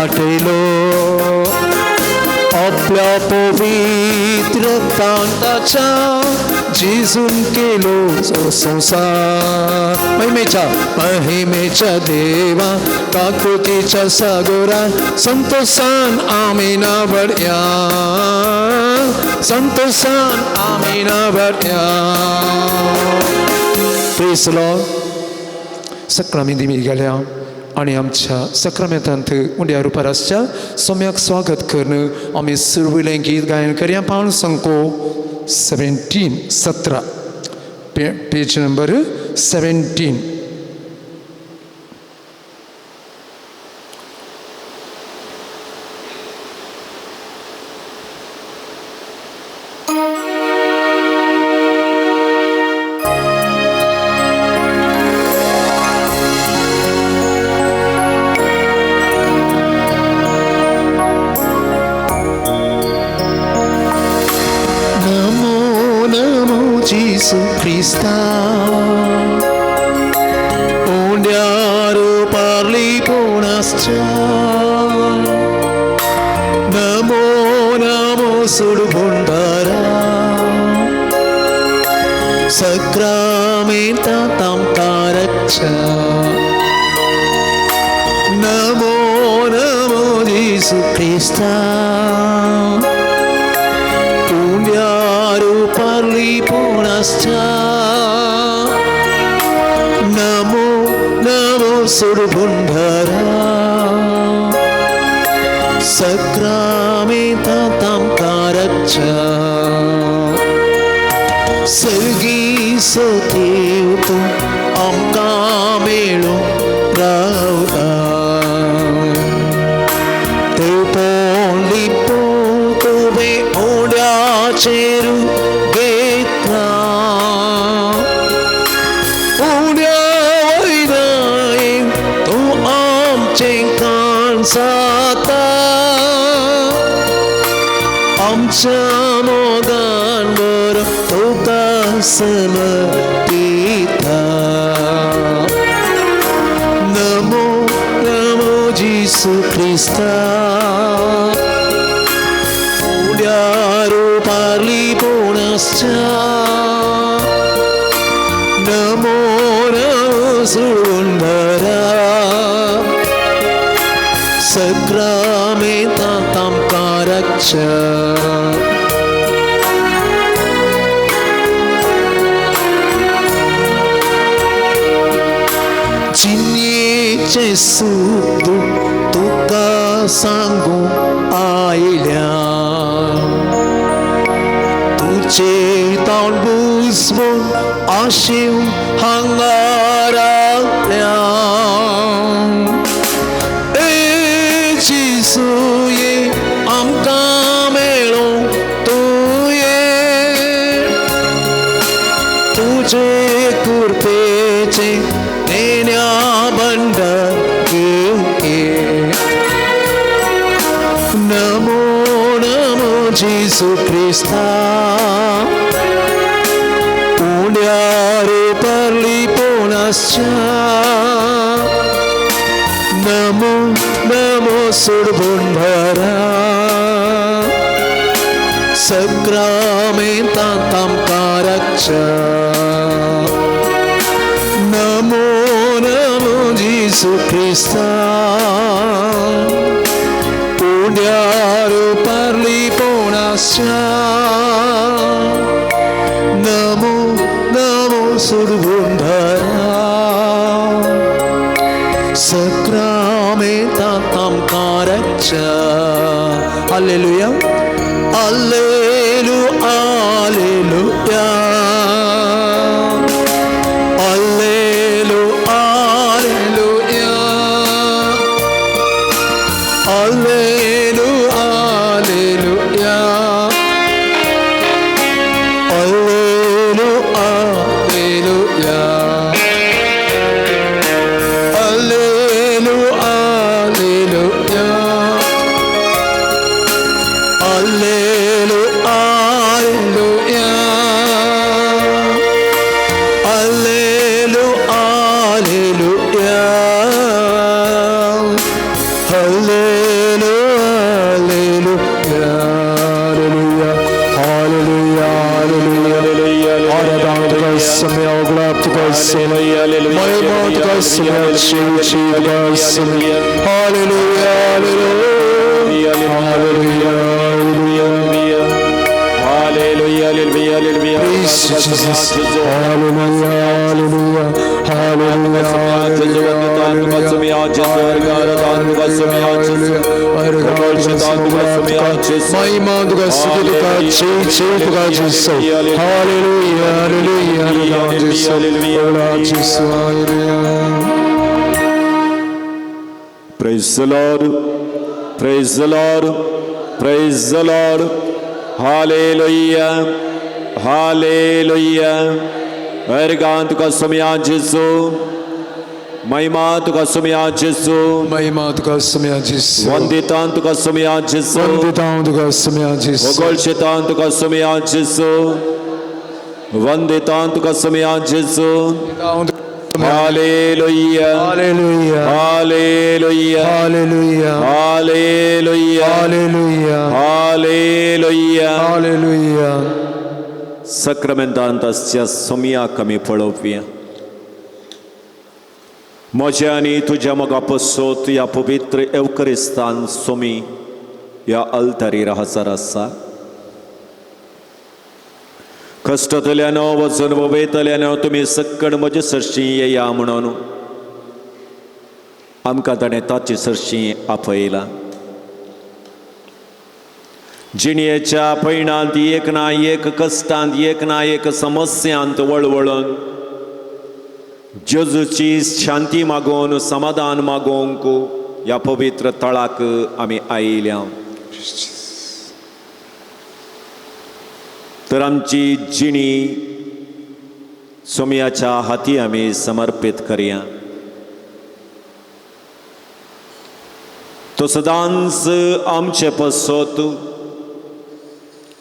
दाटेलो आपल्या पवित्र तांताच्या जिजून केलो संसार महिमेच्या देवा काकुतीच्या सागोरात संतोषान आम्ही नावडया संतोषान आम्ही नावडया प्रेज द लॉर्ड सक्रामेंती गेल्या आणि आमच्या सक्रामेंतांत उंड्या रुपारासच्या सम्यक स्वागत करणं आम्ही सुरविलें गीत गायन करया पावन संको 17 page number 17 Jesu Krista Ondiaru parli ponascha Namo Namo Sudubundara Sakramenta Tamkaracha Namo Namo Jesu Krista Namo Namo Surabundara Sakramenta Tamkaracha Sergi Sotiu Amkamelo Rauda Tepon Lipo Tove Oda Cheru Sata amcha moganवर तुका समर्पिता नमो नमो जीसु ख्रिस्ता उड्यारो पार्ली पोणस्चा नमो नमो सुंदरा Sakramenta Tamkaracha Jinye Jesu Tuka Sangu Ailya Tuche Taun Busbon Ashim Hangarapya Jisuye amkamelo tuye tuje kurpeche nenya banda ke Namo Namo Jesu Krista Undiare parli ponascha Namo Namo Surabundara Sakramenta Tamkaracha Namo Namo Jesu Krista Undiaru parli ponascha Namo Namo Surabundara Sakramenta Tamkaracha Hallelujah Hallelujah Hallelujah Hallelujah Hallelujah Hallelujah Hallelujah Praise the Lord, praise the Lord, praise the Lord. Hallelujah, hallelujah. Ergan tuka sumya Jesu, Mahima Tuka Samia जेसु, Mahima Tuka Samia जेसु, वंदितां Tuka Samia जेसु, वंदितां Tuka Samia जेसु, वगोलशितां Tuka Samia जेसु, वंदितां Tuka Samia जेसु. Hallelujah, Hallelujah, Hallelujah, Hallelujah, Hallelujah, Hallelujah, Hallelujah, Hallelujah. Sacramentantasya somia kami पळोवया. म्हज्या आनी तुज्या मोगा पसोत ह्या पवित्र एवकरिस्तान सोमी ह्या अल्तारीर हजर आसा. कश्टांतल्यान वचून वोवयतल्यान तुमी सक्कड म्हजे सरशी येया म्हणून आमकां ताणें ताची सरशी आपयला. जिणयेच्या पैणांत एक ना एक कश्टांत एक ना एक समस्यांत वळवळून जेजूची शांती मागोवन समाधान मागोवंक ह्या पवित्र तळाक आमी आयल्या. तर आमची जिणी सोमयाच्या हाती आमी समर्पित करया. तो सदांच आमचे पसोत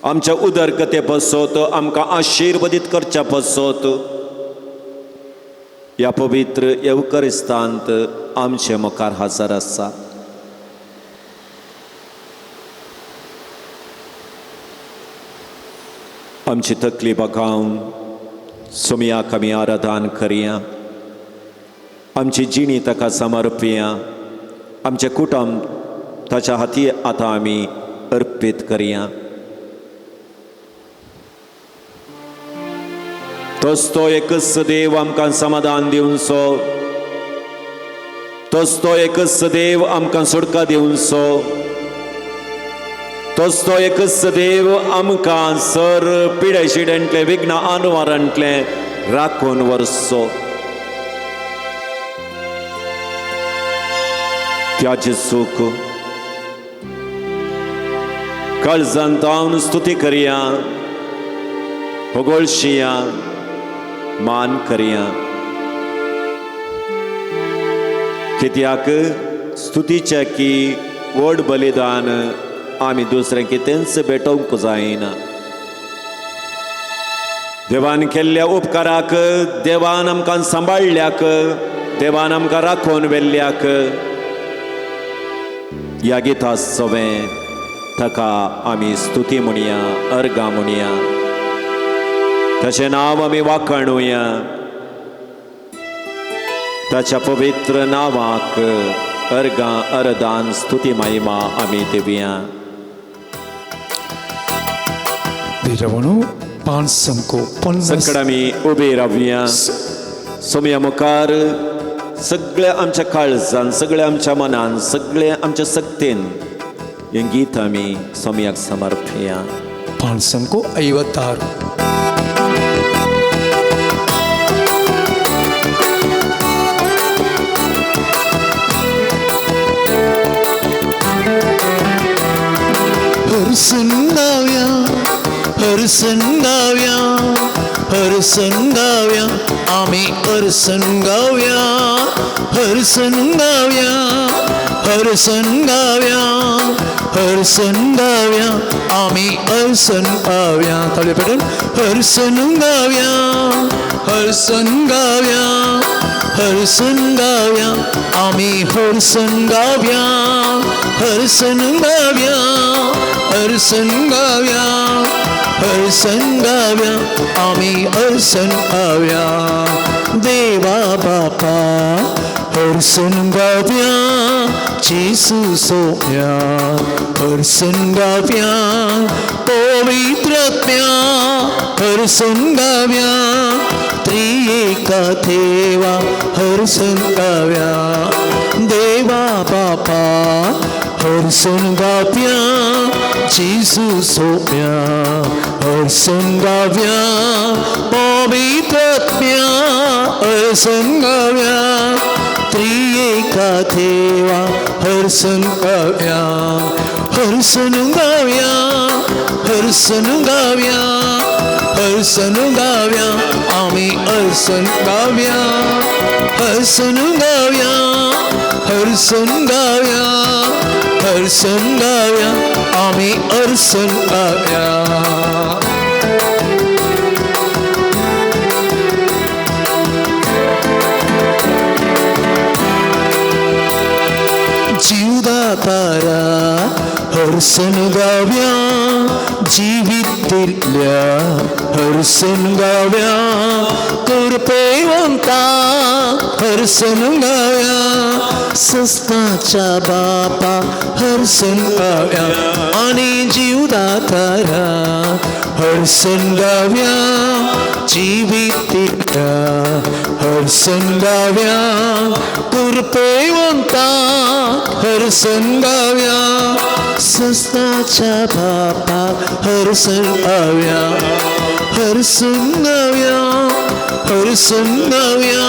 आमच्या उदरकते पसोत आमकां आशिर्वादीत करच्या पसोत ह्या पवित्र एवकरिस्तांत आमचे मुखार हजर आसा. आमची तकली बगावन सोमयाक आमी आराधन करया. आमची जिणी ताका समर्पया. आमचे कुटुंब ताच्या हाती आतां आमी अर्पीत करया. तोच तो एकच देव आमकां समाधान दिवचो. तोच तो एकच देव आमकां सुटका दिवचो. तोच तो एकच देव आमकां सर पिडे शिड्यांतले विघ्न आनवारांतले राखून व्हरचो. त्या जेजूक काळजांत हांव स्तुती करया, होगोळशिया, मान करया. कित्याक स्तुतीचे की व्हड बलिदान आमी दुसरें कितेंच भेटोवंक जायना. देवान केल्ल्या उपकाराक, देवान आमकां सांबाळल्याक, देवान आमकां राखून व्हेल्ल्याक ह्या गितां सवें ताका आमी स्तुती म्हणया, अर्गां म्हणया. ताचें नांव आमी वाखणुया. ताच्या पवित्र नांवाक अर्गां अरदान स्तुती महिमा आमी दिवया. देवानो पान समको सगळे आमी उबे रावया. सोमया मुखार सगळे आमच्या काळजान, सगळे आमच्या मनान, सगळे आमच्या सक्तीन हें गीत आमी सोमयाक समर्पया. पान समको 56. हरसंगाव्या, हरसंगाव्या, हरसंगाव्या, आम्ही हरसंगाव्या, हरसंगाव्या, हरसंगाव्या, हरसंगाव्या, आम्ही हरसंगाव्या. ताळी पेटून हरसंगाव्या, हरसंगाव्या, हरसंगाव्या, आम्ही हरसंगाव्या, हरसंगाव्या, हरसंगाव्या, हरसंगाव्या, आम्ही हरसंगाव्या. देवा बापा हरसून गाव्या जेसू सोम्या हरसून गाव्या पवित्रात्म्या हरसून गाव्या त्रिएका देवा हरसून गाव्या देवा बापा हरसून गाव्या जेसू सोम्या हरसून गाव्या पवित्रात्म्या हरसून गाव्या त्रिएका देवा हरसून गाव्या हरसून गाव्या हरसून गाव्या हरसून गाव्या आम्ही हरसून गाव्या हरसून गाव्या हरसून गाव्या हरसून गाव्या आम्ही हरसून गाव्या जीवदातारा हरसून गाव्या जीवितल्या हरसून गाव्या कृपेवंता हरसून गाव्या संस्थाच्या बापा हरसून गाव्या आणि जीवदातारा हरसून गाव्या जीवितल्या हरसून गाव्या कृपेवंता हरसून गाव्या संस्थाच्या बापा हरसून गाव्या हरसून गाव्या हरसून गाव्या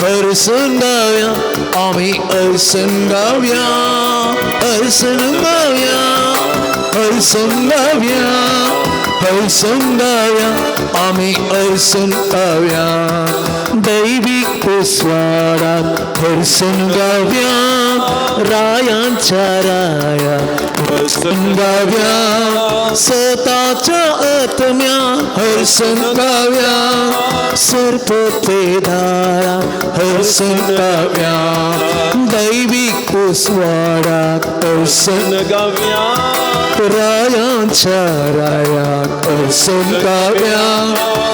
हरसून गाव्या आम्ही हरसून गाव्या हरसून गाव्या हरसून गाव्या हरसून गाव्या आम्ही हरसून गाव्या दैविक पुस्वारात हरसून गाव्या रायांच्या राया हरसून गाव्या स्वतःच्या आत्म्या हरसून गाव्या सर्पपेधारा हरसून गाव्या दैविक पुस्वारात हरसून गाव्या रायांच्या राया हरसून गाव्या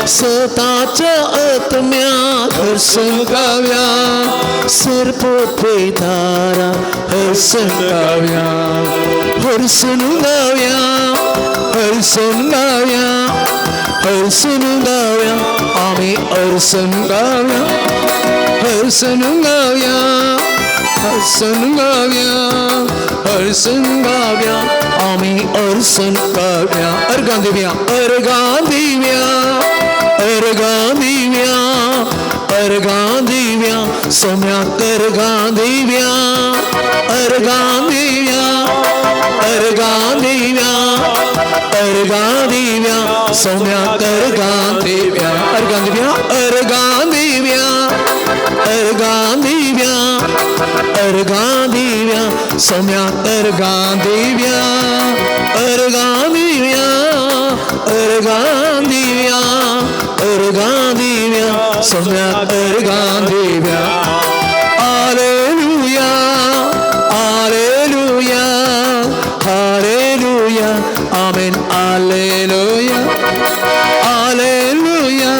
स्वतःच्या आत्म्या हरसून गाव्या सर्पपेधारा हरसून गाव्या हरसून गाव्या हरसून गाव्या हरसून गाव्या आम्ही हरसून गाव्या हरसून गाव्या हरसून गाव्या हरसून गाव्या आम्ही हरसून गाव्या अर्घा दिव्या अर्घा दिव्या अर्घा दिव्या अर्घा दिव्या सोम्यात अर्घा दिव्या अर्घा दिव्या अर्घा दिव्या अर्घा दिव्या सोम्यात अर्घा दिव्या अर्घा दिव्या अर्घा दिव्या अर्घा दिव्या अर्घा दिव्या सोम्यात अर्घा दिव्या अर्घा दिव्या अर्घा दिव्या अर्घा दिव्या सोम्यात अर्घा दिव्या hallelujah hallelujah hallelujah amen hallelujah hallelujah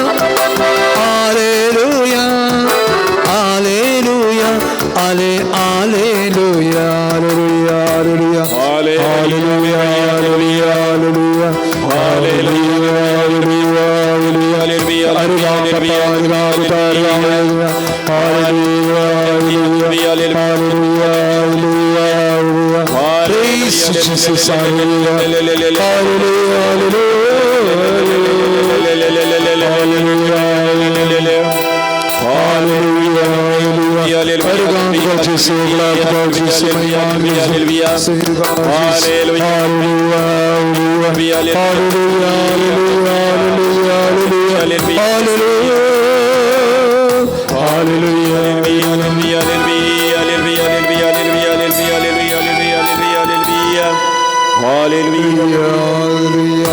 hallelujah hallelujah हाले hallelujah hallelujah hallelujah hallelujah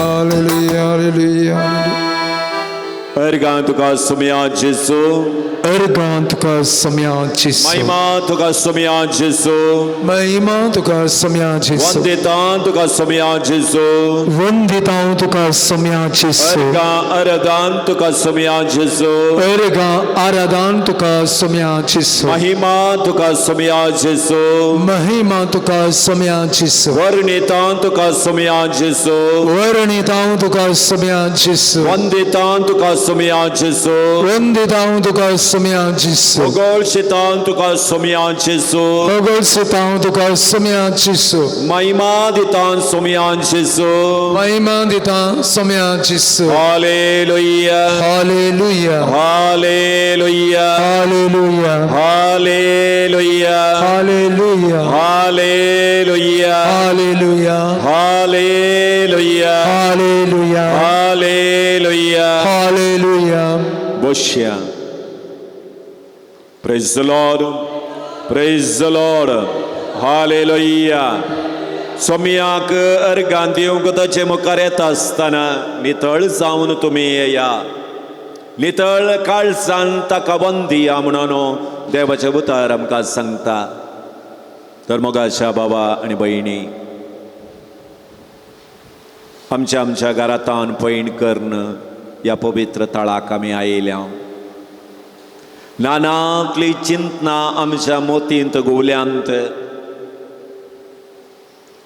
hallelujah hallelujah अर्गां तुका सोम्या जेजू अर्गां तुका सोम्या जेजू महिमा तुका सोम्या जेजू महिमा तुका सोम्या जेजू वंदितां तुका सोम्या जेजू वंदितां तुका सोम्या जेजू अर्गां तुका सोम्या जेजू अर्गां आराधन तुका सोम्या जेजू महिमा तुका सोम्या जेजू महिमा तुका सोम्या जेजू वर्णितां तुका सोम्या जेजू वर्णितां तुका सोम्या जेजू वंदितां तुका सोम्या जेजू वंदितां तुका सोम्या जेजू ओगोळशितां तुका सोम्या जेजू ओगोळशितां तुका सोम्या जेजू महिमा दितां सोम्या जेजू महिमा दितां सोम्या जेजू hallelujah hallelujah hallelujah hallelujah hallelujah hallelujah hallelujah hallelujah hallelujah hallelujah hallelujah hallelujah Boshia. Praise the Lord. Praise the Lord. Hallelujah. सोम्याक अर्गां दिवंक ताचे मुखार येता आसतना नितळ जावन तुमी येया. नितळ काळजान ताका वंदिया म्हणून देवाचे उतार आमकां सांगता. तर मोगाच्या बाबा आनी भयणी, आमच्या घरांतान पैण कर्ण ह्या पवित्र तळाक आमी आयल्या. नानातली चिंतनां आमच्या मोतींत घुवल्यांत.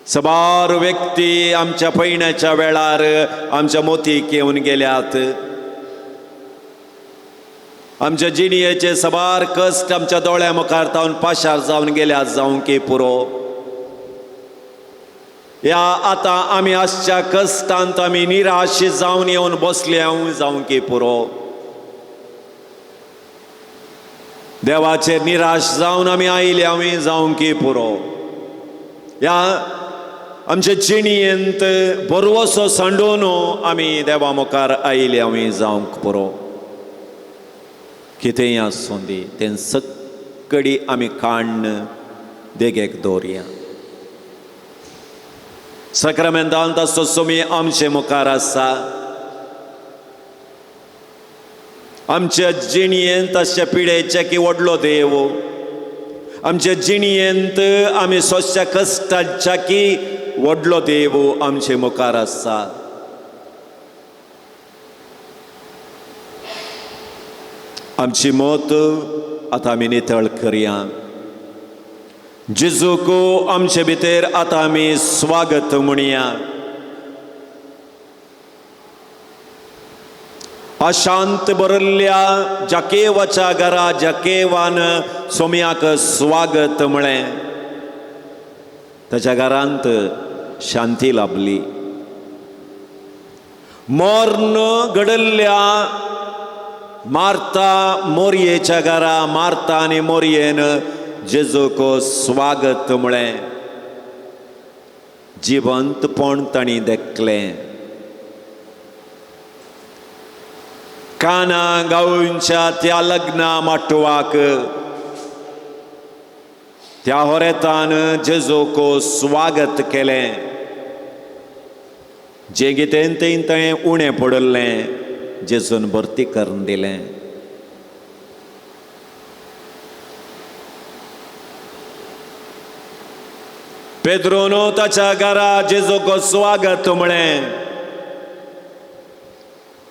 सबार व्यक्ती आमच्या पैण्याच्या वेळार आमच्या मोतीक येवन गेल्यात. आमच्या जिणयेचे सबार कश्ट आमच्या दोळ्या मुखार तावन पाशार जावन गेल्यात जावंकी पुरो. या आतां आमी आसच्या कश्टांत आमी निराश जावन येवन बसल्या जावंकी पुरो. देवाचेर निराश जावन आमी आयल्या जावंकी पुरो. ह्या आमचे जिणयेंत बरवसो सांडून आमी देवा मुखार आयल्या जावंक पुरो. कितेंय आसूं दी तें सगळी आमी काण्ण देगेक दवरया. सक्रामेंतांत आसतो सोमी आमचे मुखार आसा. आमच्या जिणयेंत आसच्या पिडेचे की व्हडलो देव. आमच्या जिणयेंत आमी सोंसच्या कश्टाच्या की व्हडलो देव आमचे मुखार आसा. आमची मोत आतां आमी नितळ करया. जेजूक आमचे भितर आतां आमी स्वागत म्हणया. अशांत बरयल्ल्या जाकेवाच्या घरा जाकेवान सोम्याक स्वागत म्हळें. ताच्या घरांत शांती लाभली. मोर्न घडल्ल्या मार्ता मोरयेच्या घरा मार्ता आनी मोरयेन जेजूक स्वागत म्हळें. जिवंतपण तांणी देखलें. काना गांवच्या त्या लग्ना माटवाक त्या होरेतान जेजूक स्वागत केलें. जें कितें तें उणें पडलें जेजून भरती करून दिलें. पेद्रोन ताच्या घरा जेजूक स्वागत म्हळें.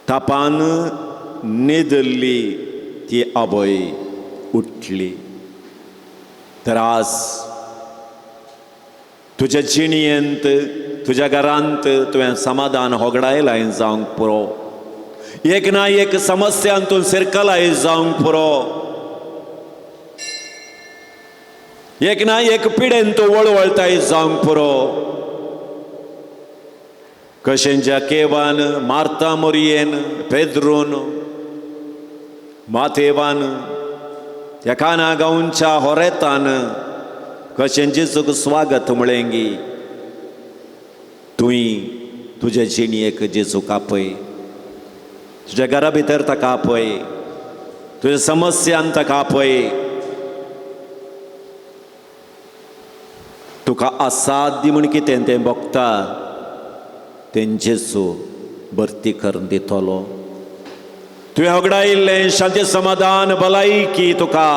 तापान न्हिदल्ली ती आवय उठली. त्रास तुज्या जिणयेंत तुज्या घरांत तुवें समाधान होगडायलाय जावंक पुरो. एक ना एक समस्यांतून सिरकलाय जावंक पुरो. एक ना एक पिडेन तूं वळवळताय जावंक पुरो. कशें जाकेवान मार्ता मोरयेन पेद्रोन मातेवान त्या काना गांवच्या होरेतान कशें जेजूक स्वागत म्हळेंगी. तुई तुज्या जिणयेक जेजूक आपय. तुज्या घरा भितर ताका आपय. तुज्या समस्यान ताका आपय. तुका असाध्य म्हण कितें तें बगता तें जेजू भरती करून दितलो. तुवें होगडायिल्लें शांती समाधान भलायकी तुका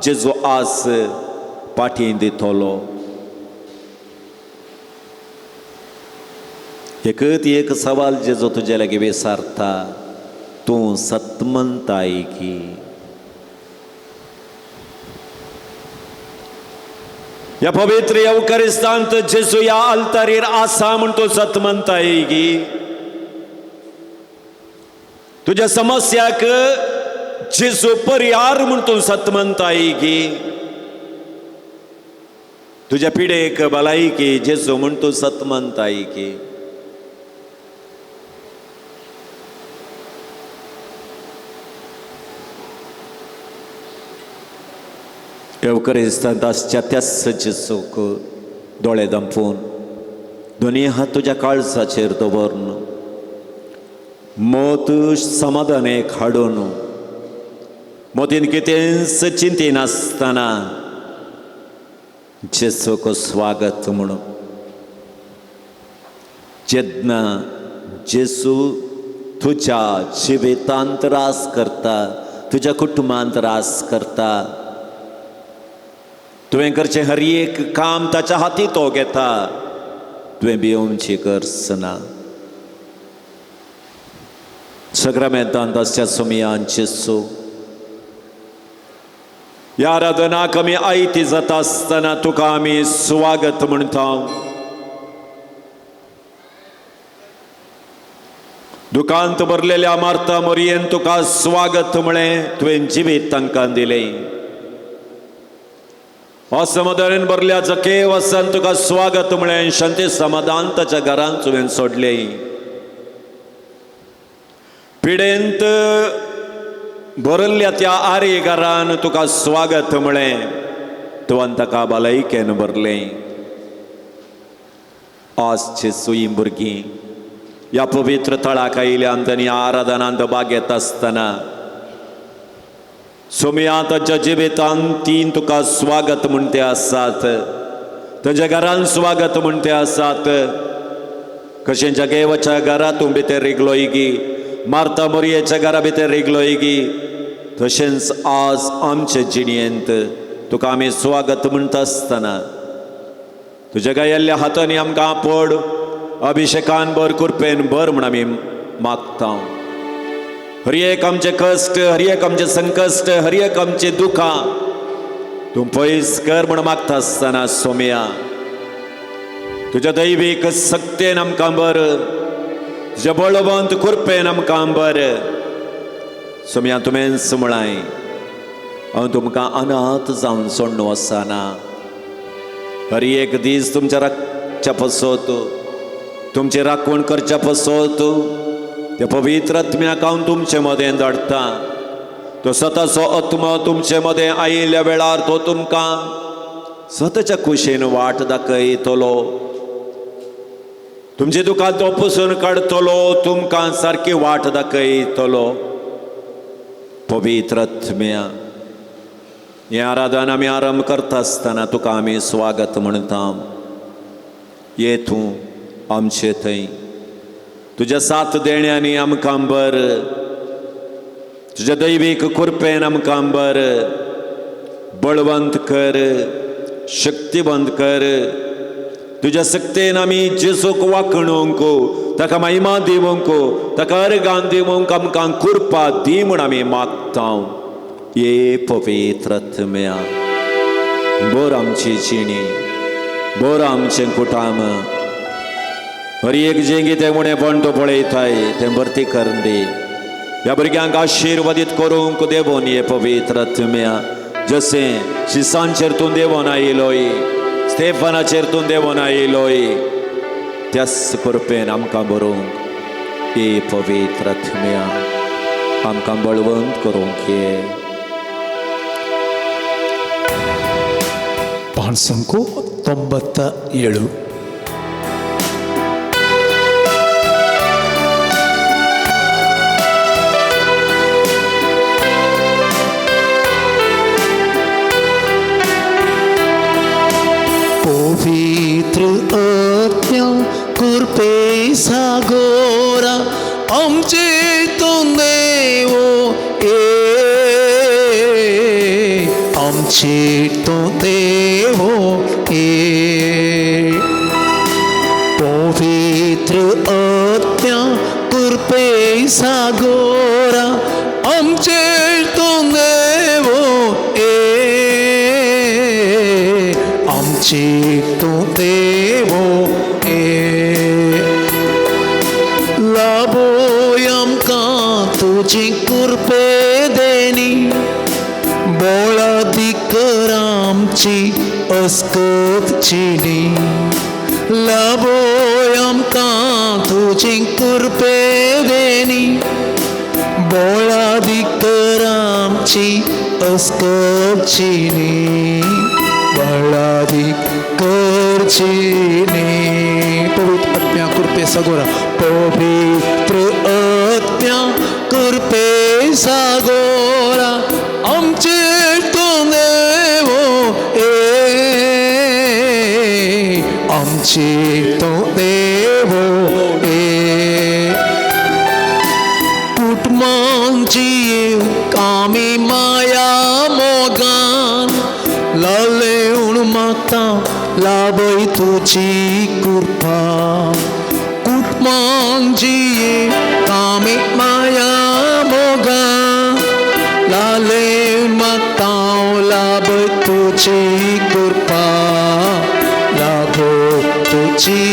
जेजू आस पाठी दितलो. एकच एक सवाल जेजू तुजे लागीं विचारता, तूं सतमंताय की? या पवित्र येवकारिस्तांत जेजू या आल्तारीर आसा म्हण तूं सतमंताय की? तुझ्या समस्याक जेजू पर्यार म्हण तूं सतमंताय की? तुझ्या पिडेक भलायकी जेजू म्हण तूं सतमंताय की? येवकारिस्तांत आसच्या त्याच जेजूक दोळे धांपून दोनी हात तुज्या काळजाचेर दवरून मोत समाधानेक हाडून मोतीन कितेंच चिंती नासतना जेजूक स्वागत म्हणून जेन्ना जेजू तुज्या जिवितांत रास करता, तुज्या कुटुंबांत रास करता, तुवें करचें हर एक काम ताच्या हाती तो घेता, तुवें भिवूंची गरज ना. सग्रामेंतांत आसच्या सोमयान जेजू ह्या आराधनाक आमी आयती जाता आसतना तुका आमी स्वागत म्हणटा. दुखांत भरलेल्या मार्ता मरियेन तुका स्वागत म्हळें, तुवें जिवीत तांकां दिलें. असमाधान भरल्या जके वसन तुका स्वागत म्हळें, शांती समाधान ताच्या घरांत तुवें सोडलें. पिडेंत भरल्ल्या त्या आरे घरान तुका स्वागत म्हळें, तुवें ताका भलायकेन भरलें. आजची सुई भुरगीं ह्या पवित्र तळाक आयल्यान तांणी आराधनांत भाग घेता आसतना सोमया ताच्या जिवितांत तीन तुका स्वागत म्हण ते आसात, ताच्या घरान स्वागत म्हण ते आसात. कशें जगेवाच्या घरा तूं भितर रिगलोय गी, मार्ता मोरयेच्या घरा भितर रिगलोय गी, तशेंच आज आमचे जिणेंत तुका आमी स्वागत म्हणटा आसतना तुज्या गायल्ल्या हातांनी आमकां पड, अभिशेकान भर, कृपेन भर म्हण आमी मागता. हर एक आमचे कश्ट, हर एक आमचे संकश्ट, हर एक आमचे दुखां तूं पयस कर म्हण मागता आसतना सोमया तुज्या दैवीक सक्तेन आमकां भर, तुज्या बळवंत कृपेन आमकां भर. सोमया तुवेंच म्हळाय, हांव तुमकां अनाथ जावन सोडून वचना. हर एक दीस तुमच्या राखच्या पसत, तुमची राखण करच्या पसत त्या पवित्र आत्म्याक हांव तुमचे मदें धाडटा. तो स्वताचो आत्मा तुमचे मदें आयिल्ल्या वेळार तो तुमकां स्वताच्या कुशीन वाट दाखयतलो, तुमचे दुखां तो पुसून काडतलो, तुमकां सारकी वाट दाखयतलो. पवित्र आत्म्या, हें आराधन आमी आरंभ करता आसतना तुका आमी स्वागत म्हणटा. ये तूं आमचे थंय, तुज्या साथ देण्यांनी आमकां भर, तुज्या दैवीक कृपेन आमकां भर. बळवंत कर, शक्तिवंत कर. तुज्या सक्तेन आमी जेजूक वाखणूंक, ताका महिमा दिवंक, ताका अर्गां दिवंक आमकां कृपा दी म्हण आमी मागता. ये पवित्र आत्म्या, बोर आमची जिणी, बोर आमचें कुटाम, हर एक जें कितें उणेंपण तूं पळयताय तें भरती करून दी. ह्या भुरग्यांक आशिर्वादीत करूंक देवून ये पवित्र आत्म्या. जशें शिसांचेर तूं देवून आयिलोय, स्तेफनाचेर तूं देवून आयिलोय, त्याच कृपेन आमकां भरूंक ये पवित्र आत्म्या. आमकां बळवंत करूंक ये. पान संख्या 97. पवित्र आत्म्या कृपे सागोरा आमचे तुने आमचे तो देव हे पवित्र आत्म्या कृपे सागोरा आमचे तो देव हे आमचे तो देव हे लाभोय आमकां तुजी कृपे देणी बोळाधिकार आमची अस्कतचिनी लाभोय आमकां तुजी कृपे देणी बोळाधिकार आमची अस्कतचिनी बोळाधिकार चिनी पवित्र आत्म्या कृपे सागोरा पवित्र आत्म्या कृपे सागोरा आमचे तो देव आमचे तो देव कुटुंबांची कामी माया मोगान लाले उणमाता लाभय तुझी कृपा कुटुंबांची कामी माया मोगान लाले माता लाभय तुझी कृपा लाभो तुझी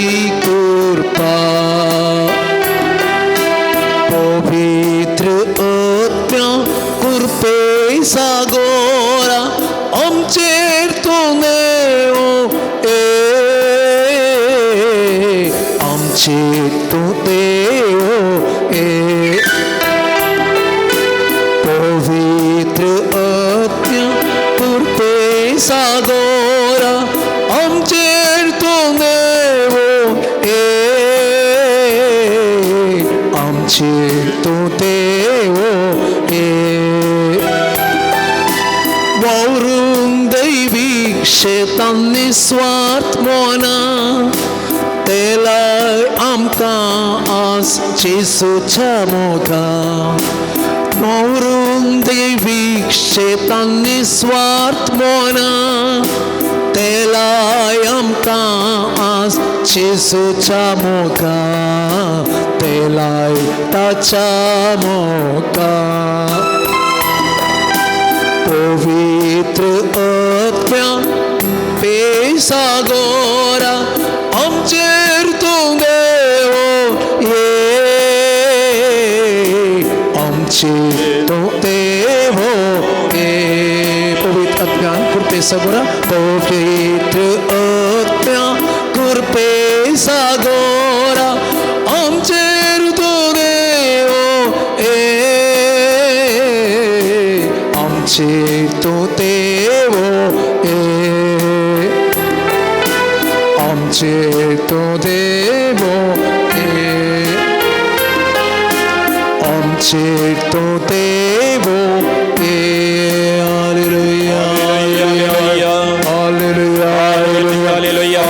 कृपा पवित्र आत्म्या कृपे सागोरा आमचेर तो देव आमचे तो देव पवित्र आत्म्या कृपे सागोरा आमचेर तो देव आमचे तो देव वावरून दैवी शेतान निस्वार्थ मोना तेलाय आमकां आज जेसूच्या मोगा वावरून दैवी शेतान निस्वार्थ मोना तेलाय आमकां आज जेसूच्या मोगा तेलाय ताच्या मोगा पवित्र आत्म्या पे सागोरा आमचेर तो देव आमचे तो देव पवित्र आत्म्या कृपे सागोरा पवित्र आत्म्या कृपे सागोरा आमचेर तो देव आमचे तो देव आमचे तो देव आमचे तो देव हालेलुया हालेलुया हालेलुया हालेलुया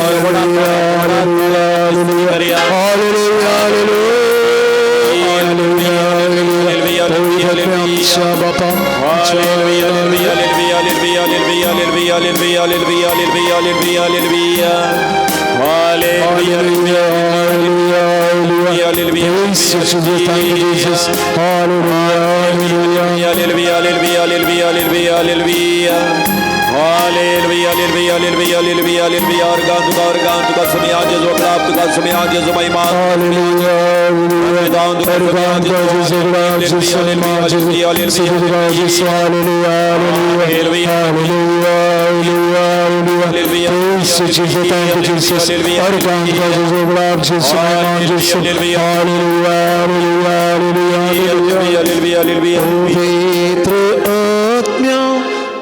पवित्र आत्म्या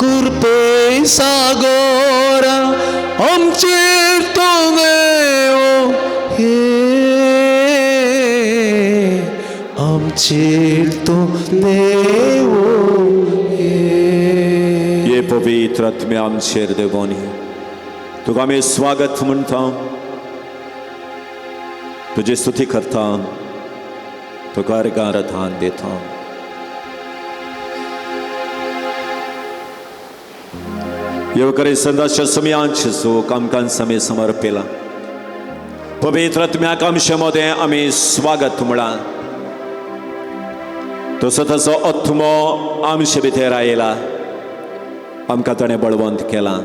कृपे सागोरा आमचेर तो देव आमचेर तो देव ये पवित्र आत्म्या आमचेर देवोनी तुका आमी स्वागत म्हणटा तुजी स्तुती करता तुका अर्घाराधन देता. 「येवकरी संदाच्या समयांचे सूख आमकां समी समर्पिला पवित्र आत्म्याक आमचे मदें आमी स्वागत म्हणा तसो तसो आत्मो आमचे भितर आयला आमकां ताणें बळवंत केला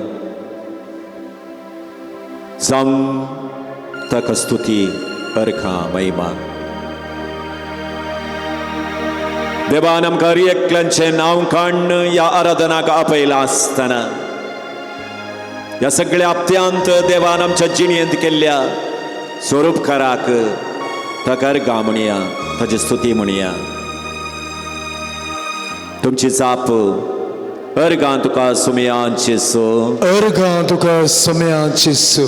जावं ताका स्तुती अर्घा महिमा देवान आमकां एकल्यांचें नांव काडून ह्या आराधनाक आपयला आसतना ह्या सगळ्या हप्त्यांत देवान आमच्या जिणेंत केल्ल्या स्वरूपकाराक ताका अर्घा म्हणया ताची स्तुती म्हणया तुमची जाप अर्घा तुका सुमयांची सो अर्घा तुका समयांची सो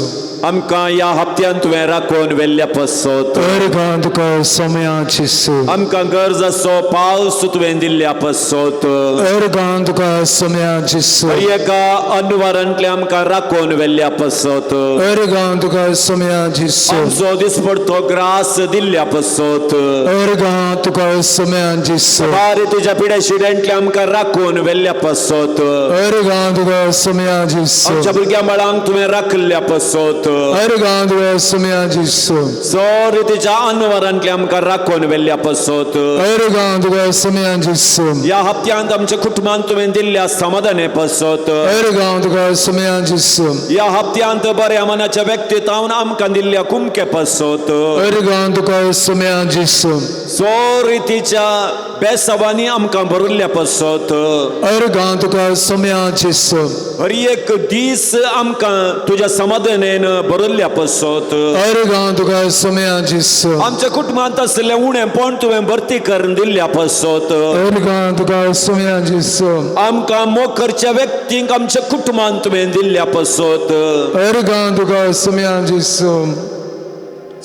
आमकां ह्या हप्त्यांत तुवें राखून व्हेल्ल्या पसत अर्घा तुका समयांची सो आमकां गरज आसो पावस तुवें दिल्ल्या पसत अर्घा तुका समयांची सो एका अनवरांतले आमकां राखून व्हेल्ल्या पसत अर्घा तुका समयांची सो आमचो दिसपडतो ग्रास दिल्ल्या पसत अर्घा तुका समयांची सो बारी तुज्या पिड्या शिड्यांतले आमकां राखून व्हेल्ल्या पसत अर्घा तुका समयांची सो आमच्या भुरग्या मळांक तुवें राखल्या पसत अर्घा तुका समयांची सो चोर रितीच्या अनवरांतले आमकां राखून व्हेल्ल्या पसत अर्घा तुका समयांची सो ह्या हप्त्यांत आमच्या कुटुंबांत तुवें दिल्ल्या समाधाने पसत अर्घा तुका समयांची सो ह्या हप्त्यांत बऱ्या मनाच्या व्यक्तित्वान आमकां दिल्ल्या कुमके पसत अर्घा तुका समयांची सो चोर रितीच्या बेसवांनी आमकां भरिल्ल्या पसत अर्घा तुका समयांची सो हर एक दीस आमकां तुज्या समाधानेन भरिल्ल्या पसत अर्घा तुका समयांची सो आमच्या कुटुंबांत आसलें उणेपण तुवें भरती करून दिल्ल्या पसत अर्घा तुका समयांची सो आमकां मोखरच्या व्यक्तींक आमच्या कुटुंबांत तुवें दिल्ल्या पसत अर्घा तुका समयांची सो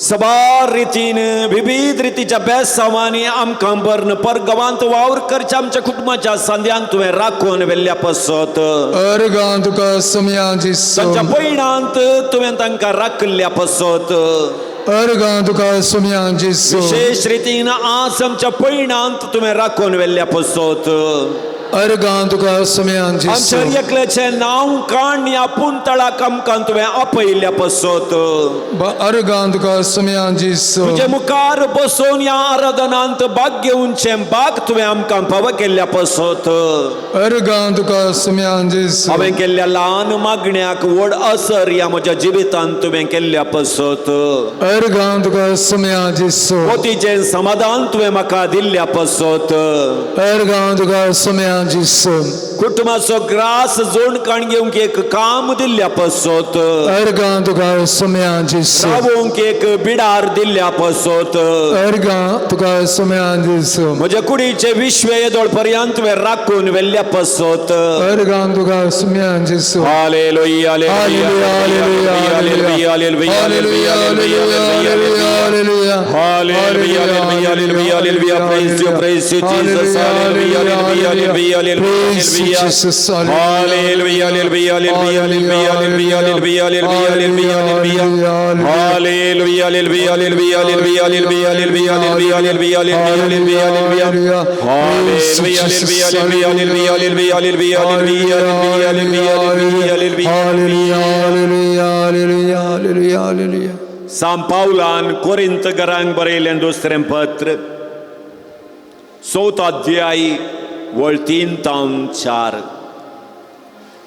सबार रितीन विविध रितीच्या बेसावांनी आमकां बरन परगवांत वावर करच्या आमच्या कुटुंबाच्या सांद्यांत तुवें राखून व्हेल्ल्या पसत अर्घा तुका समयांची सो तांच्या पैणांत तुवें तांकां राखल्या पसत अर्घा तुका समयांची सो विशेष रितीन आज आमच्या पैणांत तुवें राखून व्हेल्ल्या पसत अर्घा तुका समयांची सो आमच्या एकल्याचें नांव काण ह्या पुंतळाक आमकां तुवें आपयल्या पसत अर्घा तुका समयांची सो तुजे मुखार बसून ह्या आराधनांत भाग घेवनचें भाग तुवें आमकां फाव केल्ल्या पसत अर्घा तुका समयांची सो हांवें केल्ल्या ल्हान मागण्याक व्हड असर ह्या म्हज्या जिवितांत तुवें केल्ल्या पसत अर्घा तुका समयांची सो मोतीचें समाधान तुवें म्हाका दिल्ल्या पसत अर्घा तुका समयांची सो कुटुंबाचो ग्रास जोड काण घेवंक एक काम दिल्ल्या पसत अर्घा तुका समयांची सो रावोंक एक बिडार दिल्ल्या पसत अर्घा तुका समयांची सो म्हज्या कुडीचे विश्वे येदोळ पर्यंत तुवें राखून व्हेल्ल्या पसत अर्घा तुका समयांची सो hallelujah hallelujah hallelujah hallelujah hallelujah hallelujah hallelujah praise you Jesus hallelujah hallelujah hallelujah San Paulan Korint garanग बरयलें दुसरें पत्र 4 अध्याय वळ 3-4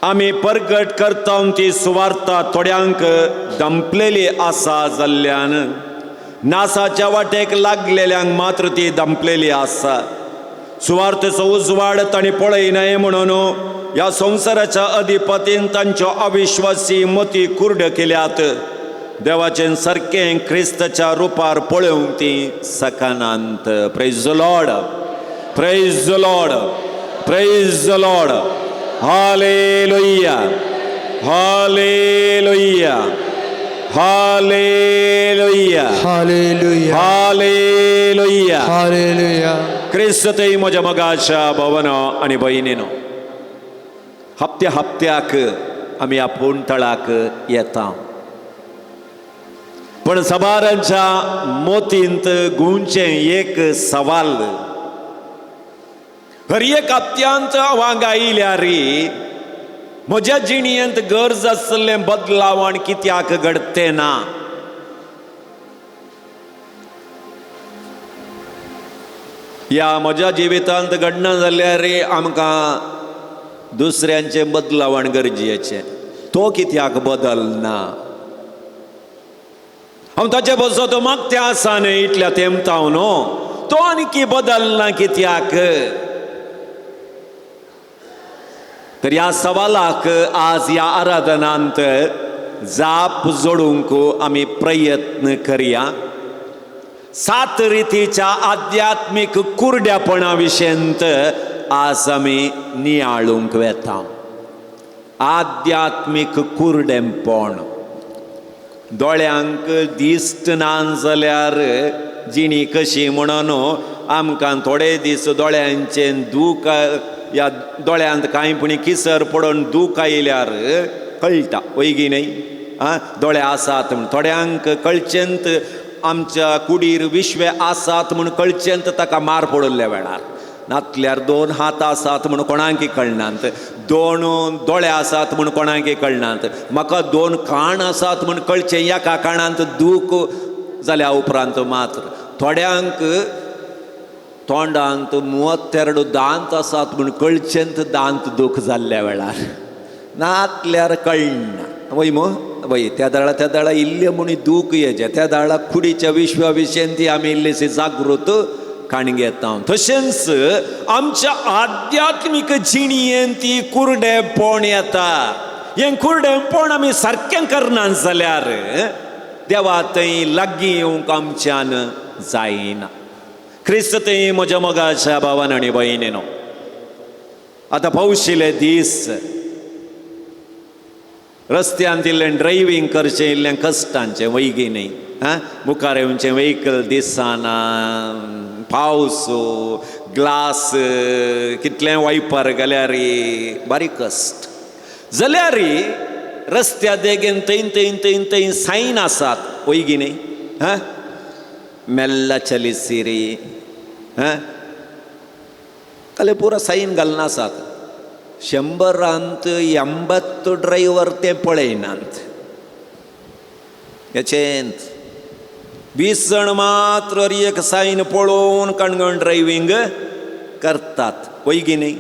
आमी परगट करता ती सुवार्ता थोड्यांक दंपलेली आसा जाल्ल्यान नासाच्या वाटेक लागलेल्यांक मात्र ती दंपलेली आसा सुवार्थेचो उजवाड तांणी पळयनाय म्हणून ह्या संवसाराच्या अधिपतीन तांच्यो अविश्वासी मती कुर्ड केल्यात देवाचें सारकें क्रिस्ताच्या रुपार पळोवंक ती सकानांत praise the Lord praise the Lord praise the Lord hallelujah hallelujah hallelujah hallelujah hallelujah hallelujah क्रिस्ततय म्हज्या मोगाच्या भावानो आनी भयणीनो हप्त्या हप्त्याक आमी ह्या पुंतळाक येता पण सबारांच्या मोतींत गुंचे एक सवाल हर एक हप्त्यांत वांगा आयल्या रे म्हज्या जिणयेंत गरज आसलें बदलावण कित्याक घडतें ना? या म्हज्या जिवितांत घडना जाल्यार आमकां दुसऱ्यांचें बदलावण गरजेचें. तो कित्याक बदलना? हांव ताचे बसत मागते आसा न्ही इतल्या तेंमताव न्हू, तो आनी बदलना कित्याक? तर ह्या सवालाक आज ह्या आराधनांत जाप जोडूंक आमी प्रयत्न करया. 7 रितीच्या आध्यात्मिक कुरड्यापणा विशयंत आज आमी नियाळूंक वेता. आध्यात्मिक कुरडेंपण. दोळ्यांक दिसत ना जाल्यार जिणी कशी म्हणून आमकां थोडे दीस दोळ्यांचें दूख, या दोळ्यांत कांयपणी किसर पडोन दूख आयल्यार कळटा, वैगी न्ही? दोळे आसात म्हण थोड्यांक कळचेंत, आमच्या कुडीर विश्वे आसात म्हूण कळचेंत ताका मार पडोल्ल्या वेळार. नातल्यार 2 हात आसात म्हूण कोणाकय कळनात, 2 दोळे आसात म्हूण कोणाकय कळनात, म्हाका 2 कान आसात म्हूण कळचें एका कानांत दूख जाल्या उपरांत मात्र. थोड्यांक तोंडांत 32 दांत आसात म्हूण कळचेंत दांत दूख जाल्ल्या वेळार, नातल्यार कळना. वय वय त्या दाळा इल्ले म्हूण दूख येजे, त्या दाळा कुडीच्या विश्वा विशयंती आमी इल्लेशी जागृत काण घेता. तशेंच आमच्या आध्यात्मिक जिणयेंत ती कुरडेपण येता. हें कुरडेपण आमी सारकें करना जाल्यार देवा थंय लागीं येवंक आमच्यान जायना. क्रिस्त थंय म्हज्या मोगाच्या भावान आनी भयणीनो, आतां पावशिल्ले दीस रस्त्यान इल्लें ड्रायव्हिंग करचें इल्लें कश्टांचें, वैगी न्ही? मुखार येवचें वेहिकल दिसना, पावस, ग्लास कितलें वायपर गेल्यार बारीक कश्ट. जाल्यार रस्त्या देगेन थंय सायन आसात, वैगी न्ही? मेल्ला चलिसिरी काले पुरा सायन घालना आसात. 100 ड्रायव्हर ते पळयनात. हेचेंत 20 जण मात्र एक सायन पळोवन कणगण ड्रायव्हिंग करतात, वैगी न्ही?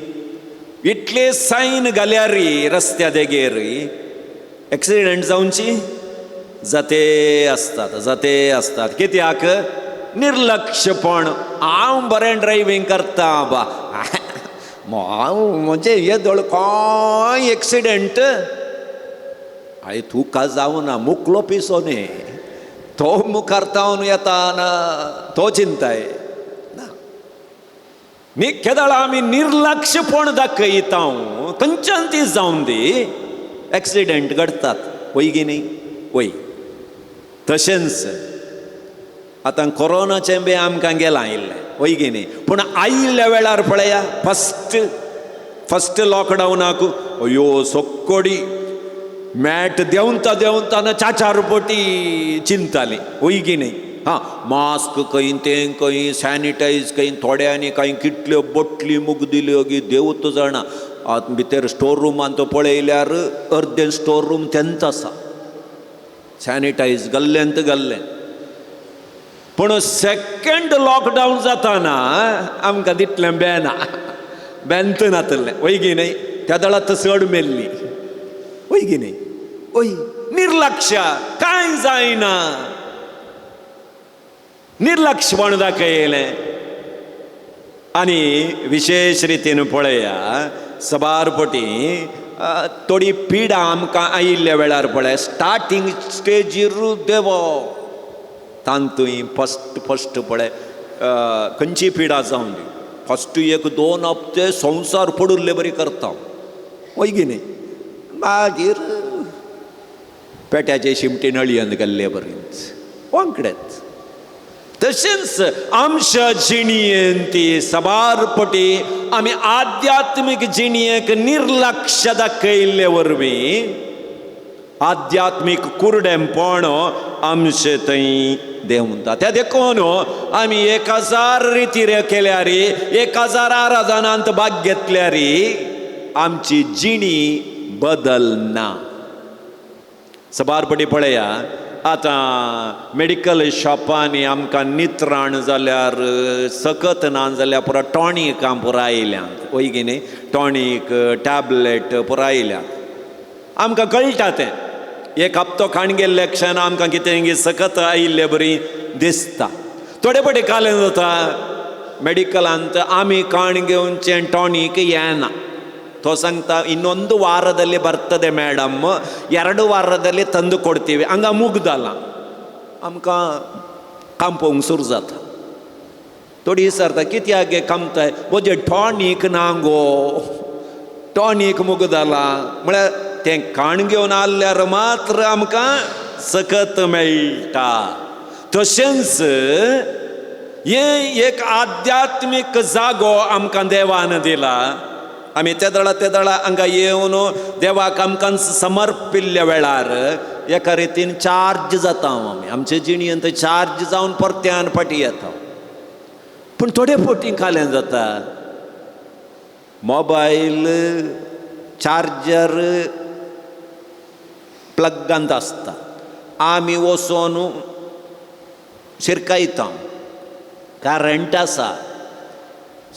इतले सायन घाल्यार रस्त्या देगेर एक्सिडेंट जावची जाते आसतात. कित्याक? निर्लक्षपण. हांव बरें ड्रायव्हिंग करता बा, हांव म्हणजे हे दोळ काय एक्सिडेंट आय तुका जावना, मुकलो पिसो न्ही, तो मुखार तावन येता ना, तो चिंताय ना. केदाळ आमी निर्लक्षपण दाखयता, खंयच्यान ती जावन दी एक्सिडेंट घडतात, वैगी न्ही? वय. तशेंच आतां कोरोनाचें बी आमकां गेलां इल्लें, वैगी न्ही? पूण आयिल्ल्या वेळार पळया, फस्ट लॉकडावनाक अयो सोक्कोडी मॅट देंवता चार पटी चिंताली, वैगी न्ही? मास्क खंय सॅनिटायज थोड्यांनी कितल्यो बटली मुगदिल्यो गी देवत जाणा. भितर स्टोर रुमान तो पळयल्यार अर्दें स्टोर रूम तेंच आसा, सॅनिटायज गल्लें. पूण सेकंड लॉकडावन जाताना आमकां दितलें बेंत नातलें, वैगी न्ही? त्या दळात चड मेल्ली, वैगी न्ही? वय. निर्लक्ष, कांय जायना, निर्लक्षपण दाखयलें. आनी विशेष रितीन पळया, सबारपटी थोडी पिडा आमकां आयिल्ल्या वेळार पळय, स्टार्टींग स्टेजीर देवो तांतूय फस्ट पळय खंयची पिडा जावन दी, फस्ट 1-2 हप्ते संवसार पडुल्ले बरी करता, वैगी न्ही? मागीर पेट्याचे शिमटे नळयेंत गेल्ले बरेंच वांकडेच. तशेंच आमच्या जिणयेंत ती सबारपटी आमी आध्यात्मीक जिणयेक निर्लक्ष दाखयल्ले वरवीं आध्यात्मीक कुरडेंपण आमचे थंय देंवता. त्या देखून आमी 1000 रिती केल्यार, 1000 आराधनांत भाग घेतल्यार आमची जिणी बदल ना. सबारपटी पळया आतां मेडिकल शॉपांनी आमकां नित्राण जाल्यार सकत ना जाल्यार पुरो टॉनीक पुरो आयल्यांत वय की न्ही. टॉनीक टॅबलेट पुरो आयल्यात. आमकां कळटा तें एक हप्तो खाण गेल्ले क्षण आमकां कितें सकत आयिल्ले बरी दिसता. थोडे फावटी कालें जाता ಮೆಡಿಕಲ್ ಆಮಿ ಕಾಣಿಗೆಂಚೆ ಟಾನಿಕ್ ಏನ ತೋ ಸಂಗ್ತಾ ಇನ್ನೊಂದು ವಾರದಲ್ಲಿ ಬರ್ತದೆ ಮೇಡಮ್, 2 ವಾರದಲ್ಲಿ ತಂದು ಕೊಡ್ತೀವಿ ಹಂಗ ಮುಗ್ದಲ್ಲ आमका कांपोवंक सुरू जाता. थोडी विचारता कित्याक कामताय म्हणजे टॉनीक ना गो, टॉनीक मुगदला म्हळ्यार तें काण घेवन आल्ल्यार मात्र आमकां सकत मेळटा. तशेंच हे एक आध्यात्मीक जागो आमकां देवान दिला. आमी ते दळा हांगा येवन देवाक आमकां समर्पिल्ल्या वेळार एका रितीन चार्ज जाता आमी, आमचे जिणेंत चार्ज जावन परत्यान फाटी येता. पूण थोडे फावटी कालें जाता मोबायल चार्जर प्लगांत आसता, आमी वचोन शिरकायता, करंट आसा,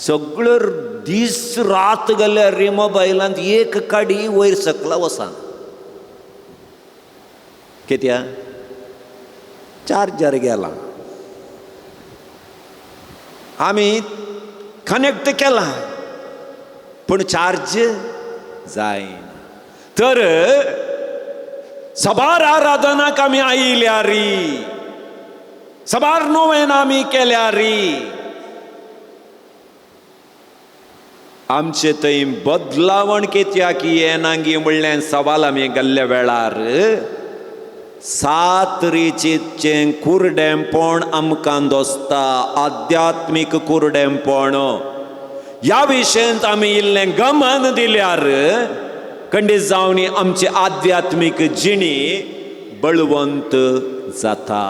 सगळो दीस रात गेल्यार रे मोबायलांत एक काडी वयर सकला वचना. कित्याक चार्जर गेला, आमी कनेक्ट केला पूण चार्ज जायना. तर सबार आराधनाक आमी आयल्या री, सबार नोवेन आमी केल्या री, आमचे थंय बदलावण कित्याक येनांगी म्हणलें सवाल आमी गेल्ल्या वेळार 7 रिचें कुरडेंपण आमकां दोसता, आध्यात्मीक कुरडेंपण. ह्या विशयांत आमी इल्लें गमन दिल्यार खंडीत जावन आमची आध्यात्मीक जिणी बळवंत जाता.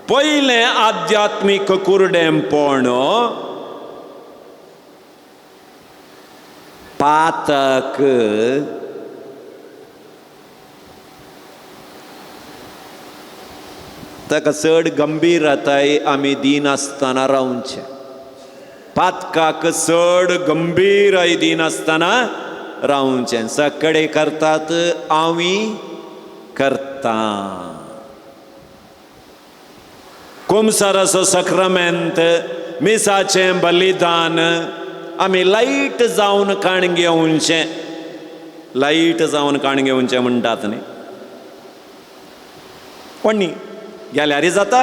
पयलें आध्यात्मीक कुरडेंपण पातक ताका चड गंभीरताय आमी दिनासतना रावचें. पातकाक चड गंभीराय दिनासतना रावचें. सकडे करतात आमी करता. कुमसाराचो सक्रामेंत, मिसाचें बलिदान आमी लायट जावन काण घेवचें. लायट जावन काण घेवचें म्हणटात न्ही, पण न्ही गेल्यारय जाता,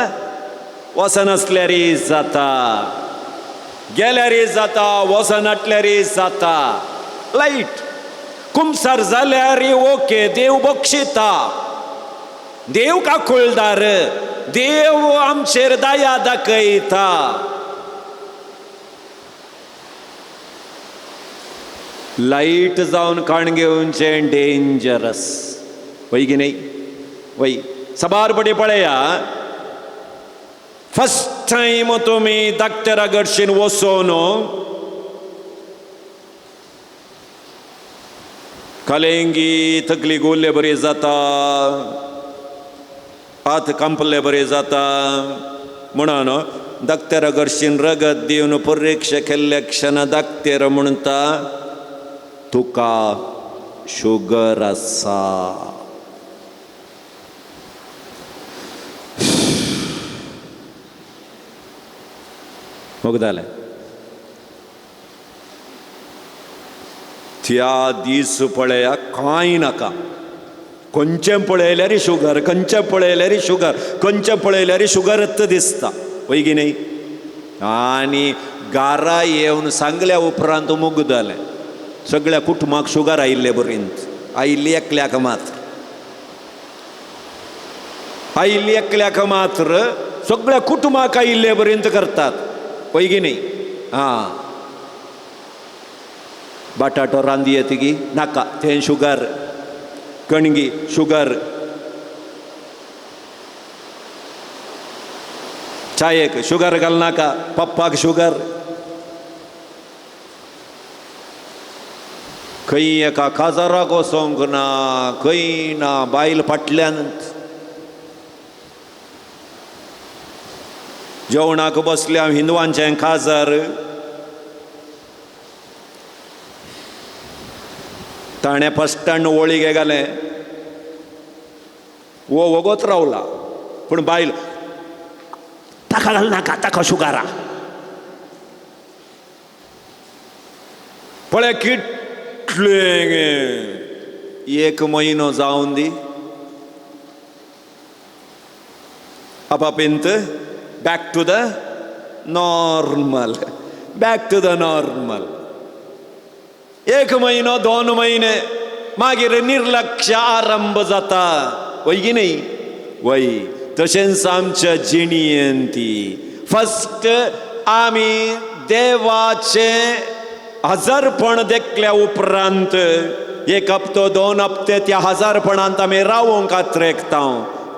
वचनासल्यारय जाता, गेल्यारय जाता, वचनाटल्यारय जाता. लायट कुमसार जाल्यार ओके, देव बक्षिता, देव काकुळदार, देव आमचेर दया दाखयता. लायट जावन काण घेवचें डेंजरस, वय की न्ही? वय सबार बडी पळया, फर्स्ट टाइम तुमी धाकट्या कडशीन वचोन कलेंगी तकली गोल्ले बरे जाता, हात कंपले बरे जाता म्हणून धाकट्या कडशीन रगत दिवन परीक्षा केल्ल्या क्षण धाकटेर म्हणटा तुका शुगर आसा. मुगदालें त्या दीस पळया कांय नाका, खंयचें पळयल्यार शुगर, खंयचें पळयल्यार शुगर, खंयचें पळयल्यार शुगरच दिसता, वय की न्ही? आनी घरा येवन सांगल्या उपरांत मुगदालें सगळ्या कुटुंबाक शुगर आयिल्ले बरींत, आयिल्ली एकल्याक मात्र, आयिल्ली एकल्याक मात्र सगळ्या कुटुंबाक आयिल्ले बरींत करतात, वय की न्ही? हां, बटाटो रांदी येतगी नाका तें शुगर, कणगी शुगर, चायेक शुगर घाल नाका, पप्पाक शुगर. खंय एका काजाराक वसोंक ना, खंय ना बायल फाटल्यान जेवणाक बसले हांव हिंदुवांचें काजार ताणें फस्टान वळी गेले वो वगत रावला पूण बायल ताका घाल नाका ताका शुगारा पळय कितले एक म्हयनो जावन दी आपापिंत back to the normal back to the normal एक म्हयनो 2 म्हयने मागीर निर्लक्ष आरंभ जाता वय की नाही वय तशेंच आमच्या जिणेंत ती फस्ट आमी देवाचे हजारपण देखल्या उपरांत 1 हप्तो 2 हप्ते त्या हजारपणांत आमी रावोंक कात्रेकता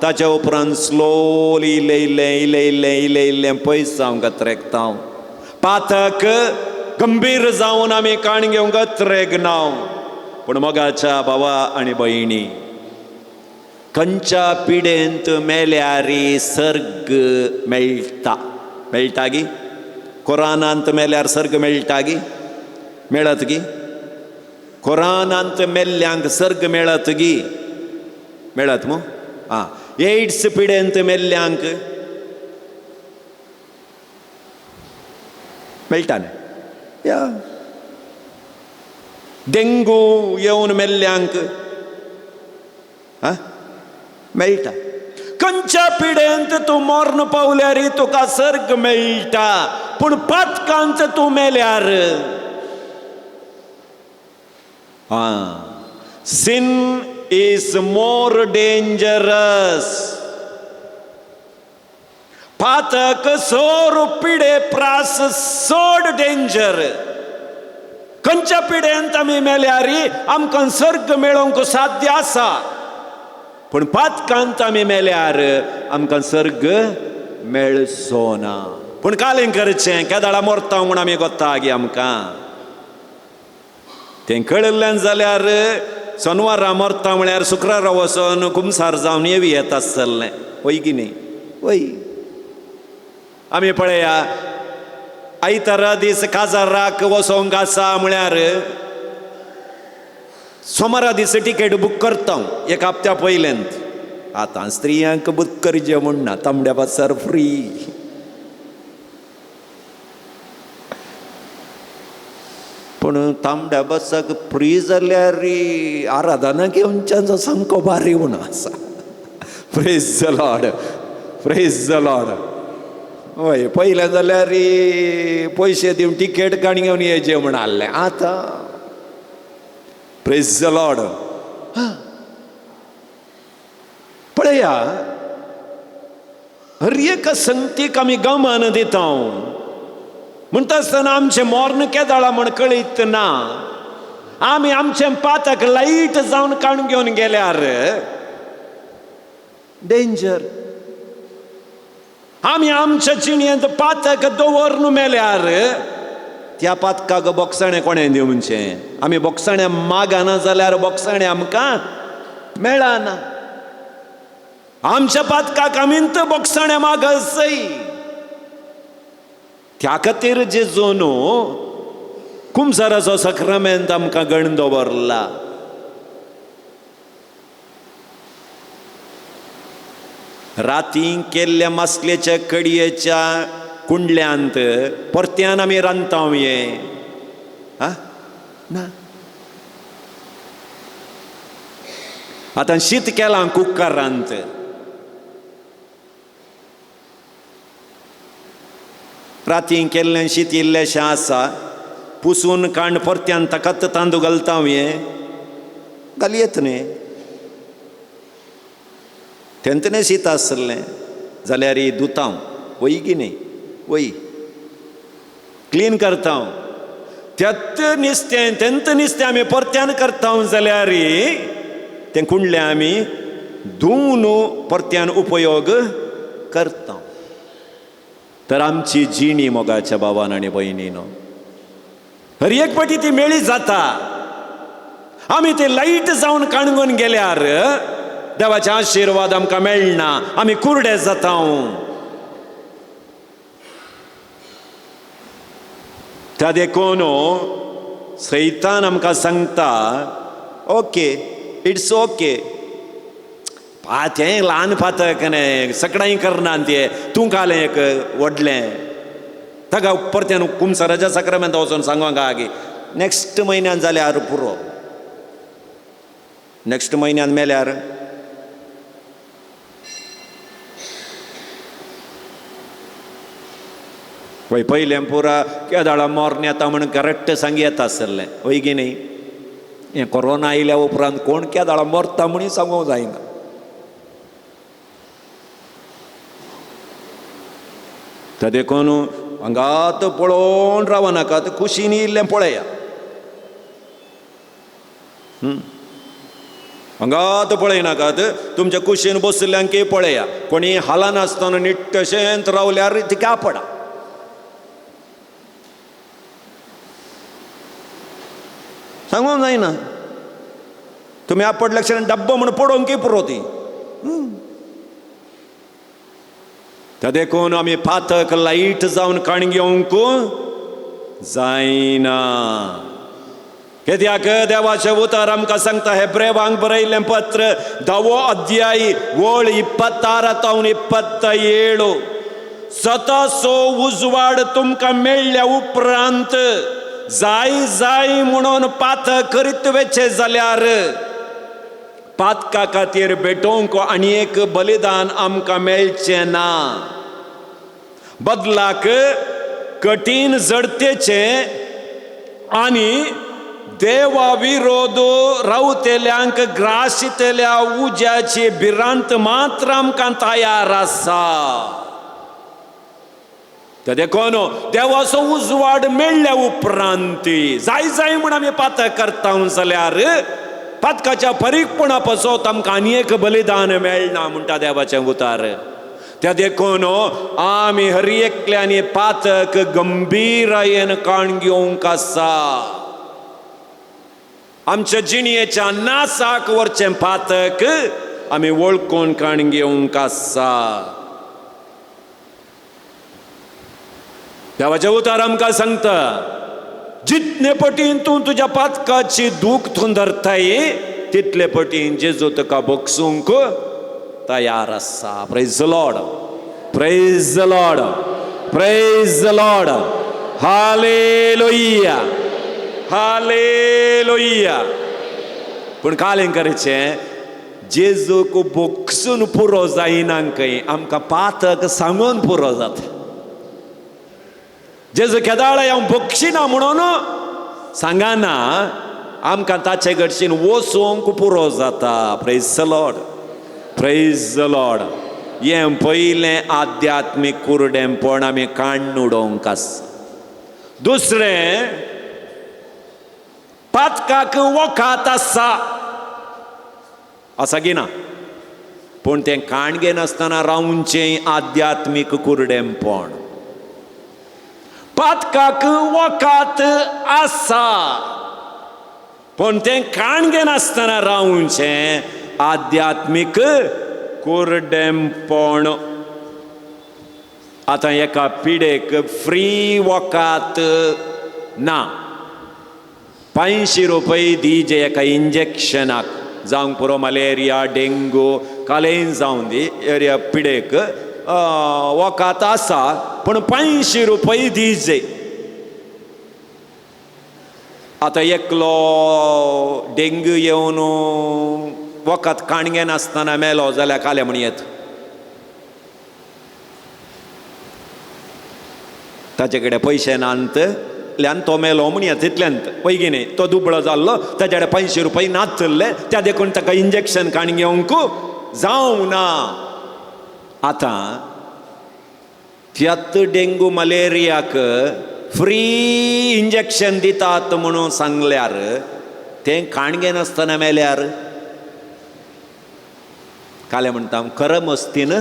ताच्या उपरांत स्लोली इल्लें पयस जावंक कात्रेकता पातक गंभीर जावन आमी काण घेवंक कात्रेकना पूण मोगाच्या भावा आनी भयणी खंयच्या पिडेंत मेल्यारी सर्ग मेळटा गी कोरानांत मेल्यार सर्ग मेळटा गी मेळत गी कोरानांत मेल्ल्यांक सर्ग मेळत गी मेळत मू एड्स पिडेंत मेल्ल्यांक मेळटा न्ही या डेंगू येवन मेल्ल्यांक मेळटा खंयच्या पिडेंत तूं मरण पावल्यार तुका सर्ग मेळटा पूण पातकांत तूं मेल्यार sin is more dangerous पातक सोर पिडे प्रास सोड डेंजर खंयच्या पिडेंत आमी मेल्यार आमकां सर्ग मेळोवंक साध्य आसा पूण पातकांत आमी मेल्यार आमकां सर्ग मेळचो ना पूण कालें करचें केदाळा मोरता म्हूण आमी गोत्ता गे आमकां तें कळिल्ल्यान जाल्यार सोनवारा मरता म्हळ्यार शुक्रारा वचोन कुमसार जावन येवी येता आसतलें वय की न्ही वय आमी पळया आयतारा दीस काजाराक वचोंक आसा म्हळ्यार सोमारा दीस टिकेट बूक करता 1 हप्त्या पयलेंत आतां स्त्रियांक बूक करचें म्हूण ना तांबड्या पासार फ्री पूण तांबड्या बसाक फ्री जाल्यार आराधना घेवनच्याचो सामको भारी म्हूण आसा प्रेज द लॉर्ड हय पयलें जाल्यार पयशे दिवन टिकेट काण घेवन येचें म्हण आहलें आतां प्रेज द लॉर्ड पळया हर एक संगतीक आमी गमान दिता म्हणटा आसतना आमचें मोर्न केदाळा म्हण कळीत ना आमी आमचें पातक लायट जावन काण घेवन गेल्यार डेंजर आमी आमच्या जिणेंत पातक दवरून मेल्यार त्या पातकाक बोगसाणें कोणें दिवचें आमी बोगसाणें मागना जाल्यार बोगसाणें आमकां मेळना आमच्या पातकाक आमींत बोगसाणें मागस जाय त्या खातीर जेजून कुमसाराचो सक्रामेंत आमकां गण दवरला रातीं केल्ल्या मासलेच्या कडयेच्या कुंडल्यांत परत्यान आमी रांदता ना आतां शीत केलां कुक्करांत रातीं केल्लें शीत इल्लेशें आसा पुसून कांड परत्यान ताकात तांदूळ घालता घालयेत न्ही तेंतने शीत आसलें जाल्यार धुता वय की न्ही वय क्लीन करता तेंत नुस्तें आमी परत्यान करता जाल्यार तें कुंडलें आमी धुवन परत्यान उपयोग करता तर आमची जिणी मोगाच्या भावान आनी भयणीनो हर एक फावटी ती मेळी जाता आमी ते लाईट जावन काणगोन गेल्यार देवाचे आशीर्वाद आमकां मेळना, आमी कुरडे जाता. त्या देखून सैतान आमकां सांगता ओके, इट्स ओके, तें ल्हान पातक न्ही, सगळांय करना ते, तूं कालें एक व्हडलें. ताका परत्यान कुमसाराच्या सक्रामेंत वचून सांगूंक आगी नेक्स्ट म्हयन्यान जाल्यार पुरो, नेक्स्ट म्हयन्यान मेल्यार वय पयलें पुरा केदाळा मोर्न येता म्हणून करेक्ट सांगी येता आसलें, वय की न्ही. हें कोरोना आयल्या उपरांत कोण केदाळा मोरता म्हणून सांगूंक जायना. त्या देखून हांगात पळोवन रावनाकात, खुशीन इल्लें पळया. हांगात पळयनाकात, तुमच्या कुशीन बसल्ल्यांकी पळया. कोणी हालानासतना निट्टशेंत रावल्यार तिका पडा. सांगूंक जायना. तुमी आपडल्याक्षान डब्बो म्हण पडोवंक पुरो ती. त्या देखून आमी पातक लाईट जावन काणगेवंक जायना. कित्याक देवाचे उतर आमकां सांगता, हेब्रेवांक बरयल्लें पत्र 10वो अध्याय वळ 26 ते 27. सतासो उजवाड तुमकां मेळ्ळ्या उपरांत जाय जाय म्हणून पातक करीत वेचे जाल्यार पातका खातीर भेटोवंक आनी एक बलिदान आमकां मेळचें ना. बदलाक कठीण जडतेचे आनी देवा विरोध रावतेल्यांक ग्राशितल्या उज्याची भिरांत मात्र आमकां तयार आसा. त्या देखून देवाचो उजवाड मेळ्ळ्या उपरांत जाय जाय म्हण आमी पातक करता जाल्यार पातकाच्या परीकपणा पसत आमकां आनी एक बलिदान मेळना म्हणटा देवाचें उतर. त्या देखून आमी हर एकल्यानी पातक गंभीरायेन काणगेवंक आसा. आमच्या जिणयेच्या नासाक व्हरचें पातक आमी वळखून काणगेवंक आसा. देवाचें उतर आमकां सांगता, जितले पटीन तूं तुज्या पातकाची दूख तूं धरताय तितले पटीन जेजू तुका बक्षूंक तयार आसा. Praise the Lord, praise the Lord, praise the Lord. Hallelujah, hallelujah. पूण कालें करचें, जेजूक बक्षून पुरो जायनांकय आमकां पातक सांगून पुरो जाता. जेजू केदाळ हांव बक्षिना म्हणून सांगाना, आमकां ताचे कडच्यान वचोवंक पुरो जाता. Praise the Lord, praise the Lord. हें पयलें आध्यात्मीक कुरडेंपण आमी काडून उडोवंक आसा. दुसरें, पातकाक वखात आसा की ना, पूण तें काणगे नासतना रावचें आध्यात्मीक कुरडेंपण. पातकाक वखात आसा पूण तें काणगे नासतना रावचें आध्यात्मीक कुरडेंपण. आतां एका पिडेक फ्री वखात ना. 500 रुपये दिजे एका इंजेक्शनाक, जावंक पुरो मलेरिया, डेंगू, कालेन जावं दी एरिया पिडेक वखात आसा पूण 500 रुपये दिजे. आतां एकलो डेंग्यू येवन वखत काणगे नासतना मेलो जाल्यार काले म्हण येत. ताचे कडेन पयशे नात ल्यान तो मेलो म्हण येत तितल्यांत पैगिने. तो दुबळो जाल्लो, ताचे कडेन 500 रुपये नासले, त्या देखून ताका इंजेक्शन काणगेवंक जावं ना. आतां त्यात डेंगू मलेरियाक फ्री इंजेक्शन दितात म्हणून सांगल्यार तें काणगे नासतना मेल्यार काले म्हणटा करम मस्तीन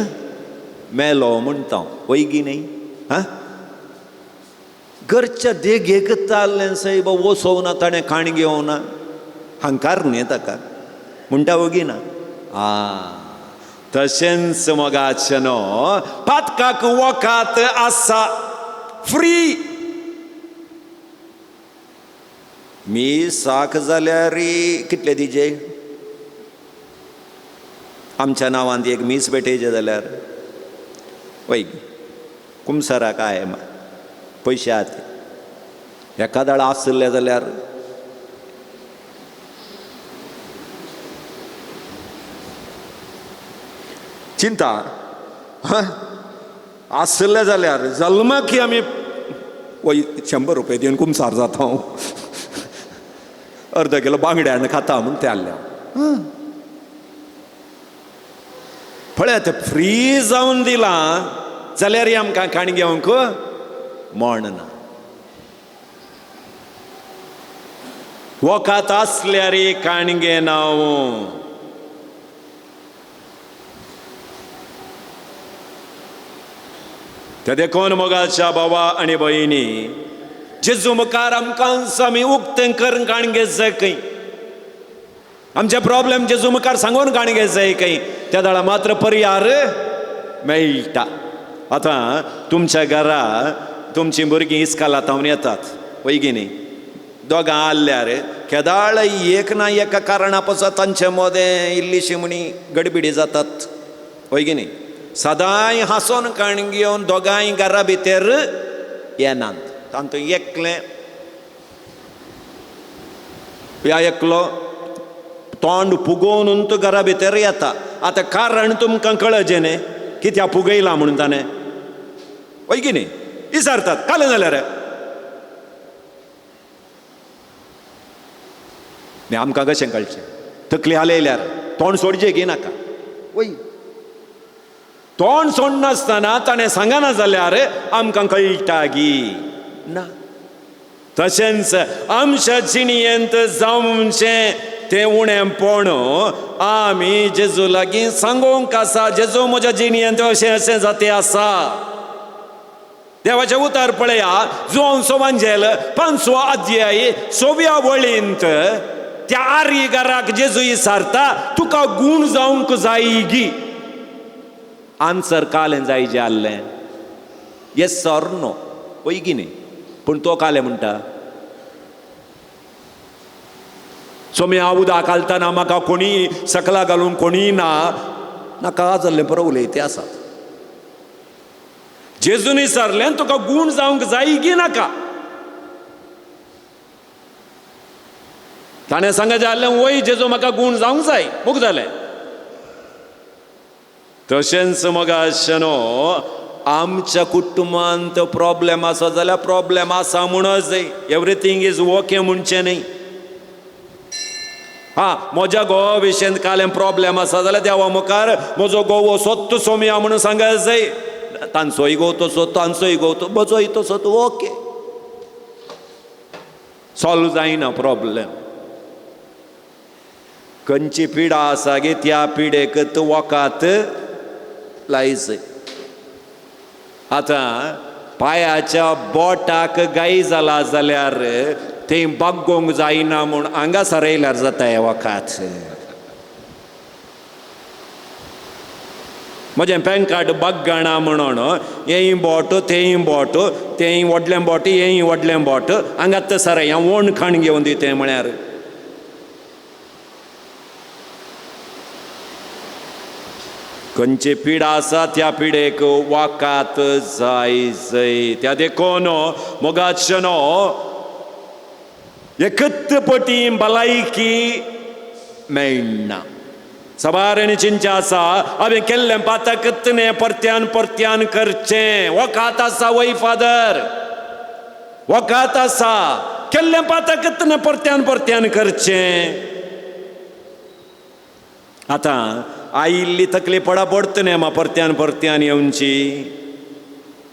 मेलो म्हणटा. वैगी न्ही हा, घरच्या देगेक ताल्लें साहेब वचोवना ताणें काणगेवं ना. हांकार न्ही ताका म्हणटा ओगी ना तशेंच मोगाचे न्हू पातकाक वकात आसा फ्री मी साक जाल्यार कितले दिजे आमच्या नांवांत एक मीस भेटेजे जाल्यार वय कुमसारा काय पयशे आहात एकादाळ आसले जाल्यार चिंता आसले जाल्यार जल्माक आमी वय 100 रुपया दिवन कुमसार जाता हांव अर्द किलो बांगड्यान खाता म्हूण ते हाडल्या पळयात फ्री जावन दिलां जाल्यार आमकां काण घेवंक म्हण ना वकात आसल्यार काण घेना ते देखून मोगाच्या भावा आनी भयणी जेजू मुखार आमकां आमी उक्तें करून काण घेत जाय खंय आमचे प्रॉब्लेम जेजू मुखार सांगून काण घेत जाय खंय त्या दाळा मात्र पर्याय मेळटा आतां तुमच्या घरा तुमची भुरगीं इस्काला तावन येतात वैगिनी दोगां आल्ल्यार केदाळ एक ना एका कारणा पासून तांचे मदें इल्लीशी म्हणी गडबिडी जातात वैगिनी सदांय हांसोन काण घेवन दोगांय घरा भितर येनात तांतूं एकलें एकलो तोंड पुगोवन तूं घरा भितर येता आतां कारण तुमकां कळचें न्ही कित्या पुगयला म्हणून ताणें वय की न्ही विचारतात काले जाल्यार आमकां कशें कळचें तकली हालयल्यार तोंड सोडचें की नाका वय तोंड सोडनासतना ताणें सांगना जाल्यार आमकां कळटा गी ना तशेंच आमच्या जिणेंत जावचें तें उणेंपण आमी जेजू लागीं सांगूंक आसा जेजू म्हज्या जिणेंत अशें अशें जातें आसा देवाचें उतर पळया जोन्स एवांजेल 5वा अध्याय 6व्या वळींत त्या आर्यकाराक जेजू विचारता तुका गूण जावंक जाय गी आन्सर कालें जाय जें आसलें येस ऑर नो वय की न्ही पूण तो कालें म्हणटा सोमी हांव उदक घालतना म्हाका कोणी सकला घालून कोणी ना नाका जाल्लें बरो उलयतें आसात जेजून विचारलें तुका गूण जावंक जाय की नाका ताणें सांगलें जाल्लें वय जेजू म्हाका गूण जावंक जाय मूग जालें तशेंच मोगाचें न्हू आमच्या कुटुंबांत प्रॉब्लेम आसा जाल्यार प्रॉब्लेम आसा म्हणच जाय एवरीथींग इज ओके म्हणचें न्ही म्हज्या घोवा विशयेंत कालें प्रॉब्लेम आसा जाल्यार देवा मुखार म्हजो घोवो सोत्त सोमया म्हणून सांगत जाय तांचोय घोव तसो तांचोय घोव तो म्हजोय तसो तो ओके सॉल्व जायना प्रॉब्लेम खंयची पिडा आसा गे त्या पिडेक वकात लायचय आतां पांयाच्या बोटाक गाय जाला जाल्यार तें बागोवंक जायना म्हूण हांगासर येयल्यार जाता हे वकात म्हजें पॅन कार्ड बागगाणा म्हणून हेंय बोट तेंय बोट तेंय व्हडलें बोट हेंय व्हडलें बोट हांगात सर हें वण खाण घेवन दितें म्हळ्यार खंयची पिडा आसा त्या पिडेक वकात जाय त्या देखून मोगाचें एकच पटी भलायकी मेळना सवारेन चिंचा आसा हांवें केल्लें पातक परत्यान परत्यान करचें वकात आसा वय फादर वकात आसा केल्लें पातक परत्यान परत्यान करचें आतां आयिल्ली तकली पडा पडतले मा परत्यान परत्यान येवची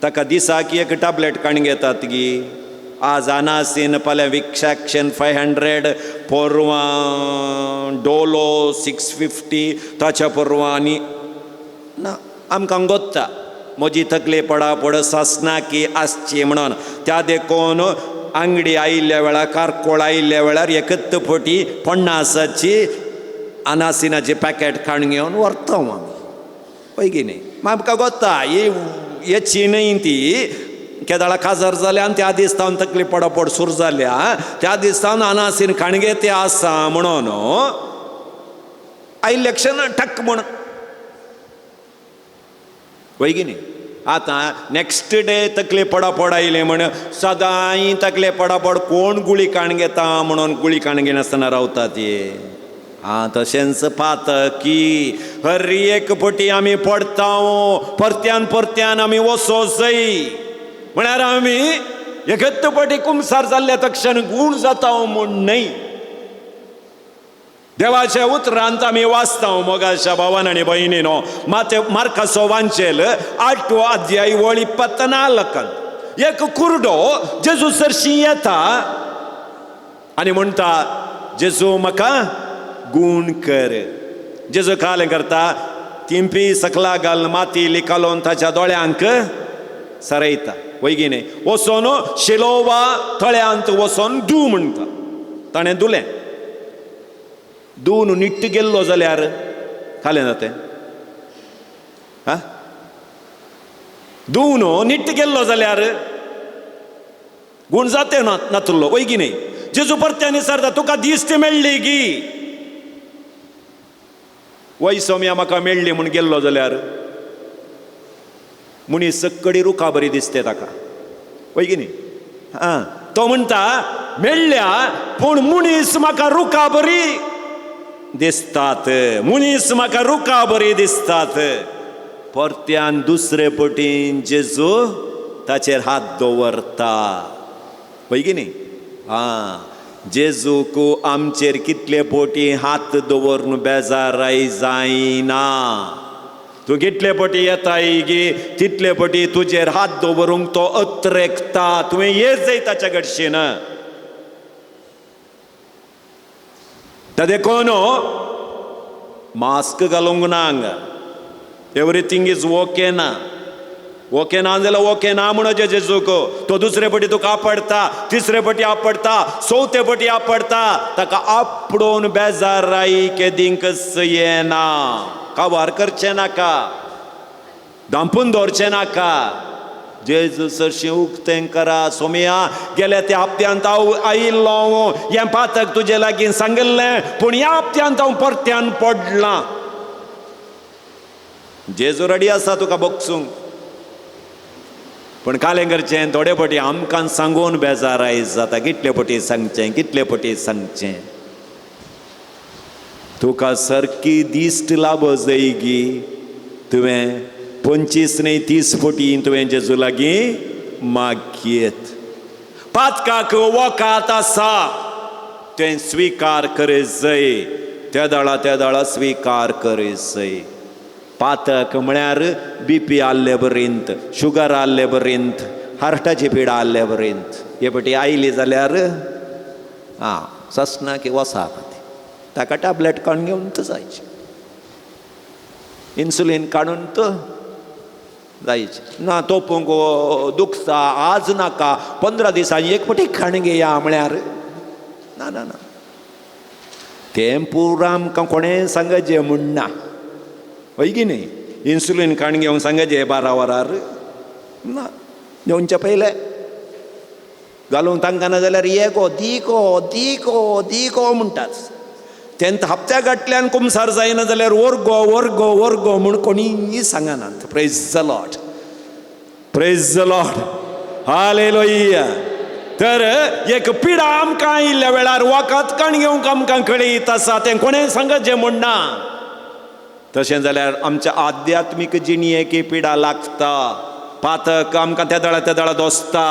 ताका दिसाक एक टॅबलेट काण घेतात गी आज आनासीन फाल्यां विक्सॅक्शन 500 पोरवां डोलो 650 ताच्या पोरवां आनी ना आमकां गोत्ता म्हजी तकली पडा पड सासनाकी आसची म्हणून त्या देखून अंगडी आयिल्ल्या वेळार कारकोळ आयिल्ल्या वेळार एकत्त पोटी 50ची अनासिनाची पॅकेट खाण घेवन व्हरता आमी पैगिनी म्हाका गोत्ता ही चीनय ती केदाळा काजार जाल्या आनी त्या दिसतावन तकली पडपड सुरू जाल्या त्या दिसतावन अनासीन खाणगे ते आसा म्हणून आयिल्ले क्षण ठक म्हण पैगिनी आतां नेक्स्ट डे तकले पडापड आयले म्हण सदांय तकले पडापड कोण गुळी काण घेता म्हणून गुळी काण घेनासतना रावता ती तशेंच पात की हर एक पटी आमी पडता परत्यान परत्यान आमी वसो जाय म्हळ्यार आमी एकत्त पटी कुमसार जाल्ल्या तक्षण गूण जाता म्हूण न्हय देवाच्या उतरांत आमी वाचता मोगाच्या भावान आनी भयणीनो मार्काचो वांचेल 8वो अध्याय वळी 24 एक कुरडो जेजू सरशी येता आनी म्हणटा जेजू म्हाका गूण कर जेजू कालें करता तिंपी सकला घाल माती लिकालोन ताच्या दोळ्यांक सरयता वैगिने वचोन शिलोवा थळ्यांत वचोन धू म्हणटा ताणें धुलें धुवन निट्ट गेल्लो जाल्यार कालें जातें धुवन निट्ट गेल्लो जाल्यार गूण जाते नातुल्लो वैगिने जेजू परत्यान विचारता तुका दिश्ट मेळ्ळी गी वय सोम्या म्हाका मेळ्ळी म्हूण गेल्लो जाल्यार मनीस सक्कडी रुखा बरी दिसते ताका वैगिनी तो म्हणटा मेळ्ळ्या पूण मनीस म्हाका रुखा बरी दिसतात मनीस म्हाका रुखा बरी दिसतात परत्यान दुसरे पटीन जेजू ताचेर हात दवरता वैगिनी जेजूक आमचेर कितले पोटी हात दवरून बेजाराय जायना तूं कितले पटी येताय गी तितले पटी तुजेर हात दवरूंक तो अत्रेकता तुवें ये जाय ताच्या घडशेन देखून मास्क घालूंक ना एवरीथींग इज ओके ना ओके ना जाल्यार ओके ना म्हणून जेजूक तो दुसरे पटी तुका आपडता तिसरे पटी आपडता चवथे पटी आपडता ताका आपडून बेजाराई केदींक येना काबार करचें नाका दांपून दवरचें नाका जेजू सरशी उक्तें करा सोम्या गेल्या त्या हप्त्यांत हांव आयिल्लो हें पातक तुजे लागीं सांगिल्लें पूण ह्या हप्त्यांत हांव परत्यान पडलां जेजू रेडी आसा तुका बोगसूंक पण कालें करचें थोडे पटी आमकां सांगून बेजारायज जाता कितले पटी सांगचें तुका सारकी दिश्ट लाभ जाय गी तुवें 25 न्हय 30 पटी तुवें जेजू लागीं मागयत पातकाक वोकात आसा तुवें स्विकार करीत जाय त्या दाळा स्विकार करीत जाय पातक म्हळ्यार BP आल्ले पर्यंत शुगर आल्ले पर्यंत हार्टाची पिडा आल्ले पर्यंत हे पटी आयली जाल्यार ससना की वसा ताका टॅबलेट काडून घेवन तो जायचे इन्सुलीन काडून तो जायचे ना तोपूंक दुखता आज नाका 15 दिसांनी एक पटी खाण घेया म्हळ्यार ना ना ना तें पुरो आमकां कोणें सांगचें म्हणना वैगिनी इन्सुलीन काण घेवंक सांगचें 12 वरार ना जेवचे पयले घालूंक तांकां ना जाल्यार ये गो दी गो म्हणटात तेंत हप्त्या गांठल्यान कुमसार जायना जाल्यार वर्गो म्हूण कोणीय सांगनात प्रेज द लॉर्ड हालेलुया तर एक पिडा आमकां आयिल्ल्या वेळार वखद काण घेवंक आमकां कळीत आसा तें कोणें सांगचें म्हणना तशें जाल्यार आमच्या आध्यात्मीक जिणयेक पिडा लागता पातक आमकां त्या दाळा दोसता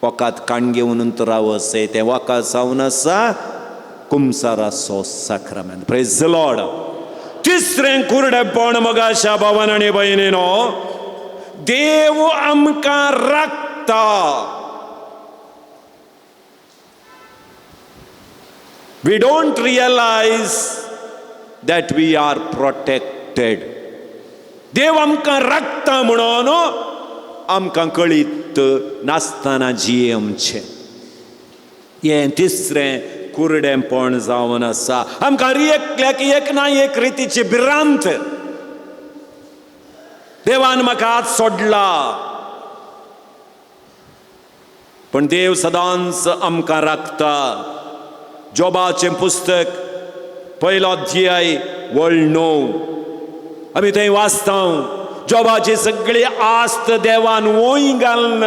वखद काण घेवन रावस तें वखद जावन आसा कुमसाराचो साक्रामेंट प्रेज द लॉर्ड तिसरें कुरडेपण मोगाच्या भावान आनी भयणीनो देव आमकां राखता we don't realize that we are protected देव आमकां राखता म्हणून आमकां कळीत नासतना जिये आमचे हें तिसरें कुरडेंपण जावन आसा. आमकां एकल्याक एक ना एक रितीची भिरांत देवान म्हाका आज सोडला, पण देव सदांच आमकां राखता. जोबाचें पुस्तक 1 अध्याय वळ 9 आमी थंय वाचता, जोबाची सगळी आस्त देवान वोय घालन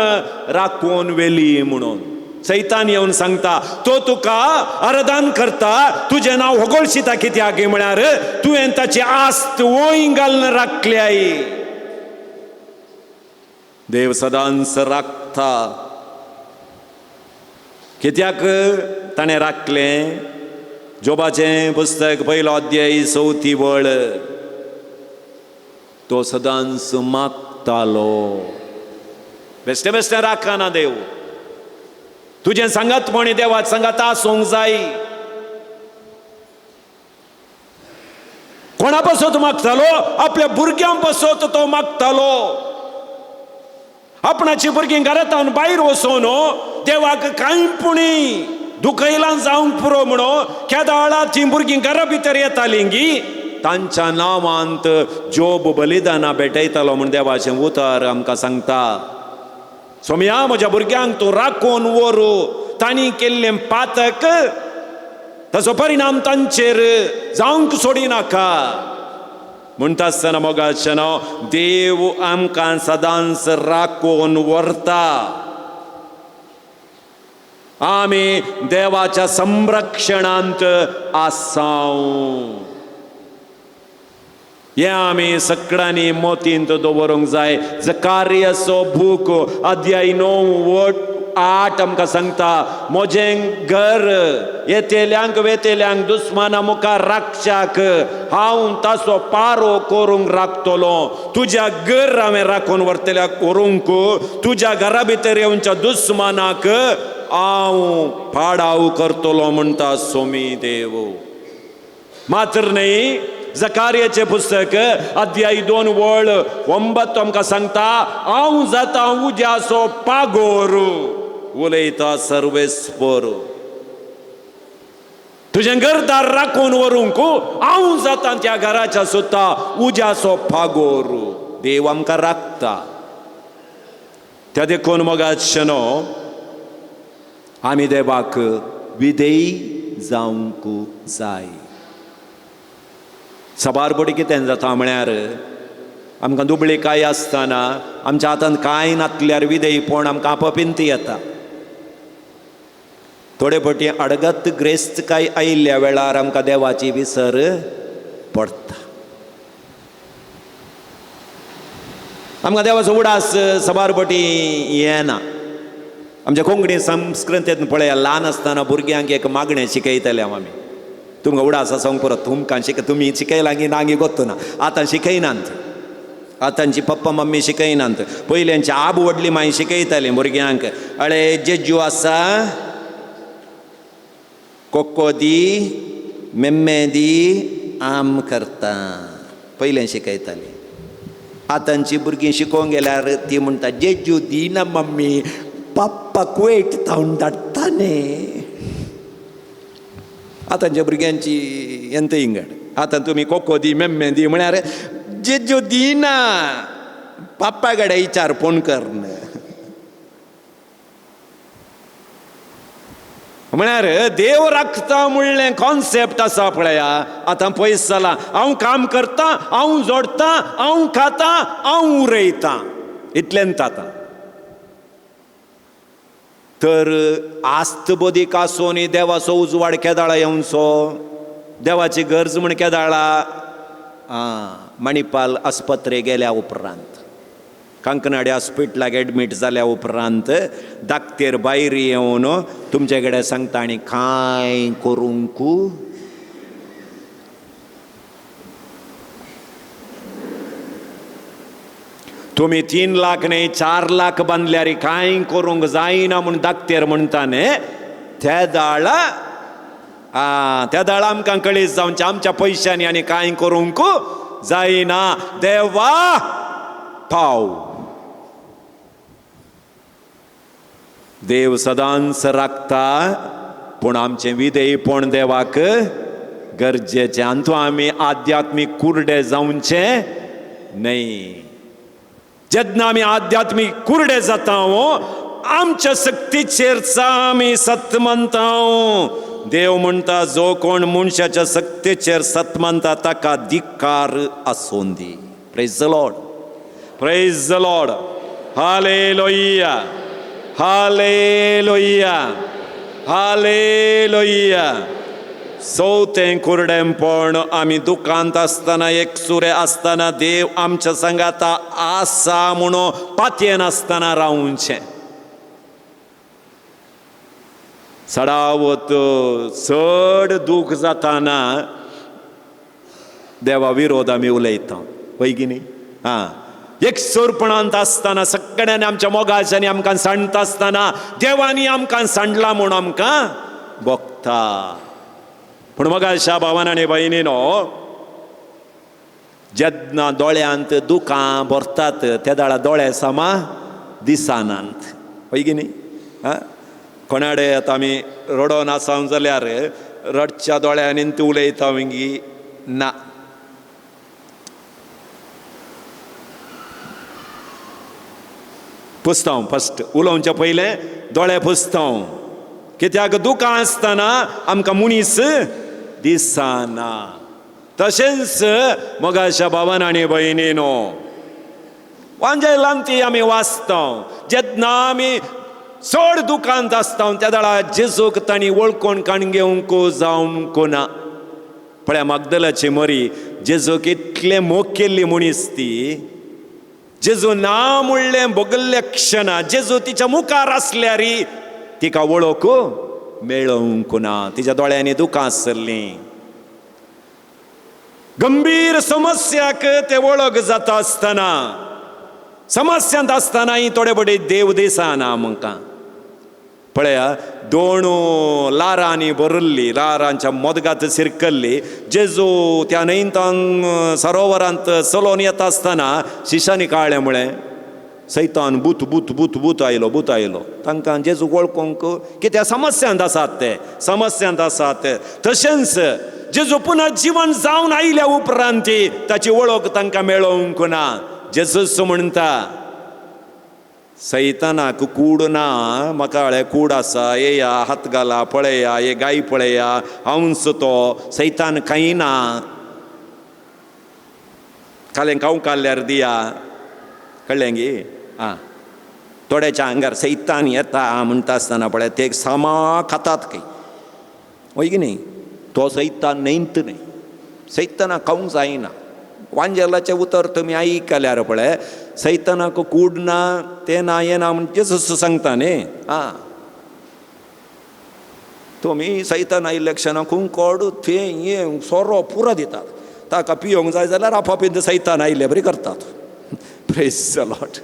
राखून वेली म्हणून. सैतान येवन सांगता तो तुका आराधन करता, तुजें नांव होगळशिता कित्याक म्हळ्यार तुवें ताची आस्त वोय घालन राखल्याय. देव सदांच राखता. कित्याक ताणें राखलें? जोबाचें पुस्तक 1 अध्याय 4 वळ. तो सदांच मागतालो. बेश्टे बेश्टे राखना देव. तुजें सांगतपणी देवाच्या सांगात आसूंक जाय. कोणा पासत मागतालो? आपल्या भुरग्यां पासत तो मागतालो. आपणाची भुरगीं घरांतल्यान भायर वचोन देवाक कांयपुणी दुखयलां जावंक पुरो म्हणून केदाळा ती भुरगीं घरा भितर येतालीं गी तांच्या नांवांत जोब बलिदानां भेटयतालो म्हूण देवाचें उतर आमकां सांगता. सोम्या म्हज्या भुरग्यांक तूं राखून व्हरू. तांणी केल्लें पातक ताचो परिणाम तांचेर जावंक सोडिनाका. म्हणटा आसतना मोगाचें नांव देव आमकां सदांच राखून व्हरता. आमी देवाच्या संरक्षणांत आसांव. हे आमी सगळ्यांनी मोतींत दवरूंक जाय. जकारियाचो बूक अध्याय 9 वळ 8 आमकां सांगता म्हजें घर येतेल्यांक वेतेल्यांक दुस्माना मुखार राखच्याक हांव ताचो पारो करूंक राखतलो. तुज्या घर हांवें राखून व्हरतल्याक व्हरूंक तुज्या घरा भितर येवच्या दुस्मानाक हांव पाडाव करतलो म्हणटा सोमी देव. मात्र न्ही जकारियाचें पुस्तक अध्याय 2 वळ 9 आमकां सांगता हांव जाता उज्याचो पागोर उलयता सर्वेस्पर. तुजें घरदार राखून व्हरूंक हांव जाता त्या घराच्या सुद्दां उज्याचो पागोर. देव आमकां राखता. त्या देखून मोगाचें न्हू आमी देवाक विधेय जावंक जाय. सबारपडी कितें जाता म्हळ्यार आमकां दुबळी कांय आसतना आमच्या हातांत कांय नासल्यार विधेयपण आमकां आपपिंत येता. थोडे फावटी अडगत ग्रेस्त काय आयिल्ल्या वेळार आमकां देवाची विसर पडटा. आमकां देवाचो उडास सबारपटी येना. आमच्या कोंकणी संस्कृतेंत पळया ल्हान आसतना भुरग्यांक एक मागणें शिकयताले आमी. तुमकां उडास आसूंक परत तुमकां तुमी शिकयलां की नांगी गोत्तू ना. आतां शिकयनात. आतांची पप्पा मम्मी शिकयनात. पयल्यांची आब व्हडली माई शिकयताली भुरग्यांक अळे जेजू आसा कोको दी मेम्मे दी आम करता पयलें शिकयताली. आतांची भुरगीं शिकोवंक गेल्यार ती म्हणटा जेजू दी ना मम्मी पप्पाक वेट थावन धाडटा न्ही. आतांच्या भुरग्यांची एंत इंगड. आतां तुमी कोको दी मेम्मे दी म्हळ्यार जेजू दिना पप्पा कडेन विचार फोन करन म्हळ्यार देव राखता म्हणलें कॉन्सेप्ट आसा पळया आतां पयस जाला. हांव काम करता, हांव जोडता, हांव खाता, हांव उरयतां इतलेंत आतां. तर आस्त बदीक आसून देवाचो उजवाड केदाळा येवचो. देवाची गरज म्हण केदाळा मणिपाल आस्पत्रे गेल्या उपरांत कांकनाडे हॉस्पिटलाक एडमीट जाल्या उपरांत धाकटेर भायर येवन तुमचे कडेन सांगता आनी कांय करूंक तुमी 3 लाख न्ही 4 लाख बांदल्यार कांय करूंक जायना म्हूण धाकटेर म्हणटा न्ही. त्या दाळा आमकां कळीत जावचें आमच्या पयशांनी आनी कांय करूंक जायना. देवा पाव देव सदांच राखता पूण आमचें विधेयपण देवाक गरजेचें आनी आमी आध्यात्मीक कुरडे जावचे न्हय. जेन्ना आमी आध्यात्मीक कुरडे जाता आमच्या सक्तीचेर आमी सत मानता. देव म्हणटा जो कोण मनशाच्या सक्तीचेर सत मानता ताका धिक्कार आसूं दी. Praise the Lord, praise the Lord. Hallelujah, hallelujah, hallelujah. चवथें कुरडेंपण आमी दुखांत आसतना एकसुरे आसतना देव आमच्या संगात आसा म्हणून पातयेन आसतना रावचें. चडावत चड दूख जाताना देवा विरोध आमी उलयता पळय की न्ही. एकसुरपणांत आसतना सगळ्यांनी आमच्या मोगाच्यांनी आमकां सांडता आसतना देवानी आमकां सांडला म्हूण आमकां भोगता. पूण मोगाच्या भावान आनी भयणीनो, जेन्ना दोळ्यांत दुखां भरतात त्या दाळा दोळे सामा दिसानांत पळय की न्ही. कोणाडे आतां आमी रडोन आसां जाल्यार रडच्या दोळ्यांनी तूं उलयता विंगी ना. पुसता फस्ट उलोवच्या पयलें दोळे पुसता. कित्याक दुखां आसतना आमकां मनीस दिसना. तशेंच मोगाच्या भावान आनी भयणीनो, वांजेलांती आमी वाचता जेन्ना आमी चड दुखांत आसता त्या दाळा जेजूक तांणी वळखून काणगेवंक जावंक ना. पळया मागदलाची मरी जेजूक इतलें मोग केल्ली मनीस ती. जेजू ना म्हणलें भोगल्ल्या क्षणा जेजू तिच्या मुखार आसल्यार तिका वळख मेळोवंक ना. तिच्या दोळ्यांनी दुखां आसलीं. गंभीर समस्याक ते वळख जाता आसतना समस्यांत आसतनाय थोडे बडे देव दिसना आमकां. पळया दोन लारांनी भरिल्ली, लारांच्या मोदगांत शिरकल्ली जेजू त्या न्हंयतान सरोवरांत चलोवन येता आसतना शिश्यांनी काळ्ळें म्हळें सैतान भूत भूत भूत भूत आयलो भूत आयलो. तांकां जेजू वळखूंक कित्याक समस्यांत आसात ते, समस्यांत आसात. तशेंच जेजू पुनः जीवन जावन आयल्या उपरांत ताची वळख तांकां मेळोवंक ना. जेजूच म्हणटा सैतानाक कूड ना, म्हाका हळे कूड आसा, येया हात घाला पळया, हे गाय पळया, हांवच तो. सैतान कांय ना, कालें खावंक काडल्यार दिया. कळ्ळें गे. थोड्याच्या आंगार सैतान येता म्हणटा आसतना पळय ते सामा खातात खंय वय की न्ही. तो सैतान न्हयत न्ही, सैतानाक खावंक जायना. वांजेलाचें उतर तुमी आयकल्यार पळय सैतानाक कूड ना, तें ना हें ना म्हणजे सांगता न्ही. तुमी सैतान आयिल्ल्या क्षणाक कुंकड थें हें सोरो पुरो दितात. ताका पियोंक जाय जाल्यार आपापीत सैतान आयिल्ले बरी करतात. Praise the Lord.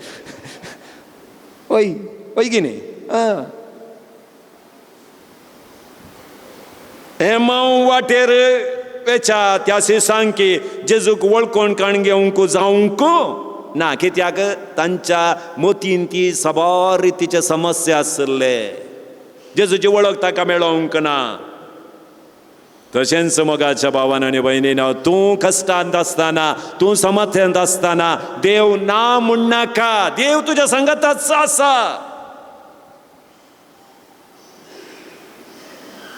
वय की न्ही. हेमांव वाटेर वेचा त्यासी सांग की जेजूक वळखून काणगेवंक जावंक ना. कित्याक तांच्या मतीन ती सबार रितीचे समस्या आसले. जेजूची वळख ताका मेळोवंक ना. तशेंच मोगाच्या भावान आनी भयणीन, तूं कश्टांत आसतना, तूं समस्यांत आसतना देव ना म्हणनाका. देव तुज्या संगताच आसा.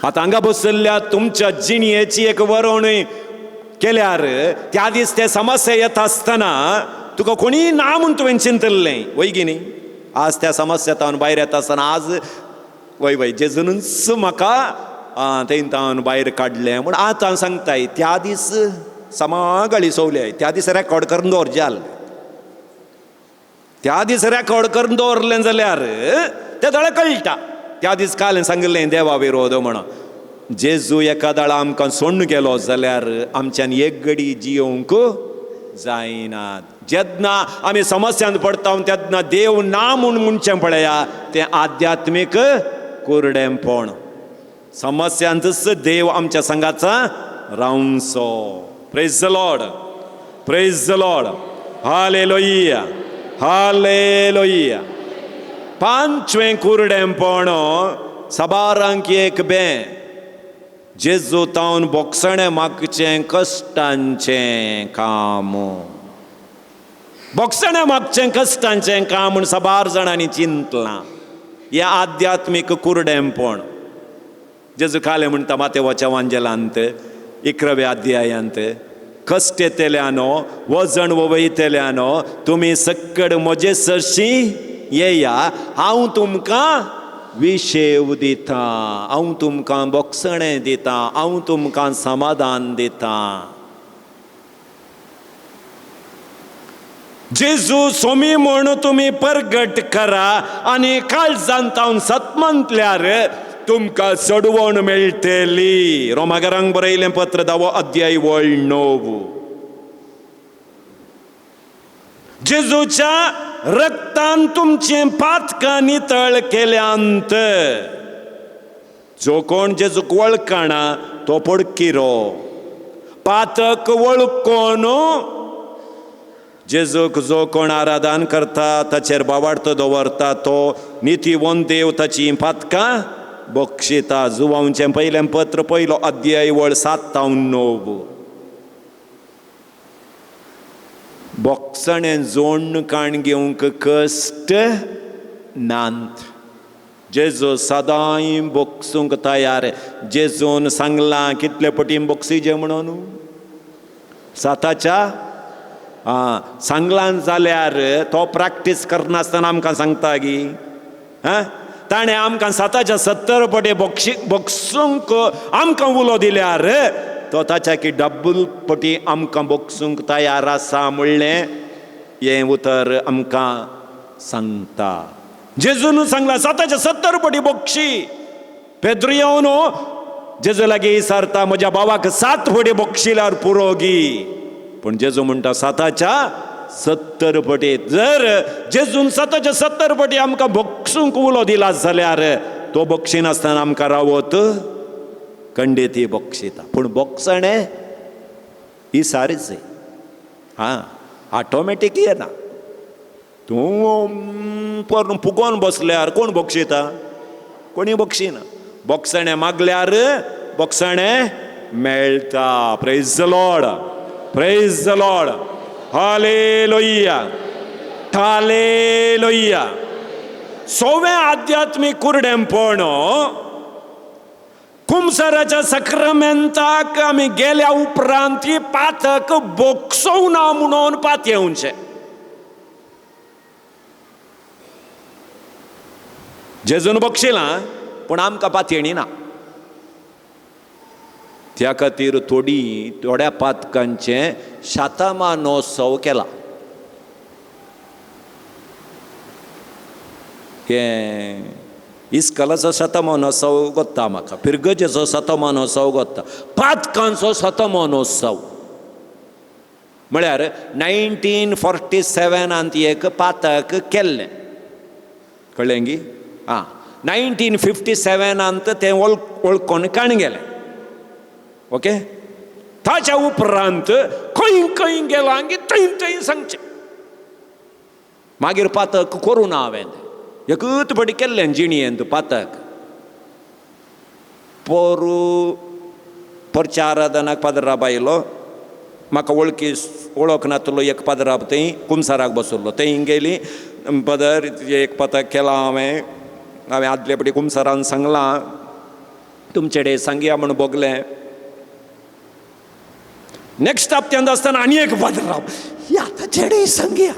आतां हांगा बसयल्ल्या तुमच्या जिणयेची एक वरवणी केल्यार त्या दीस ते समस्या येता आसतना तुका कोणी ना म्हूण तुवें चिंतल्लें वय की न्ही. आज त्या समस्यांतावन भायर येता आसतना आज वय जेजूनच म्हाका थंयतावन भायर काडलें म्हूण आतां हांव सांगताय. त्या दीस समागळी सवले, त्या दीस रेकॉर्ड करून दवरचें जालें. त्या दीस रेकॉर्ड करून दवरलें जाल्यार तें दोळे कळटा. त्या दीस कालें सांगलें देवा विरोध म्हणून. जेजू एका दाळा आमकां सोडून गेलो जाल्यार आमच्यान एक घडी जियोंक जायना. जेन्ना आमी समस्यांत पडटा तेन्ना देव ना म्हूण म्हणचें पळया तें आध्यात्मीक कुरडेंपण. समस्यांतच देव आमच्या संगाचा रावंचो. Praise the Lord, praise the Lord. Hallelujah, hallelujah. पांचवें कुरडेंपण सबारांक एक बे जेजू तावन बोगसणे मागचें कश्टांचें काम. बोगसणे मागचें कश्टांचें काम म्हूण सबार जाणांनी चिंतलां. हें आध्यात्मीक कुरडेंपण जेजू खाले म्हणटा माते वाचवांजलांत 11व्या अध्यायांत, कश्ट येतल्यानो वजन वयतल्यानो तुमी सक्कड म्हजे सरशी येया, हांव तुमकां विशेव दिता, हांव तुमकां बोगसणें दिता, हांव तुमकां समाधान दिता. जेजू सोमी म्हूण तुमी परगट करा आनी काळजांत तावन सतमंतल्यार तुमकां सोडवण मेळटली. रोमाकारांक बरयलें पत्र 10 अध्याय 9. जेजूच्या रक्तान तुमचें पातकां नितळ केल्यांत जो कोण जेजूक वळखना तो पडकिरो. पातक वळखून जेजूक जो कोण आराधन करता ताचेर बावार्थ दवरता तो नितीवंत देव ताची पातकां बक्षिता. जुवांचें पयलें पत्र 1 अध्याय 7-9. बोगसणें जोडून काण घेवंक कश्ट नांत. जेजू सदांय बोगसूंक तयार. जेजून सांगलां कितले पटीन बोगसीचें म्हणून 7च्या सांगलां जाल्यार तो प्रॅक्टीस करनासतना आमकां सांगता गी. ताणें आमकां 7च्या 70 पटी बोगसूंक आमकां उलो दिल्यार तो ताच्या की डब्बल पटी आमकां बोगसूंक तयार आसा म्हणलें हें उतर आमकां सांगता. जेजून सांगलां 7च्या 70 पटी बोगशी. पेद्रू येवन जेजू लागीं विचारता म्हज्या भावाक 7 पटी बोगशिल्यार पुरो गी. पूण जेजू म्हणटा 7च्या 70 पटी. जर जेजून 7च्या 70 पटी आमकां बोगसूंक उलो दिला जाल्यार तो बोगशिनासतना आमकां रावत खंडीत ही बोगशिता. पूण बोगसणें ही सारीच ऑटोमॅटीक येना. तूं फुगोवन बसल्यार कोण बोगशिता? कोणी बोगशिना. बोगसणें मागल्यार बोगसणें मेळटा. Praise the Lord, praise the Lord, hallelujah, hallelujah. 6वें आध्यात्मीक कुरडेंपण कुमसाराच्या सक्रामेंताक आमी गेल्या उपरांत ती पातक बोगसोवना म्हणून पातयेवचें. जेजून बोगशिलां पूण आमकां पातयणी ना. त्या खातीर थोड्या पातकांचें शातमानोत्सव केला. इस्कलाचो शतमानोत्सव गोत्ता म्हाका, पिरगजेचो शतमानोत्सव गोत्ता, पातकांचो शतमानोत्सव म्हळ्यार 1947 एक पातक केल्लें. कळ्ळें गी? 1957 तें वळखून काण गेलें. ओके. ताच्या उपरांत खंय खंय गेलां की थंय सांगचें. मागीर पातक करूं ना हांवें. एकूच बडी केल्लें जिणयेंत पातक. परच्या आराधनाक पाद्राब आयलो. म्हाका वळख नातलो एक पाद्राब थंय कुमसाराक बसल्लो. थंय गेली पदर एक पातक केलां हांवें आदले पटी कुमसारान सांगलां तुमचे कडेन सांगया म्हूण बोगलें. नेक्स्ट हप्त्यांत आसतना आनी एक पाद्राब आतां चेडे सांगया.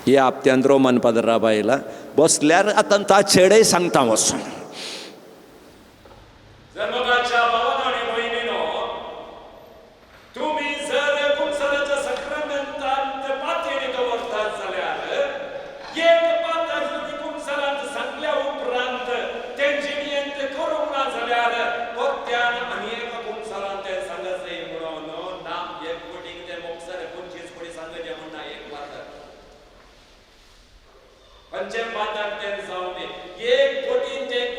ह्या हप्त्यांत रोमन पाद्राब आयला. बसल्यार आतां ता चेडे सांगता वचून. पंचम पातक तें जावन एक कोटीन तें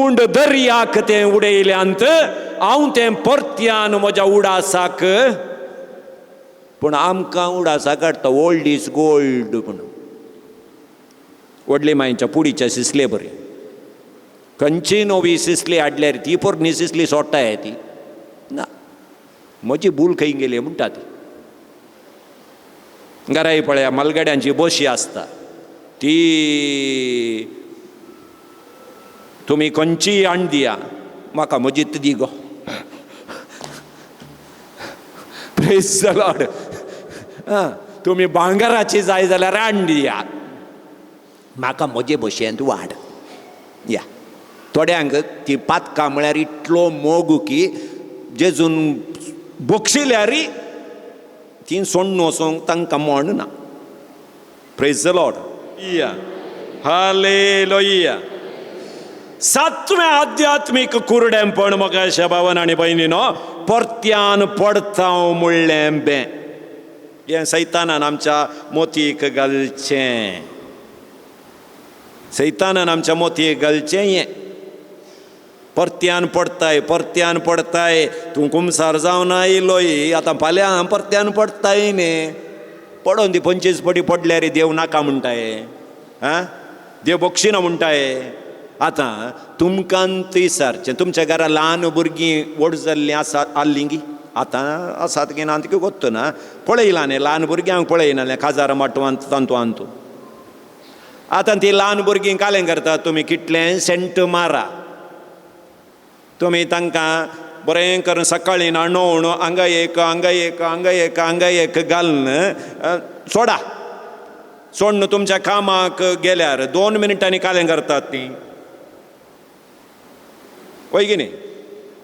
उंड दर्याक तें उडयल्यांत हांव तें परत्यान म्हज्या उडासाक पूण आमकां उडासाक काडटा ओल्ड इज गोल्ड म्हणून व्हडले मायच्या पुडीच्या सिसले बरें खंयची नवी सिसली हाडल्यार ती पोरणी सिसली सोडटाय ती ना म्हजी भूल खंय गेली म्हणटा ती घराय पळया मलगड्यांची बशी आसता ती तुमी खंयचीय आण दिया म्हाका म्हजीत दी गो प्रेज द लॉर्ड तुमी भांगराची जाय जाल्यार आण दिया म्हाका म्हजे भशेंत वाड या थोड्यांक ती पातकां म्हळ्यार इतलो मोग की जेजून बक्षिल्यार ती सोडून वचोंक तांकां मोण ना प्रेज द लॉर्ड या हालेलुया सातवें आध्यात्मीक कुरडेंपण म्हाका अशा भावन आनी भयणीनो परत्यान पडता म्हणलें बे हें सैतानान आमच्या मोतयेक घालचें सैतानान आमच्या मोतयेक घालचें हें परत्यान पडताय तूं कुमसार जावन आयलोय आतां फाल्यां परत्यान पडताय न्ही पडोवन ती 25 फावटी पडल्यार देव नाका म्हणटाय आं देव बक्षिना म्हणटाय आतां तुमकां विचारचें तुमच्या घरा ल्हान भुरगीं व्हड जाल्लीं आसा आसलीं गी आतां आसात की ना ती गोत्त ना पळयलां न्ही ल्हान भुरग्यांक पळयना काजार माटवांत तांतू आतां ती ल्हान भुरगीं कालें करतात तुमी कितलें सेंट मारा तुमी तांकां बरें करून सकाळीं न्हाणोवन हांगा एक घालून सोडा सोडून तुमच्या कामाक गेल्यार 2 मिनटांनी कालें करतात तीं वय की न्ही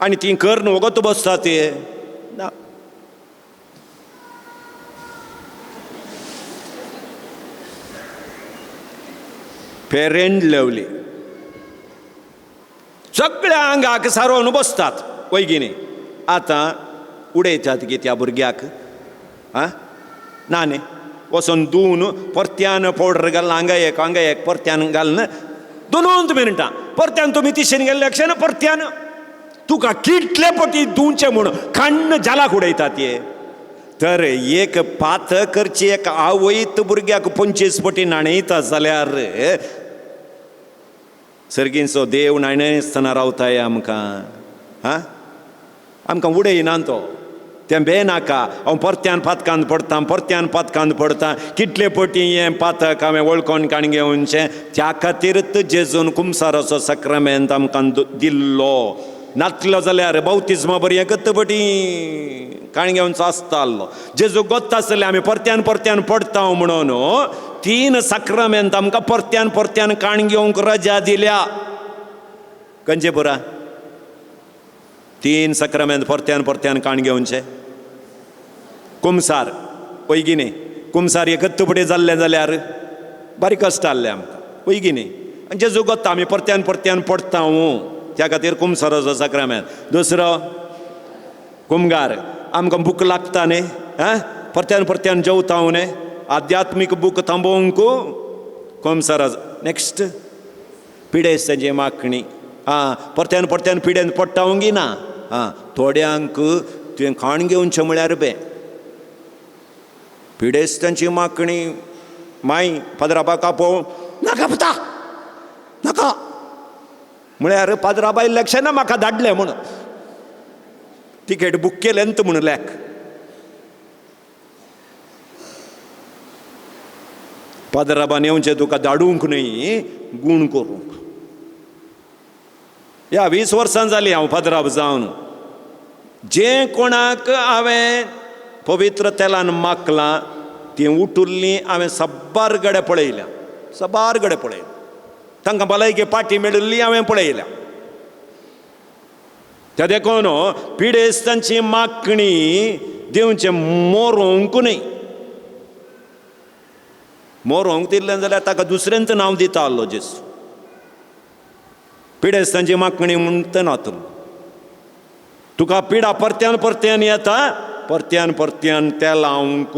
आनी ती कर न्हू वगत बसता ती ना फेरेंड लवली सगळ्या आंगाक सारोवन बसतात वय की न्ही आतां उडयतात गे त्या भुरग्याक आं ना न्ही वचोन धुवन परत्यान पावडर घालून हांगा एक परत्यान घालून 2 मिनटां परत्यान तुमी तिशेन गेल्ले लक्षान परत्यान तुका कितले पटी धुवचें म्हूण खण्ण जालाक उडयतात हे तर एक पात करची एक आवयत भुरग्याक 25 पटी नाणयता जाल्यार सर्गींचो देव नाणयसतना रावताय आमकां आमकां उडयना तो तें बे नाका हांव परत्यान पातकांत पडतां कितले पटी हें पातक हांवें वळखोन काण घेवनचें त्या खातीरच जेजून कुमसाराचो सक्रामेंत आमकां दिल्लो नातलो जाल्यार बावतिजमा बरी एकत पटी काण घेवनचो आसतालो जेजू गोत्ता आसले आमी परत्यान पडता म्हणून 3 सक्रामेंत आमकां परत्यान काण घेवंक रजा दिल्या खंयचे पुरा 3 सक्रामेंत परत्यान काण घेवनचे कुमसार पळय गी न्ही कुमसार एकत पटी जाल्लें जाल्यार बारीक कश्ट आहलें आमकां पळय गी न्ही जेजू गोत्ता आमी परत्यान पडटा त्या खातीर कुमसाराचो सक्रामेंत दुसरो कुमगार आमकां भूक लागता न्ही परत्यान जेवता न्ही आध्यात्मीक भूक थांबोवंक कुमसाराचो नेक्स्ट पिडेस्तांची मागणी परत्यान पिडेन पडटा गी ना थोड्यांक तुवें खाण घेवनचें म्हळ्यार बे पिडेस्तांची मागणी माय पाद्राबा कापोव नाका पुता नाका म्हळ्यार पाद्राबाई लक्षांना म्हाका धाडलें म्हणून तिकेट बूक केलेंत म्हणून लेख पाद्राबान येवचें तुका धाडूंक न्ही गूण करूंक ह्या 20 वर्सां जालीं हांव पाद्राब जावन जे कोणाक हांवें पवित्र तेलान मागलां तीं उठुल्लीं हांवें सब्बार गडे पळयल्या तांकां भलायकी पाटी मेळिल्ली हांवें पळयल्या त्या देखून पिडेस्तांची मागणी देवचें मोरोंक न्ही मोरोंक दिल्लें जाल्यार ताका दुसऱ्यांच नांव दिता आसलो जेजू पिडेस्तांची मागणी म्हणटा नातून तुका पिडा परत्यान येता परत्यान ते लावंक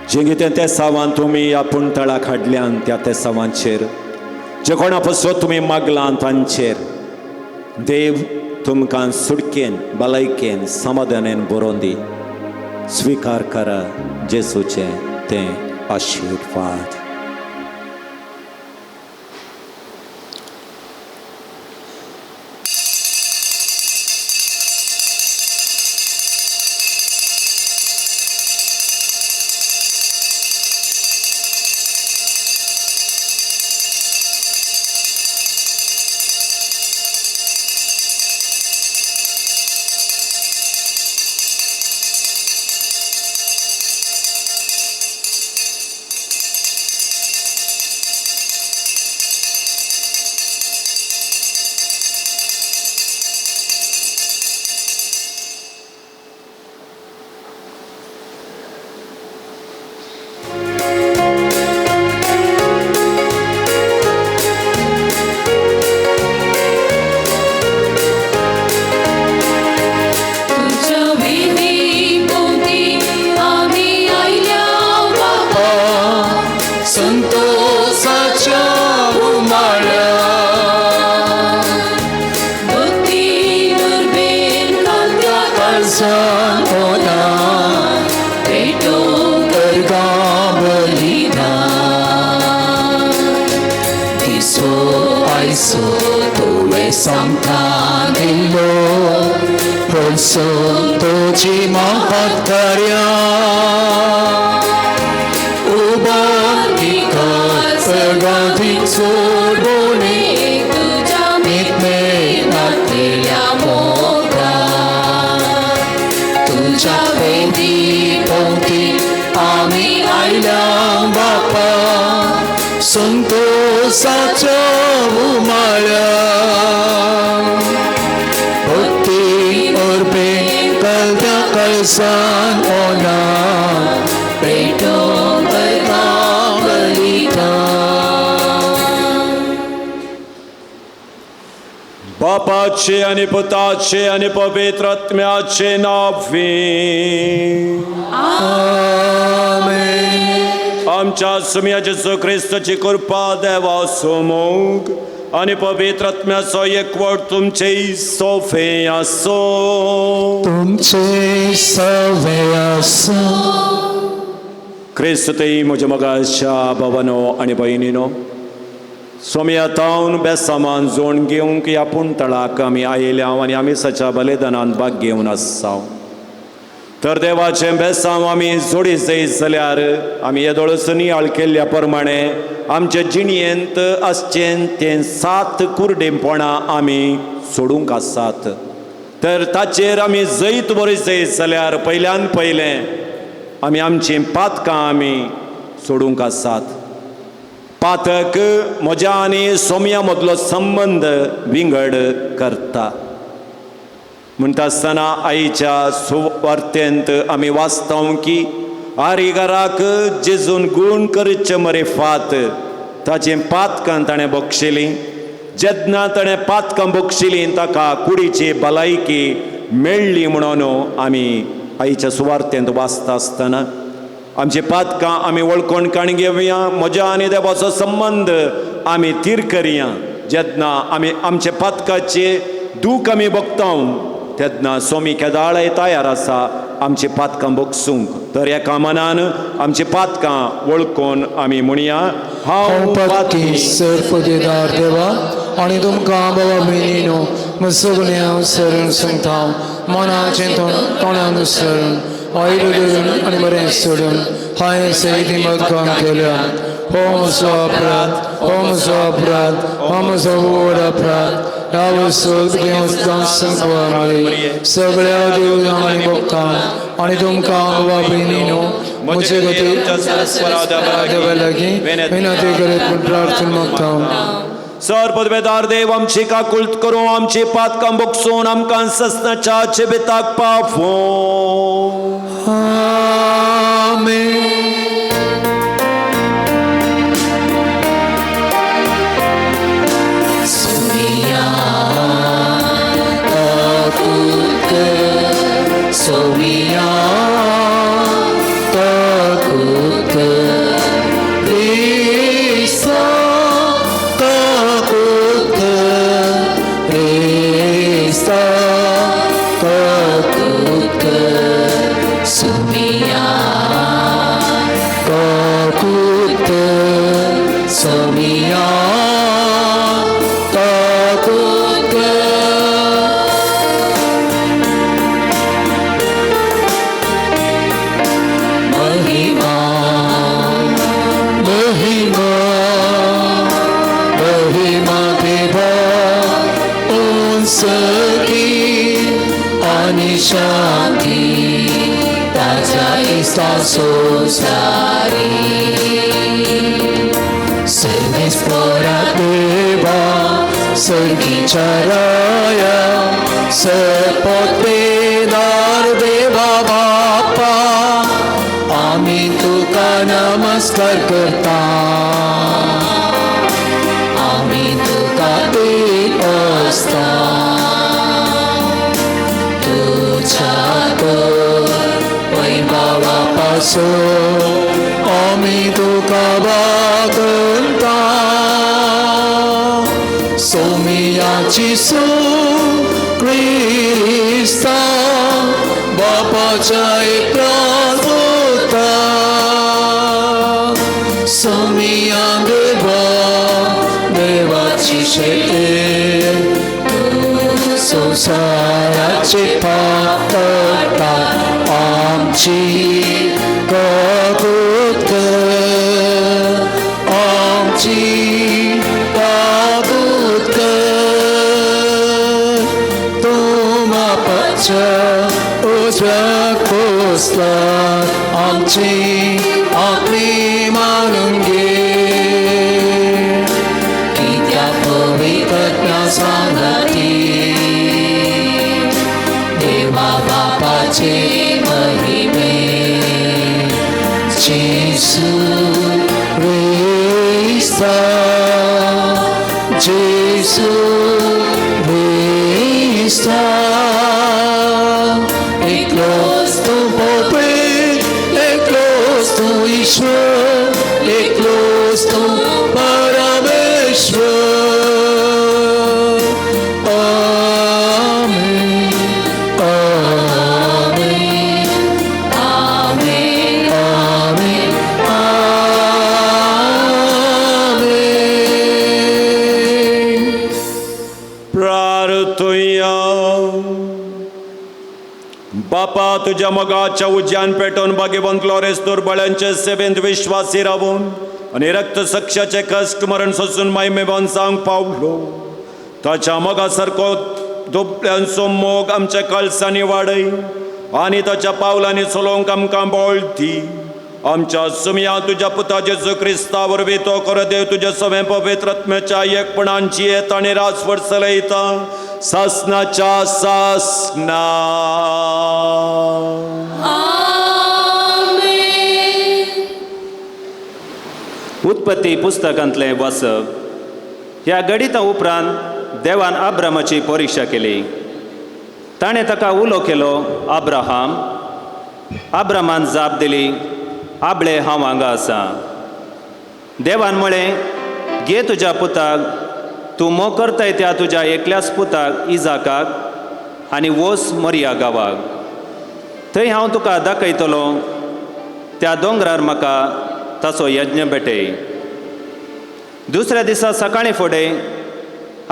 जें कितें त्या सावान तुमी आपूण तळाक हाडल्यान त्या ते सावांचेर जे कोणा पासत तुमी मागलां तांचेर देव तुमकां सुटकेन भलायकेन समाधानेन बरोवन दी. स्विकार करा जेसूचे ते आशीर्वाद. संतोषी महात्कार्या उभारणी सगळ्यांची सोडवणे तुझ्या मितमेला मोगा तुझ्या वेदी पोटी आम्ही आयल्या बापा संतोषाच्या उमाळ्या San ona preto berkabalita. बापाचे आणि पुताचे आणि पवित्र आत्म्याचे नावे आमेन. आमच्या सुम्या जेसू ख्रिस्ताची कृपा देवा सोमोग आणि पवित्र आत्म्याचो एकवट तुमचे सोफे असो. तुमचे सवे असो. ख्रिस्त तेई म्हज्या मोगाच्या भावानो आणि भयणीनो सोम्या तावन बेसामान जोड घेवंक आपूण तळाक आमी आयल्या आनी आमी सच्या बलिदानान भाग घेवन आसाव. तर देवाचें बेसांव आमी जोडी जायत जाल्यार आमी येदोळसून नियाळ केल्ल्या प्रमाणे आमचे जिणयेंत आसचें तें 7 कुर्डेपणां आमी सोडूंक आसात. तर ताचेर आमी जैत बरी जायत जाल्यार पयल्यान पयलें आमी आमचीं पातकां आमी सोडूंक आसात. पातक म्हज्या आनी सोम्या मदलो संबंद विंगड करता. म्हणटा आसतना आईच्या सुवार्तेंत आमी वाचतां की आरिगाराक जेजून गूण करचे मरे फात ताचें पातकां ताणें बक्षिलीं. जेन्ना ताणें पातकां बक्षिलीं ताका कुडीची भलायकी मेळ्ळी म्हणून आमी आईच्या सुवार्तेंत वाचता आसतना आमची पातकां आमी वळखून काण घेवया. म्हज्या आनी देवाचो संबंद आमी तीर करया. जेन्ना आमी आमचे पातकाचे दूख आमी भोगतां तेन्ना सोमी केदाळय तयार आसा आमची पातकां बगसूंक. तर एका मनान आमची पातकां वळखून आमी म्हणया हांव पातकी सरपदेदार देवा आनी तुमकां बाबा भयणीनो सगळें हांव सरण सांगता. मनाचें तोंडान उसळून आयलो धरून आनी बरें सोडून हांवें सैती काम केल्या. हो म्हजो अपराध, हो म्हजो अपराध, हो म्हजो व्हड अपराध. ह्या सगळ्या सगळ्या देवळांनी भोगतात आनी तुमकां बाबा भयणीनो म्हजे खातीर लागीं विनंती करीत प्रार्थना मागता. सरपदवेदार देव आमची काकुळट करूं आमची पातकां बगसून आमकां सस्नाच्या जिविताक पावो. आमेन. Somiya, takut सोमिया ताकूत महिमा महिमा महिमा देवा उनसकी आणि शांती ताजा इस्ता सोसारी सर्वेश्वरा देवा सर्गीच्या राया सपोतेदार देवा बापा आम्ही तुका नमस्कार करता आम्ही तुका देत असता तुझ्या वैभवापासून आम्ही तुका वागता सोमियाची ख्रिस्ता बापाच्या एकाच होता सोमिया देवा देवाची शेते संसाराचे पाप करता आमची कबूल कर आमची कबूल कर तू मापाच्या उजव्या पोचला आमची आपली मानून घे की त्या पवित्र सांगती देवा बापाचे महिमे जेसू ख्रिस्ता जेसू ख्रिस्ता एकलोच तू पोपे एकलोच तू ईश्वर एकलोच तू परमेश्वर बापा तुझ्या मगाच्या उज्यान पेटोवन भाग्यवंत ग्लोरेस दुर्बळांचे सेवेंत विश्वासी रावून आणि रक्तसक्षाचे कष्ट मरण सोसून महिमेवान सांग पावलो ताच्या मगा सारको दुबळ्यांचो मोग आमच्या कळसांनी वाडय आणि ताच्या पावलांनी चलोवंक आमकां बळ दी आमच्या सुमिया तुझ्या पुता जेजू क्रिस्ता वरवीं तो कर देव तुझ्या सवे पवित्र आत्म्याच्या एकपणान जियेता आणि राजवट चलयता सासनाच्या सासना उत्पत्ती पुस्तकांतलें वाचप ह्या गणिता उपरांत देवान अब्रामाची परीक्षा केली ताणें ताका उलो केलो अब्रामान जाप दिली आबळे हांव हांगा आसा देवान म्हळें घे तुज्या पुताक तूं मोकरताय त्या तुज्या एकल्याच पुताक इजाकाक आनी वोस मोरिया गांवाक थंय हांव तुका दाखयतलो त्या दोंगरार म्हाका ताचो यज्ञ भेटय दुसऱ्या दिसा सकाळीं फुडें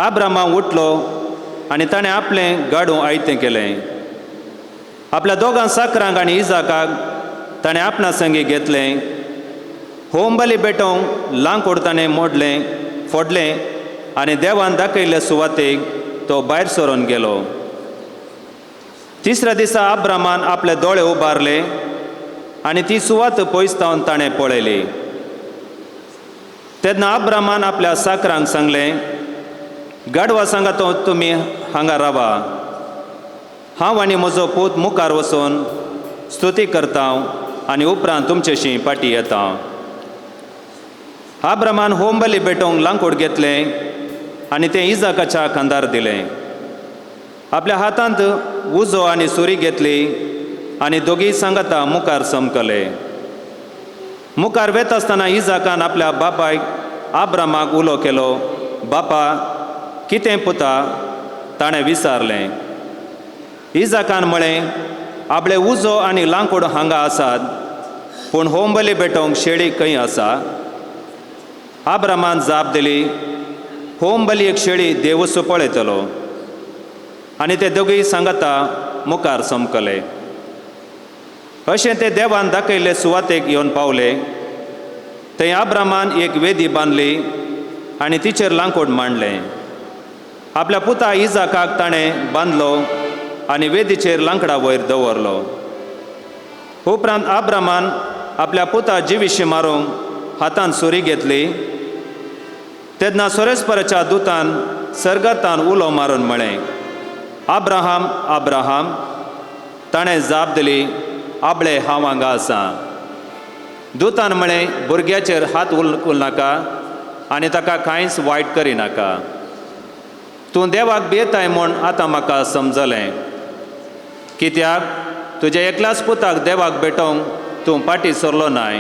अब्रामा उठलो आनी ताणें आपलें गाडू आयतें केलें आपल्या दोगां साकरांक आनी इजाकाक ताणें आपणा संगी घेतलें होमबली पेटोवंक लांकूड ताणें फोडलें आनी देवान दाखयल्ले सुवातेक तो भायर सरोन गेलो तिसऱ्या दिसा अब्रामान आपले दोळे उबारले आनी ती सुवात पयसतावन ताणें पळयली तेन्ना अब्रामान आपल्या साकरांक सांगलें गाडवा सांगात तुमी हांगा रावा हांव आनी म्हजो पूत मुखार वचून स्तुती करता आनी उपरांत तुमचेशी फाटीं येता अब्रामान होमबली पेटोवंक लांकूड घेतलें आनी तें इजाकाच्या खांदार दिलें आपल्या हातांत उजो आनी सुरी घेतली आनी दोगी सांगाता मुखार समकले मुखार वेत आसतना इजाकान आपल्या बापायक अब्रामाक उलो केलो बापा कितें पुता ताणें विचारलें इजाकान म्हळें आपले उजो आनी लांकूड हांगा आसात पूण होमबली पेटोवंक शेळी खंय आसा आब्रामान जाप दिली, होम बली एक शेळी देवूचो पळयतलो. आनी ते दोगूय सांगाता मुखार समकले. अशें ते देवान दाखयल्ले सुवातेक येवन पावले. थंय आब्रामान एक वेदी बांदली आनी तिचेर लांकूड मांडलें. आपल्या पुता इजाकाक ताणें बांदलो आनी वेदीचेर लांकडा वयर दवरलो. उपरांत आब्रामान आपल्या पुता जिवीशी मारूंक हातान सुरी घेतली. तेन्ना सोरेस्पराच्या दुतान सर्गातान उलो मारून म्हळें, आब्राहाम, आब्राहाम. ताणें जाप दिली, आबळे हांव हांगा आसां. दुतान म्हळें, भुरग्याचेर हात उखल नाका आनी ताका कांयच वायट करिनाका. तूं देवाक भियेताय म्हूण आतां म्हाका समजलें. कित्याक तुज्या एकल्याच पुताक देवाक भेटोवंक तूं फाटीं सरलो नाय.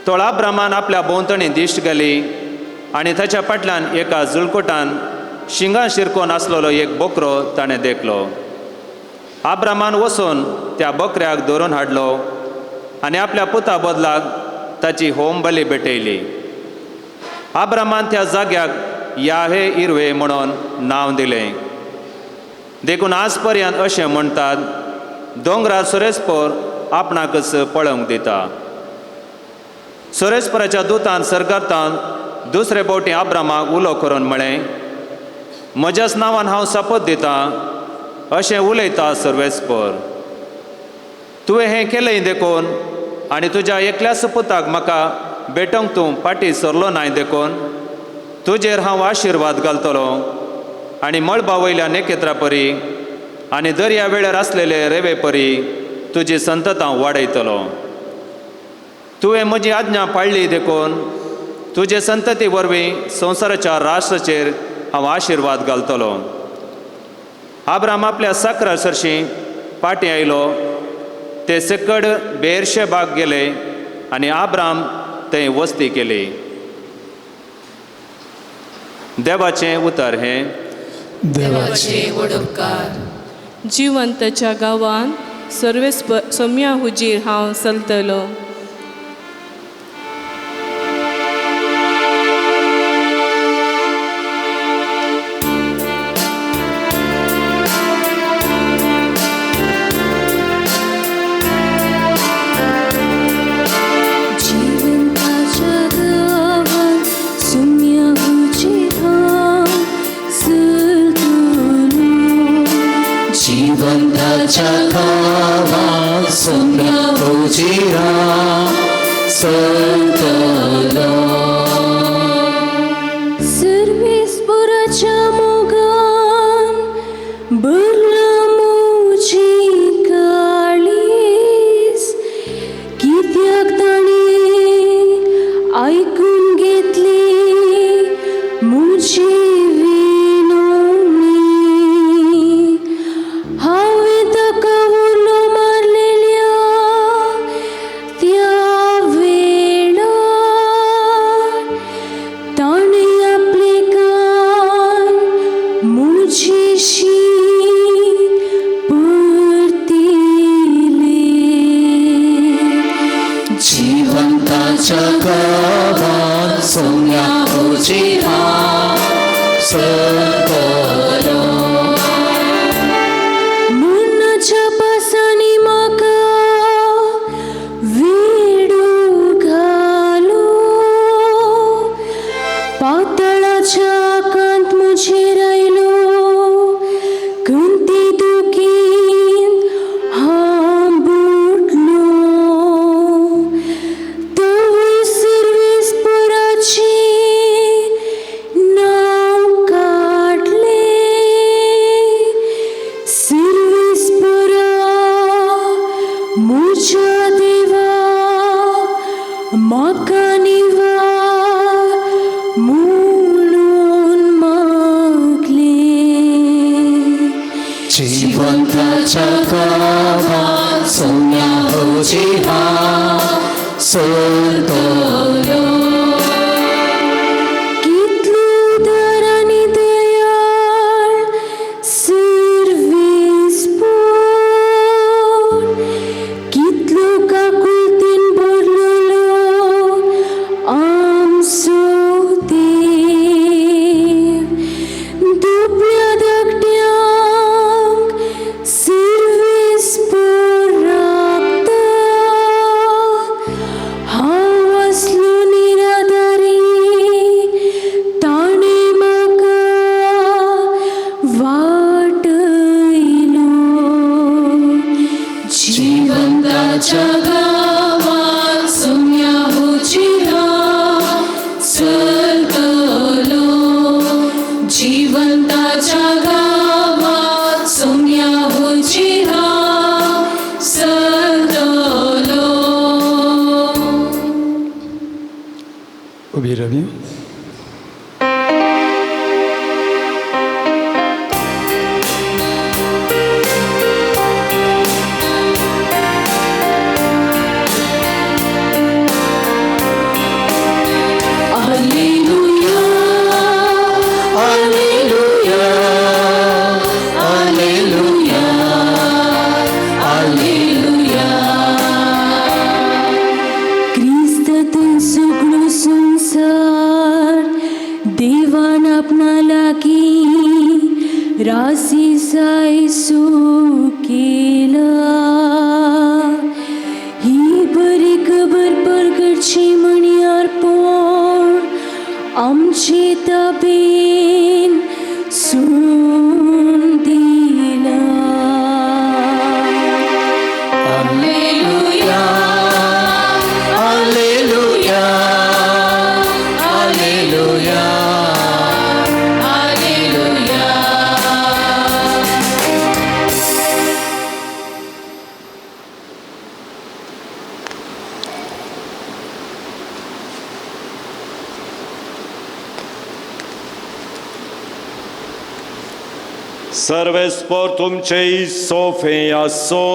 तो आब्रामान आपल्या भोंवतणी दिश्ट गेली आनी ताच्या फाटल्यान एका जुळकुटान शिंगां शिरकोवन आसलेलो एक बोकरो ताणें देखलो. आब्रामान वचून त्या बोकऱ्याक धरून हाडलो आनी आपल्या पुता बदलाक ताची होम बली भेटयली. आब्रामान त्या जाग्याक याहे इरवे म्हणून नांव दिलें. देखून आज पर्यंत अशें म्हणटात, दोंगरार सुरेस्पर आपणाकच पळोवंक दिता. सुरेस्पराच्या दुतान सर्गातान दुसरे फावटी आब्रामाक उलो करून म्हळें, म्हज्याच नांवान हांव शपथ दितां, अशें उलयता सर्वेस्पर. तुवें हें केलें देखून आनी तुज्या एकल्याच पुताक म्हाका भेटोवंक तूं फाटीं सरलो नाय देखून तुजेर हांव आशिर्वाद घालतलो आनी मळबा वयल्या नेकेत्रा परी आनी दर्या वेळार आसलेले रेवे परी तुजी संततां वाडयतलो. तुवें म्हजी आज्ञा पाळ्ळी देखून तुजे संतती वरवीं संवसाराच्या राष्ट्राचेर हांव आशिर्वाद घालतलो. आब्राम आपल्या साकरा सरशी फाटीं आयलो. ते सकड बेर्शेबाग गेले आनी आब्राम थंय वस्ती केली. देवाचें उतर हें. देवाचे वडोपकार. जिवंतच्या गांवान सोम्या हुजीर हांव चलतलो. जिवंताच्या गावात सोम्या हुजीरा चलतलो. सर्वेस्पराच्या मोगान भरला मुजी काळीस. कित्याक ताणें आयकून घेतली मुजी जिवंताच्या गावात सोम्या हुजीरा चलतलो. मुन्नाच्या पासांनी म्हाका वेडो घालो. पातळाच्या आकांत मुजेर आयलो. गंती दुखीन हांव बुडलो. तवय सर्वेस्पराची नांव काडलें. सर्वेस्परा म्हज्या देवा म्हाका निवार म्हणून मागलें. जिवंताच्या गावात सोम्या हुजीरा चलतलो. कितलो उदार आनी दयाळ सर्वेस्पर. कितलो काकुळतेन भरलेलो आमचो जिवंताच्या गावात सोम्या हुजिरा चलतलो जिवंताच्या गावात सोम्या हुजिरा चलतलो उभी राहूया. क्रिस्ततून सगळो संसार देवान आपणा लागीं रासी सायसू केला ही बरी खबर परगटची म्हणयार पण आमचे ताबेन सून दिला. Alleluia, Alleluia, Alleluia, Alleluia. सर्वेस्पर तुमचे सोफे असो.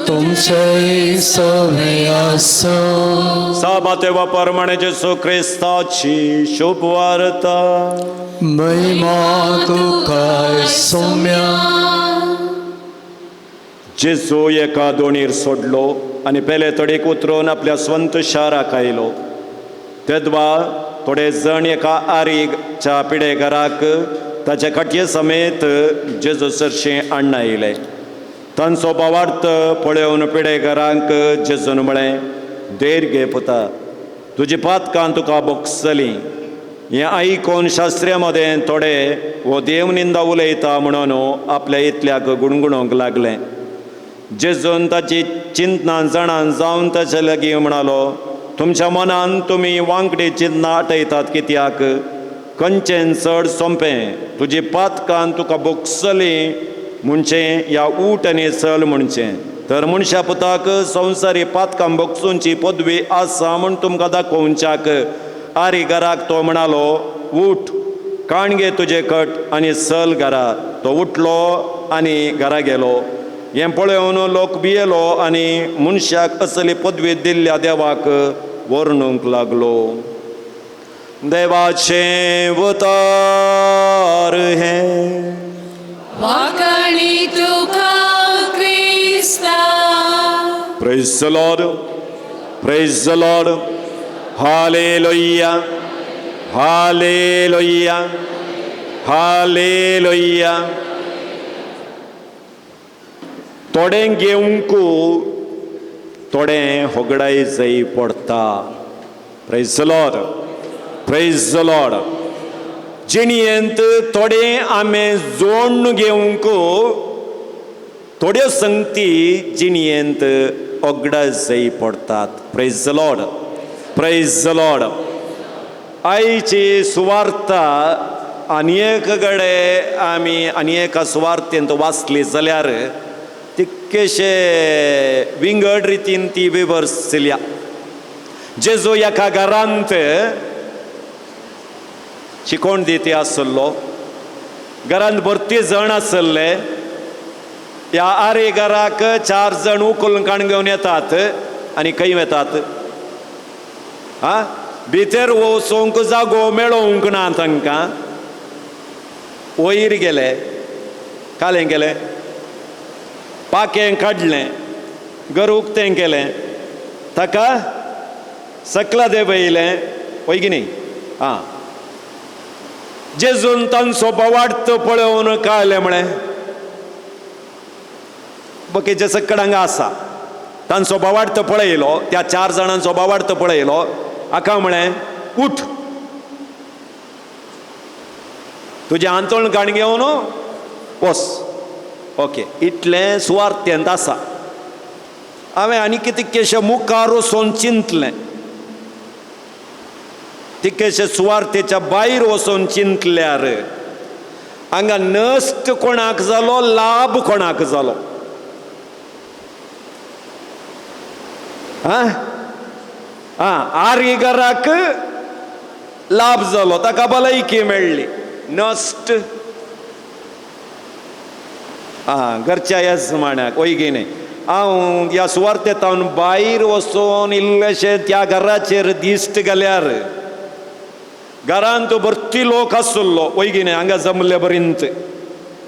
तुमचे सवे असो. साबाते वापरमाणे जेसू ख्रिस्ताची शुभ वार्ता. महिमा तुका सोम्या. जेसू एका दोणीर सोडलो आणि पेले तडीक उतरून आपल्या स्वंत शाराक आयलो. तेदवा थोडे जण एका आरीच्या पिडेकाराक ताचे कटये समेत जेजू सरशें हाडून आयले. तांचो भावार्थ पळोवन पिडेकारांक जेजून म्हळें, देर गे पुता, तुजी पातकां तुका बोगसलीं. हें आयकून शास्त्र्या मदें थोडे वो देवनिंदा उलयता म्हणून आपल्या इतल्याक गुणगुणोवंक लागले. जेजून ताची चिंतना जाणां जावन ताचे लागीं म्हणालो, तुमच्या मनान तुमी वांगडी चिंतना आटयतात कित्याक? खंयचें चड सोंपें, तुजी पातकां तुका बोगसलीं म्हणचें या ऊट आनी चल म्हणचें? तर मनशा पुताक संवसारी पातकां बोगसूंची पदवी आसा म्हूण तुमकां दाखोवच्याक आरीकाराक तो म्हणालो, ऊठ, काण घे तुजे कट आनी चल घरा. तो उठलो आनी घरा गेलो. हें पळोवन लोक भियेलो आनी मनशाक असली पदवी दिल्ल्या देवाक वर्णूंक लागलो. देवाचे अवतार हे वाकणी तुका Crysta. Praise the Lord, praise the Lord, hallelujah, hallelujah, hallelujah. थोडे घेवंक थोडे होगडाय जाय पडटा. Praise the Lord, praise the Lord. जिणयेंत थोडे आमे जोडून घेवंक थोड्यो संगती जिणयेंत ओगडाय जाय पडटात. Praise the Lord, praise the Lord. आयची सुवार्ता आनीक कडेन आमी एका सुवार्तेंत वाचली जाल्यार तितकेशे विंगड रितीन ती विवर्सल्या. जेजू एका घरांत शिकोण दिते आसलो. घरांत भरती जण आसले. ह्या आरे घराक 4 जण उखलून काण घेवन येतात आनी खंय वेतात? भितर वचोंक जागो मेळोवंक ना तांकां. वयर गेले, कालें गेलें, पाकें काडलें, घर उक्तें केलें, ताका सकला देंवयलें. वय की न्ही? जेजून तांचो बोवार्थ पळोवन कळ्ळें म्हळें, बकेचे सकडांग आसा. तांचो बोवार्थ पळयलो, त्या 4 जाणांचो बोवार्थ पळयलो. हाका म्हळें, उठ, तुजें आंतोण काण घेवन वच. ओके, इतलें सुवार्थेंत आसा. हांवें आनी कितकेशे मुखार वचोन चिंतलें, तितकेशे सुवार्थेच्या भायर वचोन चिंतल्यार हांगा नश्ट कोणाक जालो, लाभ कोणाक जालो? आरिगराक लाभ जालो, ताका भलायकी मेळ्ळी. नश्ट घरच्या येजमान्याक ओयगीने हांव ह्या सुवार्थेंतावन भायर वचोन इल्लेशे त्या घराचेर दिश्ट गेल्यार घरांत भरती लोक आसलो ओयगीने हांगा जमले पर्यंत.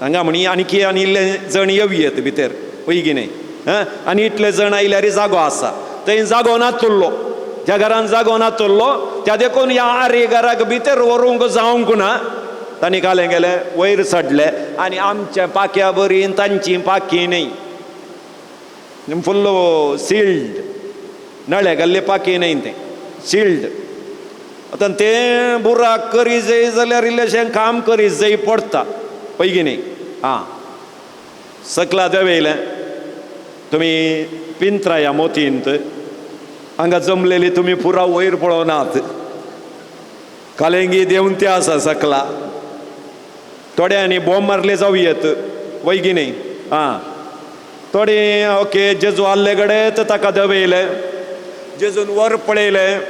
हांगा म्हणी आनी इल्ले जण येवयेत भितर ओयगीने. आनी इतले जण आयल्यार जागो आसा. थंय जागो नातुल्लो, ज्या घरान जागो नातुल्लो त्या देखून ह्या आरेगाराक भितर व्हरूंक जावंक ना. तांणी कालें गेलें, वयर चडले आनी आमच्या पाक्या बरी तांची पाकी न्ही, फुल्ल सिल्ड, नळे घाल्ले पाकी न्ही, तें सिल्ड. आतां तें बुराक करी जाय जाल्यार इल्लेशें काम करी जाय पडटा पळय न्ही. सकला देंवयलें तुमी पिंत्रा ह्या मोतींत हांगा जमलेली तुमी पुरा वयर पळोवनात. कालेंगी देंवन ते आसा सकला. थोड्यांनी बॉम्ब मारले जावं येत वैगी न्ही. थोडे ओके जेजू आल्ले गडेत ताका देंवयलें, जेजून वर पळयलें.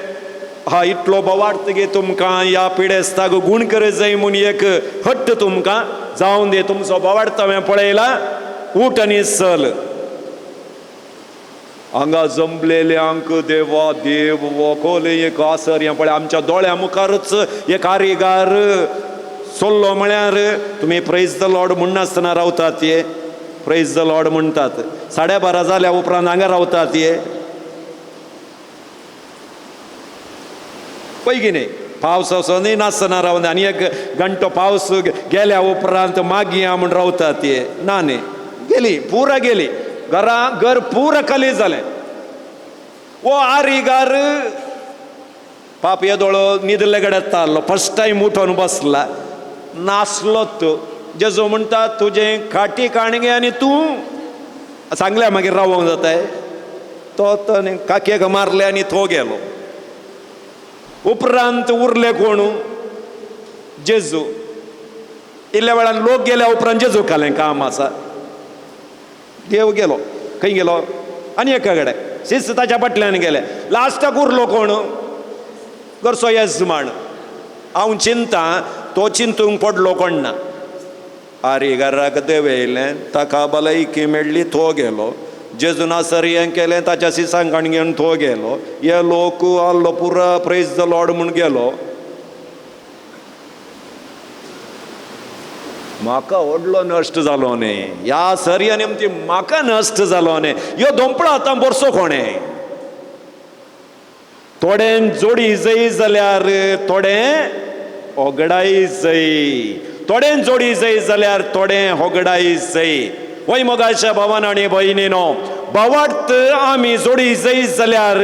इतलो बोवाड गे तुमकां ह्या पिडेस्ताक गूण कर जाय म्हूण एक हट्ट तुमकां जावं दे. तुमचो बोवाड हांवें पळयला, उठ आनी चल. हांगा जमलेल्यांक देवा देव वोखोले एक आसर हें पळय आमच्या दोळ्या मुखारच एक आरिगार सोल्लो म्हळ्यार तुमी प्रेज द लॉर्ड म्हणनासतना रावतात ये, प्रेज द लॉर्ड म्हणटात. 12:30 जाल्या उपरांत हांगा रावतात ये पळय की न्ही. पावस असोनय नासतना रावन आनी एक घंटो पावस गेल्या उपरांत मागी या म्हूण रावतात ये. ना न्ही, गेली पुरा गेली. घर पूरा खाली जालें. वो आरिगार पाप येदोळो न्हिदले गड्यात तारलो. फर्स्ट टायम उठोन बसला, नासलो तो. जेजू म्हणटा तुजें खाटी काणगे आनी तूं सांगल्या मागीर रावोंक जाताय. तो काकयेक मारले आनी तो गेलो. उपरांत उरले कोण? जेजू. इल्ल्या वेळान लोक गेल्या उपरांत जेजू खालें काम आसा. देव गेलो, खंय गेलो? आनी एका कडेन शिस्त ताच्या फाटल्यान गेले. लास्टाक उरलो कोण? घरचो येजमान. हांव चिंता तो चिंतूंक पडलो कोण ना. आरिगाराक देंवयलें, ताका भलायकी मेळ्ळी, तो गेलो. जेजून आसर हें केलें, ताच्या सिसांकण घेवन तो गेलो. हे लोक आल्लो पुरा प्रेज द लॉर्ड म्हूण गेलो. म्हाका व्हडलो नश्ट जालो न्ही. ह्या सर्यान ती म्हाका नश्ट जालो न्ही. ह्यो दोंपळो आतां बरसो कोणें? थोड्यांक जोडी जाय जाल्यार थोडें होगडाय जाय. थोड्यांक जोडी जाय जाल्यार थोडें होगडाय जाय. वय मोगाच्या भावान आनी भयणीनो, बोवाड आमी जोडी जाय जाल्यार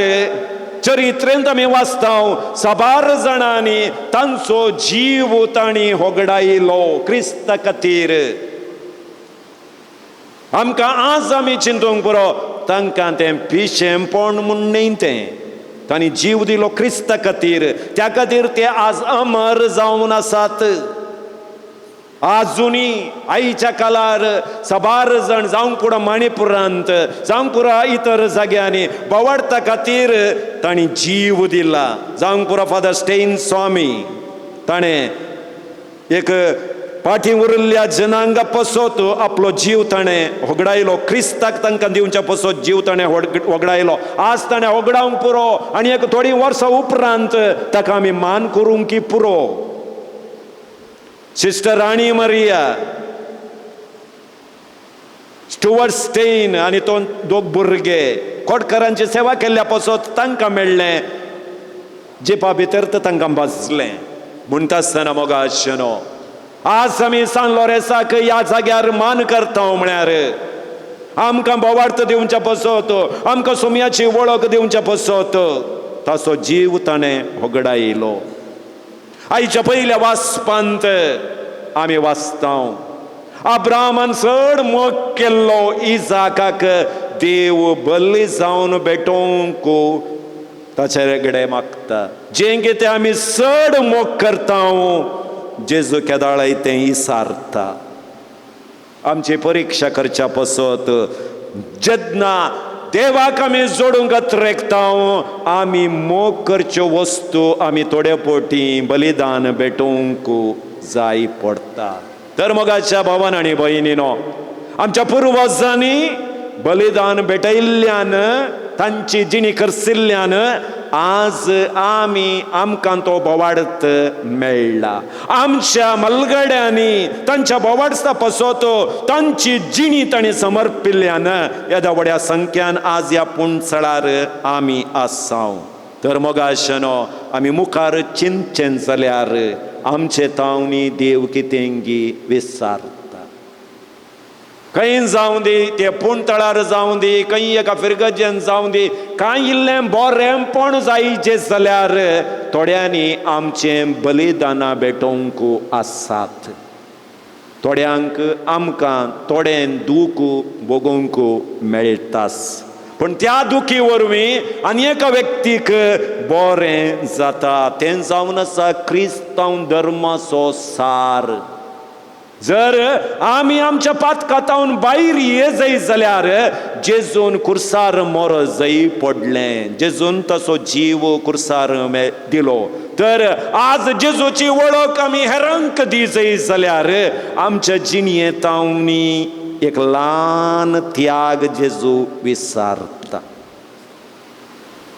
चरित्रेंत आमी वाचताव 7 जाणांनी तांचो जीव तांणी होगडायलो क्रिस्ता खातीर. आमकां आज आमी चिंतूंक पुरो तांकां तें पिशेंपण म्हूण न्ही, तें तांणी जीव दिलो क्रिस्ता खातीर. त्या खातीर ते आज अमर जावन आसात. आजुनी आईच्या काळार 7 जण जावंक पुरो माणिपुरांत, जावंक पुरो इतर जाग्यांनी बोवाडता खातीर तांणी जीव दिला. जावंक पुरो फादर स्टेन स्वामी, ताणें एक पाठी उरिल्ल्या जनांगा पसत आपलो जीव ताणें होगडायलो. क्रिस्ताक तांकां दिवच्या पसत जीव ताणें होगडायलो. आज ताणें होगडावंक पुरो आनी एक थोडीं वर्सां उपरांत ताका आमी मान करूंक की पुरो. सिस्टर राणी मरिया, स्टुअर्ट स्टेन आनी तो 2 भुरगे कोडकारांची सेवा केल्ल्या पसत तांकां मेळ्ळें. जिपा भितर तांकां भाजलें. म्हणटा आसतना मोगाशनो, आज आमी सान लॉरेसाक ह्या जाग्यार मान करता म्हळ्यार आमकां बोवार्थ दिवच्या पसत, आमकां सोम्याची वळख दिवच्या पसत ताचो जीव ताणें होगडायलो. आयच्या पयल्या वाचपांत आमी वाचताव, अब्राहमान चड मोग केल्लो इजाकाक देव बली जावन भेटोवंक ताचे कडेन मागता. जें कितें आमी चड मोग करता जेजू केदाळ तें इसारता. आमची परीक्षा करच्या पसत जेन्ना देवाक आमी जोडूंक रेखता आमी मोग करच्यो वस्तू आमी थोड्या पोटी बलिदान भेटोवंक जाय पडटा. तर मोगाच्या भावान आनी भयणीनो, आमच्या पुर्वजांनी बलिदान भेटयिल्ल्यान तांची जिणी करसिल्ल्यान आज आमकां तो बोवाड मेळ्ळा. आमच्या मलगड्यांनी तांच्या बोवाडस्ता पसत तांची जिणी तांणी समर्पिल्ल्यान येद्या व्हड्या संख्यान आज ह्या पुंचळार आमी आसाव. तर मोगाशनो, आमी मुखार चिंतचें जाल्यार आमचे तावनी देव कितेंगी विसारता. खंय जावं दी, ते पुंतळार जावं दी, खंय एका फिरगजेन जावं दी, कांय इल्लें बोरेंपण जायचें जाल्यार थोड्यांनी आमचें बलिदानां भेटोवंक आसात. थोड्यांक आमकां थोडें दूख भोगोवंक मेळटास. पण त्या दुखी वरवीं आनी एका व्यक्तीक बरें जाता. तें जावन आसा क्रिस्तांव धर्माचो सार. जर आमी आमच्या पातकातावन भायर ये जाल्यार जेजून कुर्सार मोर जई पडलें, जेजून तसो जीव कुर्सार दिलो. तर आज जेजूची वळख आमी हेरांक दी जाल्यार आमच्या जिणयेतावनी एक ल्हान त्याग जेजू विसारता.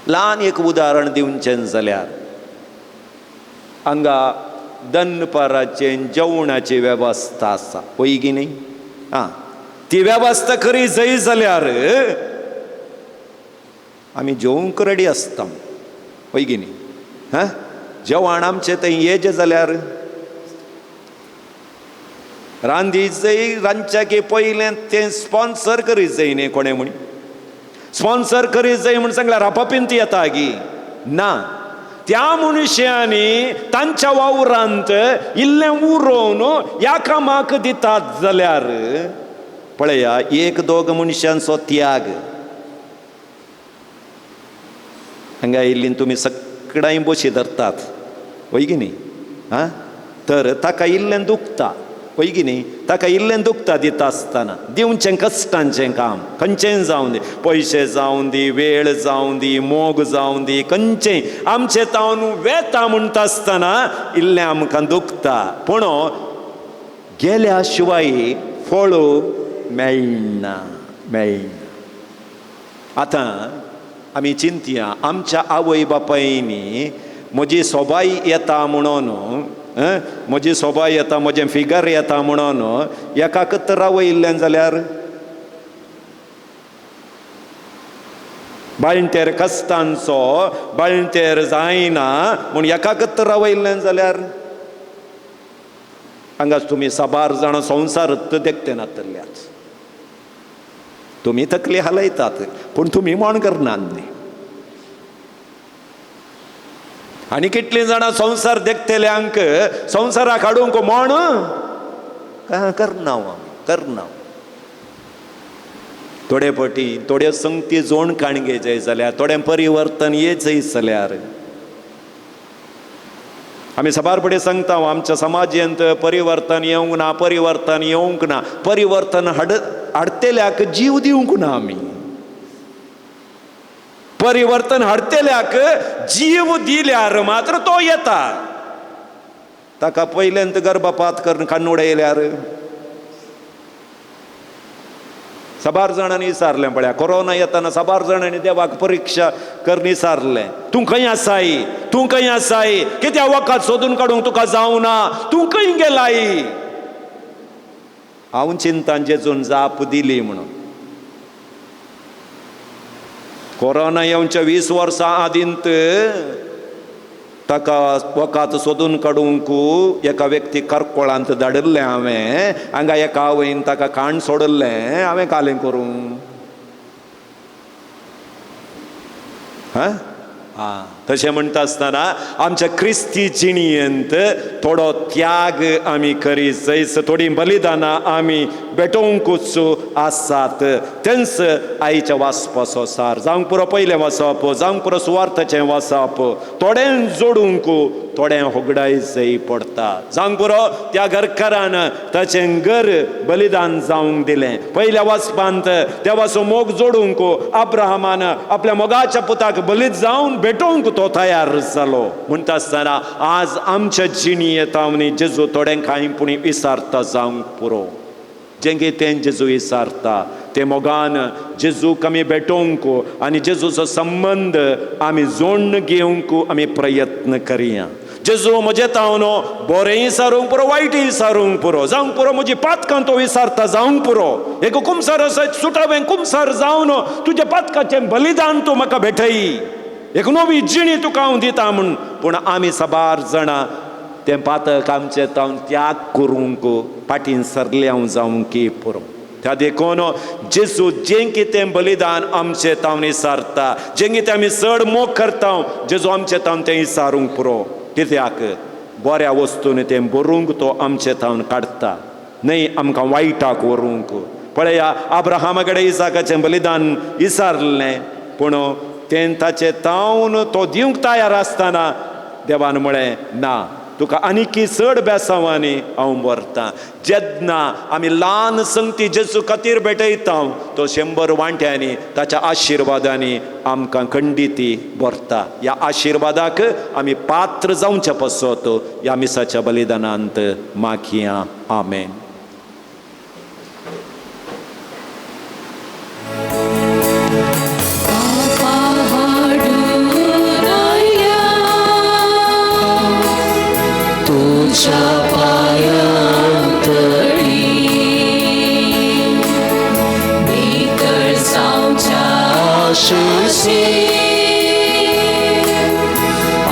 ल्हान एक उदाहरण दिवचें जाल्यार हांगा दनपाराचे जेवणाची वेवस्था आसा, पळय की न्ही. ती वेवस्था करी जय जाल्यार आमी जेवंक रेडी आसता, पळय की न्ही. जेवण आमचें थंय येजें जाल्यार रांदी जय, रांदच्या की पयलें तें स्पॉन्सर करी जाय न्ही. कोणें म्हण स्पॉन्सर करी जाय म्हण सांगल्यार आपापीन ती येता गी ना. त्या मनशांनी तांच्या वावरांत इल्लें उरोवन ह्या कामाक दितात जाल्यार पळया, एक दोग मनशांचो त्याग. हांगा आयिल्लीं तुमी सगळ्यां बशी धरतात, पळय की न्ही. तर ताका इल्लें दुखता, पळय की न्ही. ताका इल्लें दुखता दिता आसतना. दिवचें कश्टांचें काम खंयचेंय जावं दी, पयशे जावं दी, वेळ जावं दी, मोग जावं दी, खंयचेंय आमचें तावन वेता म्हणटा आसतना इल्लें आमकां दुखता. पूण गेल्या शिवाय फळ मेळना. आतां आमी चिंतया, आमच्या आवय बापायनी म्हजी सोबाय येता म्हणून, म्हजी सोबाय येता, म्हजें फिगर येता म्हणून एकाक तर रावयल्लें जाल्यार बाळंटेर कश्टांचो बाळंटेर जायना म्हूण एकाक तर रावयल्लें जाल्यार हांगाच तुमी साबार जाणां संवसारत देखते नातल्ल्यात. तुमी तकली हालयतात पूण तुमी मोण करनात न्ही. आनी कितलीं जाणां संवसार देखतेल्यांक संवसाराक हाडूंक मोण करना. थोडे पटी थोड्यो संगती जोड काणगे जाय जाल्यार, थोडें परिवर्तन येचय जाल्यार आमी सबारपडी सांगता आमच्या समाजांत परिवर्तन येवंक ना. परिवर्तन हाडतेल्याक जीव दिवंक ना. आमी परिवर्तन हाडतेल्याक जीव दिल्यार मात्र तो येता. ताका पयल्यांत गर्भपात करून काडून उडयल्यार सबार जाणांनी विचारलें. पळया, कोरोना येताना सबार जाणांनी देवाक परीक्षा करून विचारलें, तूं खंय आसाय, कित्याक वखद सोदून काडूंक तुका जावना, तूं खंय गेलाय. हांव चिंतान जेजून जाप दिली म्हणून. कोरोना येवच्या 20 वर्सां आदींत ताका वखद सोदून काडूंक एका व्यक्तीक करकोळांत धाडिल्लें हांवें. हांगा एका आवयन ताका काण सोडल्लें, हांवें कालें करूं. तशें म्हणटा आसतना आमच्या क्रिस्ती जिणयेंत थोडो त्याग आमी करीत, जैस थोडीं बलिदानां आमी भेटोवंकूच आसात. तेंच आईच्या वाचपाचो सार. जावंक पुरो पयलें वाचप, जावंक पुरो सुवार्थाचें वाचप, थोडें जोडूंक थोडें होगडाय जायी पडटा. जावंक पुरो त्या घरकारान ताचें घर बलिदान जावंक दिलें. पयल्या वाचपांत देवाचो मोग जोडूंक अब्राहमान आपल्या मोगाच्या पुताक बलीद जावन भेटोवंक तो तयार जालो. म्हणटा आसतना आज आमच्या जिणी येता म्हणी जेजू थोडें कांय पुणी विसारता जावंक पुरो. जेंगे तें जेजू विसारता ते मोगान जेजूक आमी भेटोवंक आनी जेजूचो संबंध आमी जोडून घेवंक आमी प्रयत्न करया. जेजू म्हजें तावन बरेंय विसारूंक पुरो, वायटय विसारूंक पुरो, जावंक पुरो म्हजी पातकां तो विसारता जावंक पुरो. एक कुमसार आसा सुटावें कुमसार जावन तुज्या पातकाचें बलिदान तूं म्हाका भेटय. एक नवी जिणी तुका हांव दिता म्हूण. पूण आमी साबार जाणां तें पातक आमचें तावन त्याग करूंक फाटीं सरल्याव जावंक पुरो. त्या देखून जेजू जें कितें बलिदान आमचें तावन विसारता, जें कितें आमी चड मोग करता जेजू आमचें तावन तें विसारूंक पुरो. कित्याक बऱ्या वस्तून तें बरोवंक तो आमचें तावन काडटा, न्हय आमकां वायटाक व्हरूंक. पळया अब्राहमा कडेन इसाकाचें बलिदान विसारलें, पूण तें ताचें तावन तो दिवंक तयार आसतना देवान म्हळें ना, तुका आनीकी चड बेसांवांनी हांव व्हरतां. जेन्ना आमी ल्हान संगती जेजू खातीर भेटयता तो 100 वांट्यांनी ताच्या आशिर्वादांनी आमकां खंडिती व्हरता. ह्या आशिर्वादाक आमी पात्र जावचे पसत ह्या मिसाच्या बलिदानांत मागया. आमेन.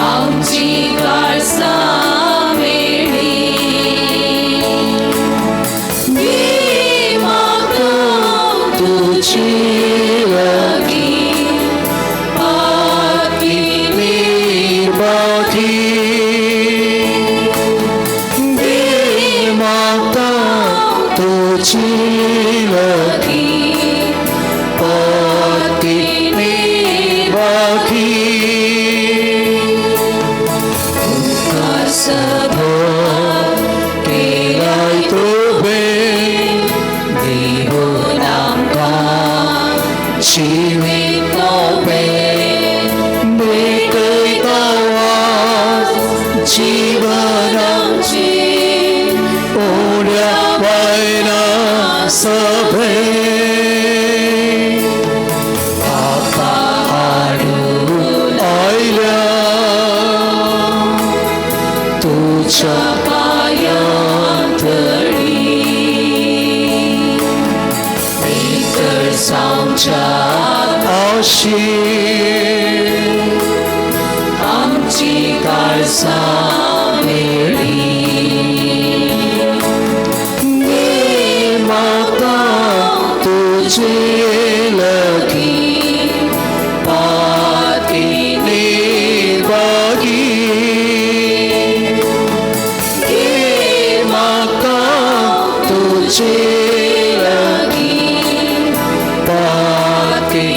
आमची काळसा मेळी म्हाका तुजी लागीं पाती निर्बाधी म्हाका तुजी लागीं पाती आमची काळसा मेळी म्हाका तुजे लागीं पाती निर्बागी म्हाका तुजे लागीं पाती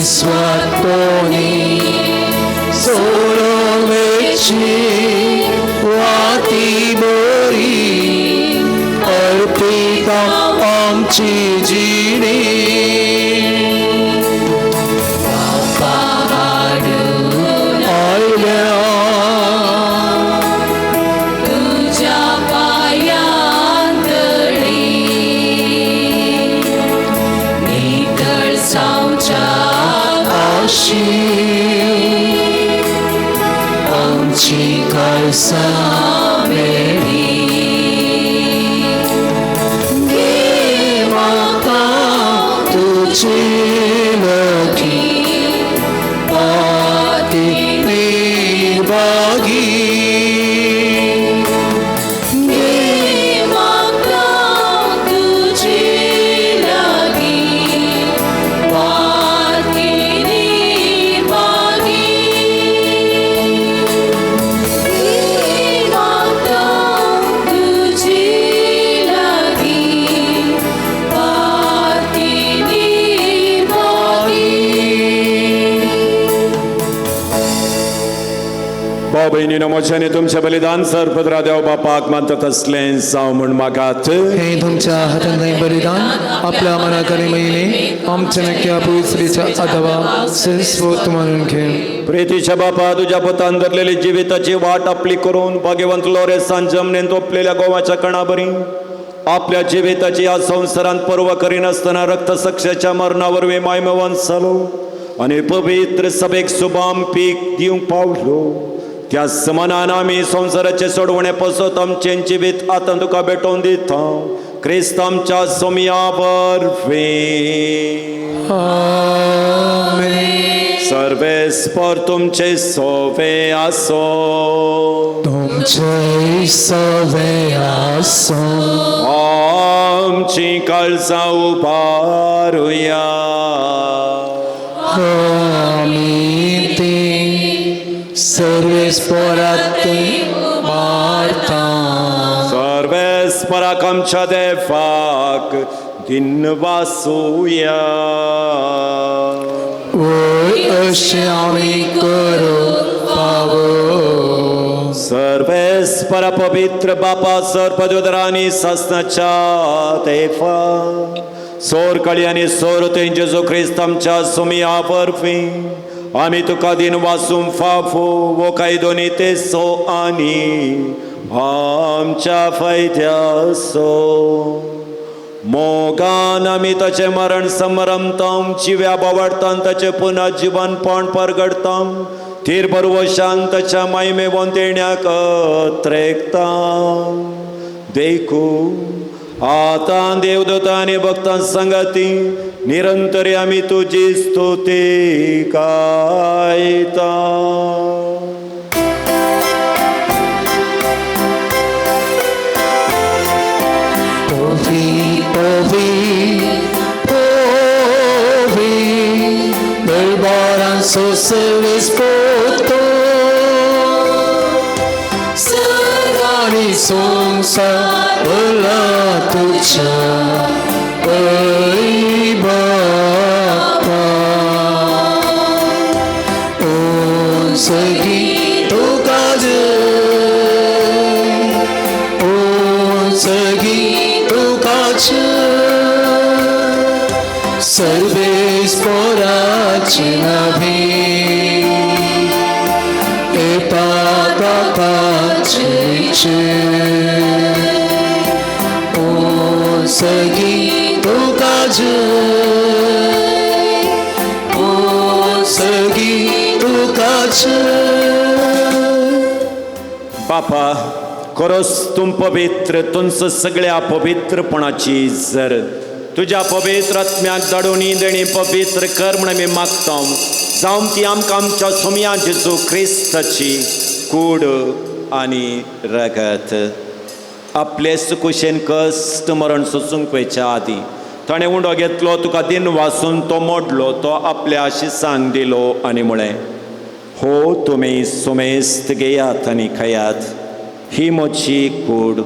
निस्वार्थपणी सोडवेची वाती बरी अर्पिता आमची जिणी आयल्या तुझ्या पायांतळी नितळ सावच्या आमची काळसा मेळी म्हाका तुजे भाव भयणीनो मोच्याने तुमचे बलिदान सर्पद्रा देव बापाक मानता तसलें जावं म्हूण मागात. हे तुमच्या हातांतलें बलिदान आपल्या मनाकडे महिने आमच्या नक्या पवित्रीच्या अथवा संस्फूर्त म्हणून घे. प्रेतीच्या बापा तुझ्या पोतान धरलेली जिविताची वाट आपली करून भाग्यवंत लोरेसान जमनेन तोपलेल्या गोवाच्या कणाबरी आपल्या जिविताची या संवसारांत पर्व करीनासतना रक्तसाक्षाच्या मरणावरवी मायमेवान जालो आणि पवित्र सभेक सुबाम पीक दिवंक पावलो. त्या समानान आमी संवसाराचे सोडवणे पसत आमचें जिवीत आतां तुका भेटोवन दिता. क्रिस्त आमच्या सोमया वरवीं. सर्वेस्पर तुमचे सोवे आसो. तुमचे सवे आसो. आमची काळजां उबारुया. आमी ते सर्वेस्परात मारता. सर्वेस्पराक आमच्या देवाक दिन वासुया. अशें आमी करूंक फावो. सर्वेस्परा पवित्र बापा सर्पद्वारांनी सासनाच्या देवा सोर काळी आनी सोर ते जेजू क्रिस्त आमच्या सोमया वरवीं आमी तुका दिन वासूंक फाफो वो काय दोनी ते सो आनी आमच्या फायद्यासो. मोगान आमी ताचें मरण समरमतां जिव्या बावडतां ताचें पुनर्जीवनपण परगडतां थीर बरवशान ताच्या मायमे वंतेण्याक त्रेकतां. देखू आतां देवदूतां आनी भक्तां संगती निरंतरी आमी तुजी स्तुती गायता. Soserisporto Serani sonsa Ola tucha Oi Bapa On segi tukaje On segi tukaje सर्वेस्पराचे नाभी पापाचे ओ सगी तुकाज ओ सगी तुकाज. बापा खरोच तुम पवित्र तुमच सगळ्या पवित्रपणाची जर तुझ्या पवित्र आत्म्याक धाडून देणी पवित्र कर म्हण आमी मागता. जावं ती आमकां आमच्या सोमया जेजू क्रिस्ताची कूड आनी रगत आपले सुकुशेन कश्ट मरण सोसूंक वयच्या आदीं ताणें उंडो घेतलो तुका दिन वासून तो मोडलो तो आपल्या आशिसांक दिलो आनी म्हळें हो तुमी सुमेस्त घेयात आनी खायात. ही म्हजी कूड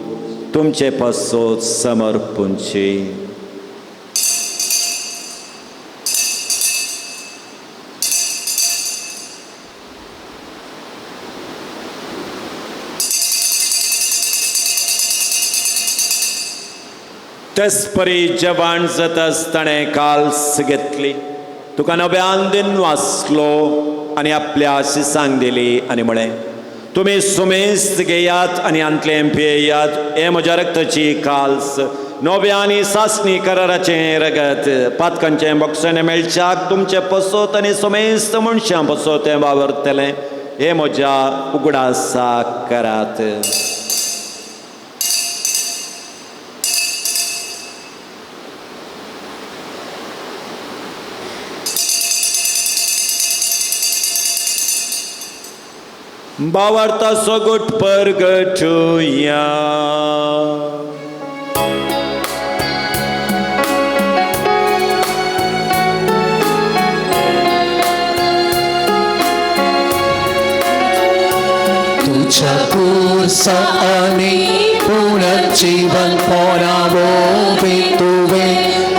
तुमचे पासत समर्पूंची. तेसपरी जेवण जाताच ताणें काल्स घेतली तुका नव्यान दिन वाचलो आनी आपल्या आशिसांक दिली आनी म्हळें तुमी सुमेस्त घेयात आनी अंतलें पियेयात. हे म्हज्या रक्ताची काल्स नव्यानी सासणी कराराचें रगत पातकांचें बक्षण मेळच्याक तुमचें पसत आनी सुमेस्त मनशां पसत तें वावरतलें. हे म्हज्या उगडासाक करात. बावार्ता सोगुट परगटुया. तुझ्या कुर्सा आणि पुनर्जीवन पोरावो तुवे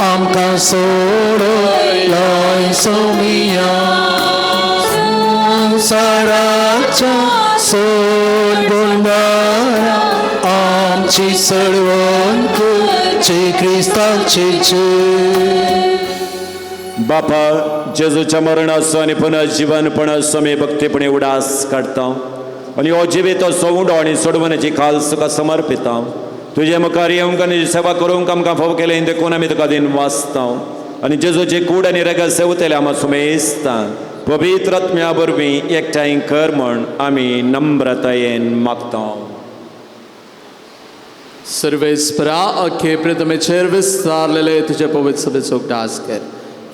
आमकां सोडो लय सोमिया संसाराच्या सोड बोलणारा आमची सर्वांक चे क्रिस्ताचे बापा जेजूच्या मरणाचो आनी पुनर्जीवनपणाचो आमी भक्तीपणे उडास काडटा आनी हो जिवीत सोडो आनी सोडवण्याची खाल तुका समर्पिता तुजे मुखार येवंक आनी सेवा करूंक आमकां फाव केलें देखून आमी तुका दिन वाचता आनी जेजूची कूड आनी रेगल सेवतले आमी सुमेस्ता पवित्र आत्म्या वरवीं एकठांय कर म्हण आमी नम्रतायेन मागता. सर्वेस्परा अख्खे प्रथमेचेर विस्तारलेले तुझे पवित्र सभेचो उगडास कर.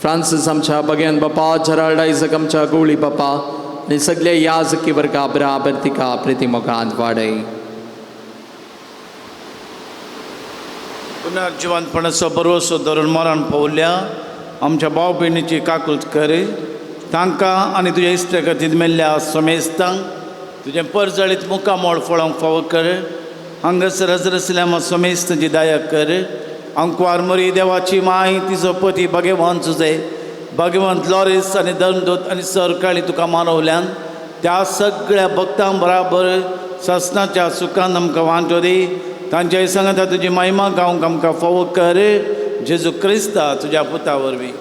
फ्रांसीस आमच्या भगवान बापा जराल्ड आयझक आमच्या गवळी बापा आनी सगळ्या याजकी वर्गा बराबर तिका प्रितीमोगांत वाडय. पुनर्जीवनपणाचो भरवसो धरून मरण पावल्या आमच्या भाव भयणीची काकूट कर तांकां आनी तुज्या इश्टा खातीर मेल्ल्या सोमेस्तांक तुजें परजळीत मुखामोळ फळोवंक फावो कर. हांगासर हजर आसल्या सोमेस्ताची दया कर. अंकवार मरी देवाची माय तिचो पती भगवान जुजे भगवंत लॉरेस आनी धर्मदूत आनी सरकाळी तुका मानवल्यान त्या सगळ्या भक्तां बराबर ससनाच्या सुखान आमकां वांटो दी. तांच्या सांगात तुजी महिमा गावंक आमकां फावो कर. जेजू क्रिस्ता तुज्या पुता वरवीं.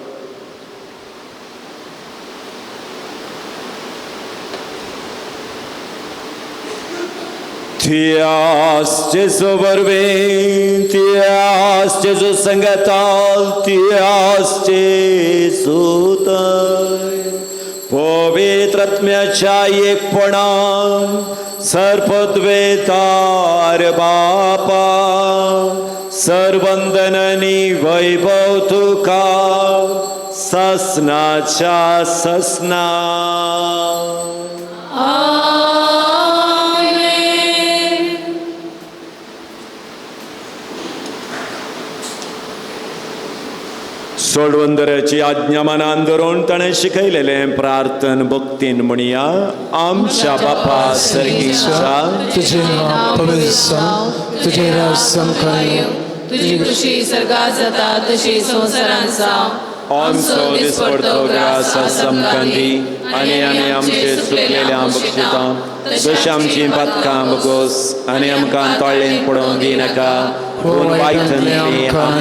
Tias Jesu वरवीं तियास जेजू संगताल तियास जेजू तय पवित्र आत्म्याच्या एकपणान सर्पद्वेतार बापा सर्वंदनांनी वैभव तुका ससनाच्या ससना. सोडवंदराची आज्ञा मनान धरून ताणें शिकयलेलें प्रार्थन भक्तीन म्हणया. आमच्या बापा सर्गीच्या तुझे नाव पवित्र जावं, तुझे राज संखाय तुझी खुशी सर्गात जाता तशी संवसारांत जावं. आमचो दिसपडतो ग्रास समकांदी आनी आमी आमचे चुकलेल्या बक्षिता जशी आमची पातकां बगोस आनी आमकां तोळ्ळेन पडोवंक दिनाका पूण वायटांतली आमकां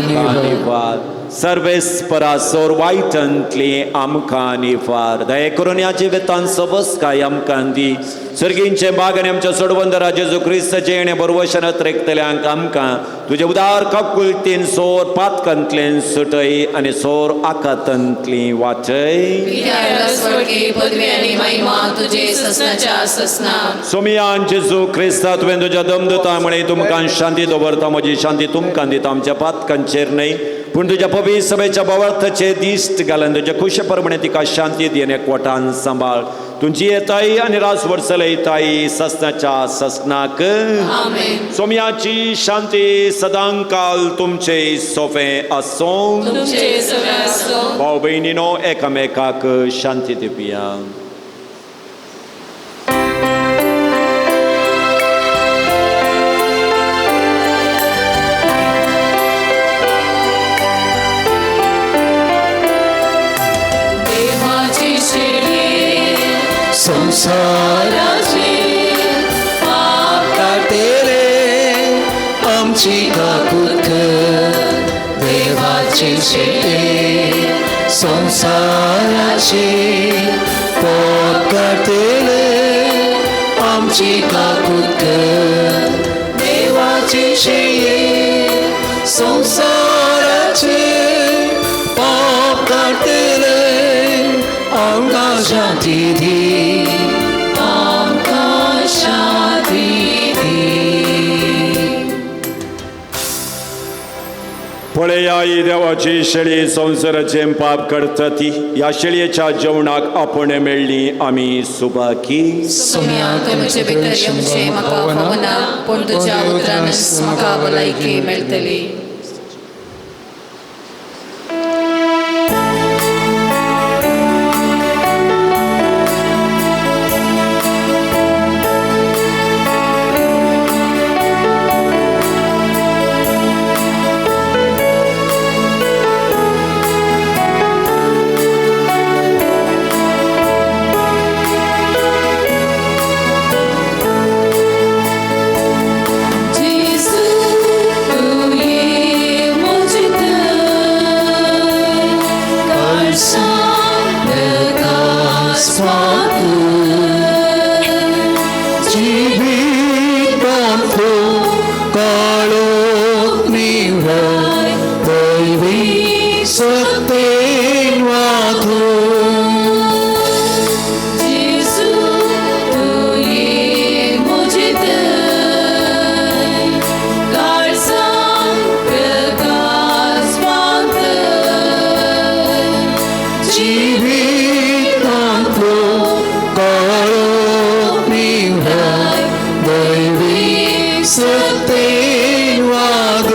निवार. सर्वेस्परासोर वायटांतली आमकां निवार. दये करून ह्या जिवितांत सबसकाय आमकां दी. सर्गींचे बाग आनी आमच्या सोडवंदरा जेजू क्रिस्ताचे येणे बरोवशनात रेखतल्यांक आमकां तुजे उदार काकुलतीन सोर पातकांतल्यान सुटय आनी सोर आकांतांतली वाचय. पदवी आनी महिमा तुजे ससनाच्या ससना. सोमियान जेजू क्रिस्ता तुवें तुज्या दमदुता म्हणे तुमकां शांती दवरता. म्हजी शांती तुमकां दिता. आमच्या पातकांचेर न्हय पूण तुज्या पवित्र सभेच्या भवार्थाचे दिश्ट घालन तुज्या खुशे प्रमाणे तिका शांती दी आनी एकवटान सांबाळ. तुमची येताय आनी रासभर चलयताय ससनाच्या ससनाक. सोम्याची शांती सदांकाल तुमचे सोफे आसूं. भाव भयणीनो एकामेकाक शांती दिवया. संसाराचे पाप काटेले आमची काकूट कर. देवाचे शेटे संसाराचे पाप काटेले आमची काकूट कर. देवाचे शेटे संसाराचे पाप काटेले आमकां शांती दी. आमकां शांती दी. पळया ही देवाची शेळी संसाराचे पाप करता ती. ह्या शेळयेच्या जेवणाक आपण मेळ्ळी आमी सुभाकी. सोम्या तुमचे भितर येवचे म्हाका भोवना पूण तुज्या उतरान म्हाका भलायकी मेळटली. सकतेन वाग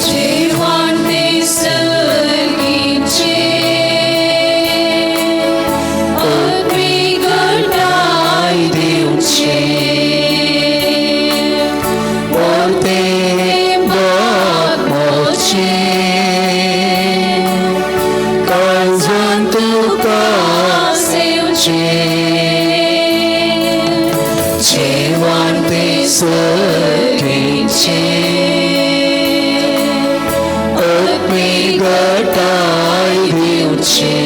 जीवन निसर्गीचे अग्नी घटाई देऊचे वर्ते बातमोचे काळजान तुका सेवचे जीवन ते सर्गीचे अग्नि घटाई देऊचे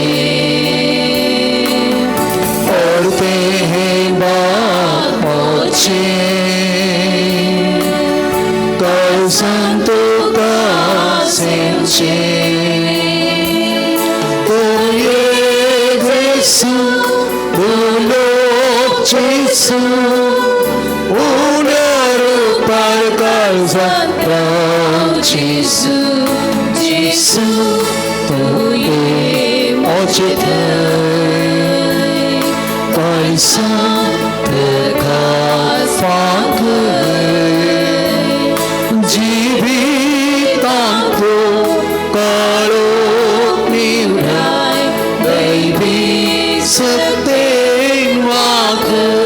वर्ते बातमोचे काळजान तुका सेवचे Jesu, unaru parkalza Jesu, Jesu, tuye ochitai kaisa dekat fakai jivitanku kaluk niurai baby setin wakai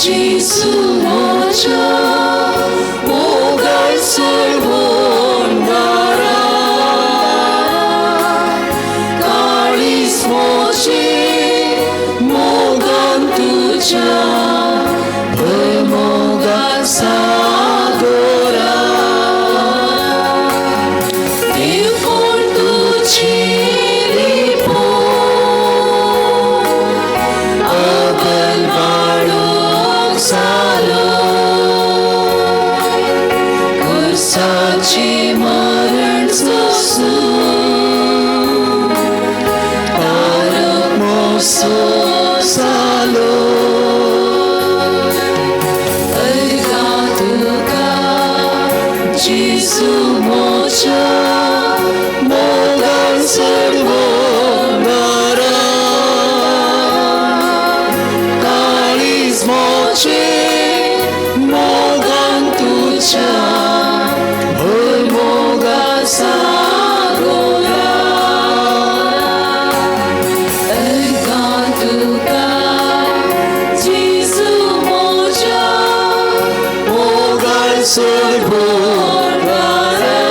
Jesu moja, mogal servondara, kalis moje, mogan tuja, bermogal sagora, Deupon tuji lipo, abel baru Salo kursaci maran sosu arap moso salo argatuka Jesu moja mogal servondara kalis moje mogan tuja bermoga sagora engkatuka Jesu moja mogan servondara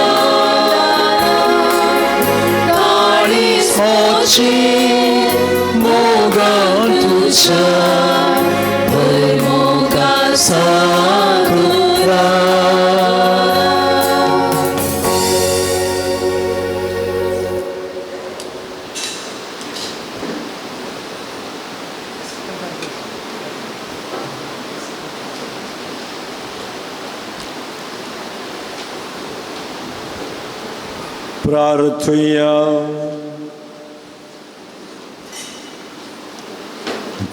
kalis moje mogan tuja bermoga sagora. प्रार्थूया.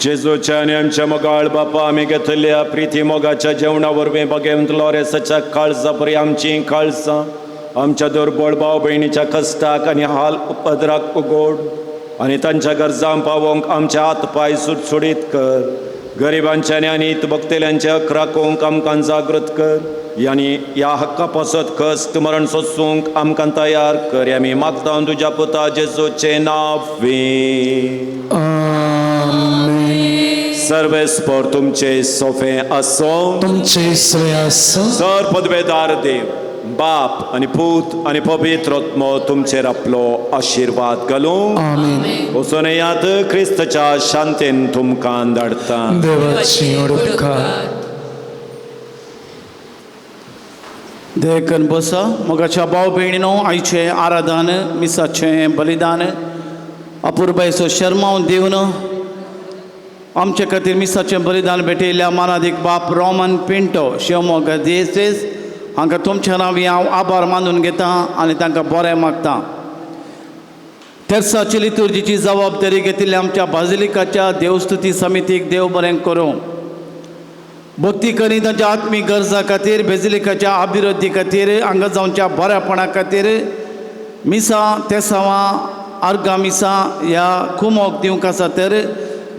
जेजूच्या आणि आमच्या मोगाळ बापा आमी घेतल्या प्रिती मोगाच्या जेवणा वरवीं भगवंत लोरेसाच्या काळजा बरी आमची काळजां आमच्या दुर्बळ भाव भयणीच्या कश्टाक आनी हाल उपद्राक उगोड आनी तांच्या गरजां पावोवंक आमचे हात पाय सुटसुडीत कर. गरिबांच्या आनी हितभक्तेल्यांचे हक राखूंक आमकां जागृत कर. यानी या हक्का पासत कश्ट मरण सोसूंक आमकां तयार कर. आमी मागता तुज्या पुता जेजूचे नांवान. सर्वेस्पर तुमचे सोफे आसो. तुमचे सोय आसो. सर पदवेदार देव बाप आनी पूत आनी पवित्र आत्मो तुमचेर आपलो आशिर्वाद घालूं. आमीन. वचून येयात क्रिस्ताच्या शांतेन तुमकां धाडटा. देवाची उपकार. देखन बसा मोगाच्या भाव भयणीनो आयचे आराधन मिसाचें बलिदान अपुरबायचो शर्मावन दिवन आमचे खातीर मिसाचें बलिदान भेटयल्या मानादीक बाप रोमन पिंटो शिवमोग देसेस हांकां तुमच्या नांवी हांव आभार मानून घेता आनी तांकां बरें मागता. तेर्साची लितुर्जीची जबाबदारी घेतिल्ल्या आमच्या बाजिलिकाच्या देवस्तुती समितीक देव बरें करूं. भक्ती करी तांच्या आत्मीक गरजा खातीर बेजिलिकाच्या अभिवृद्धी खातीर हांगा जावच्या बऱ्यापणा खातीर मिसा तेसावां आर्गां मिसा ह्या कुमोक दिवंक आसा तर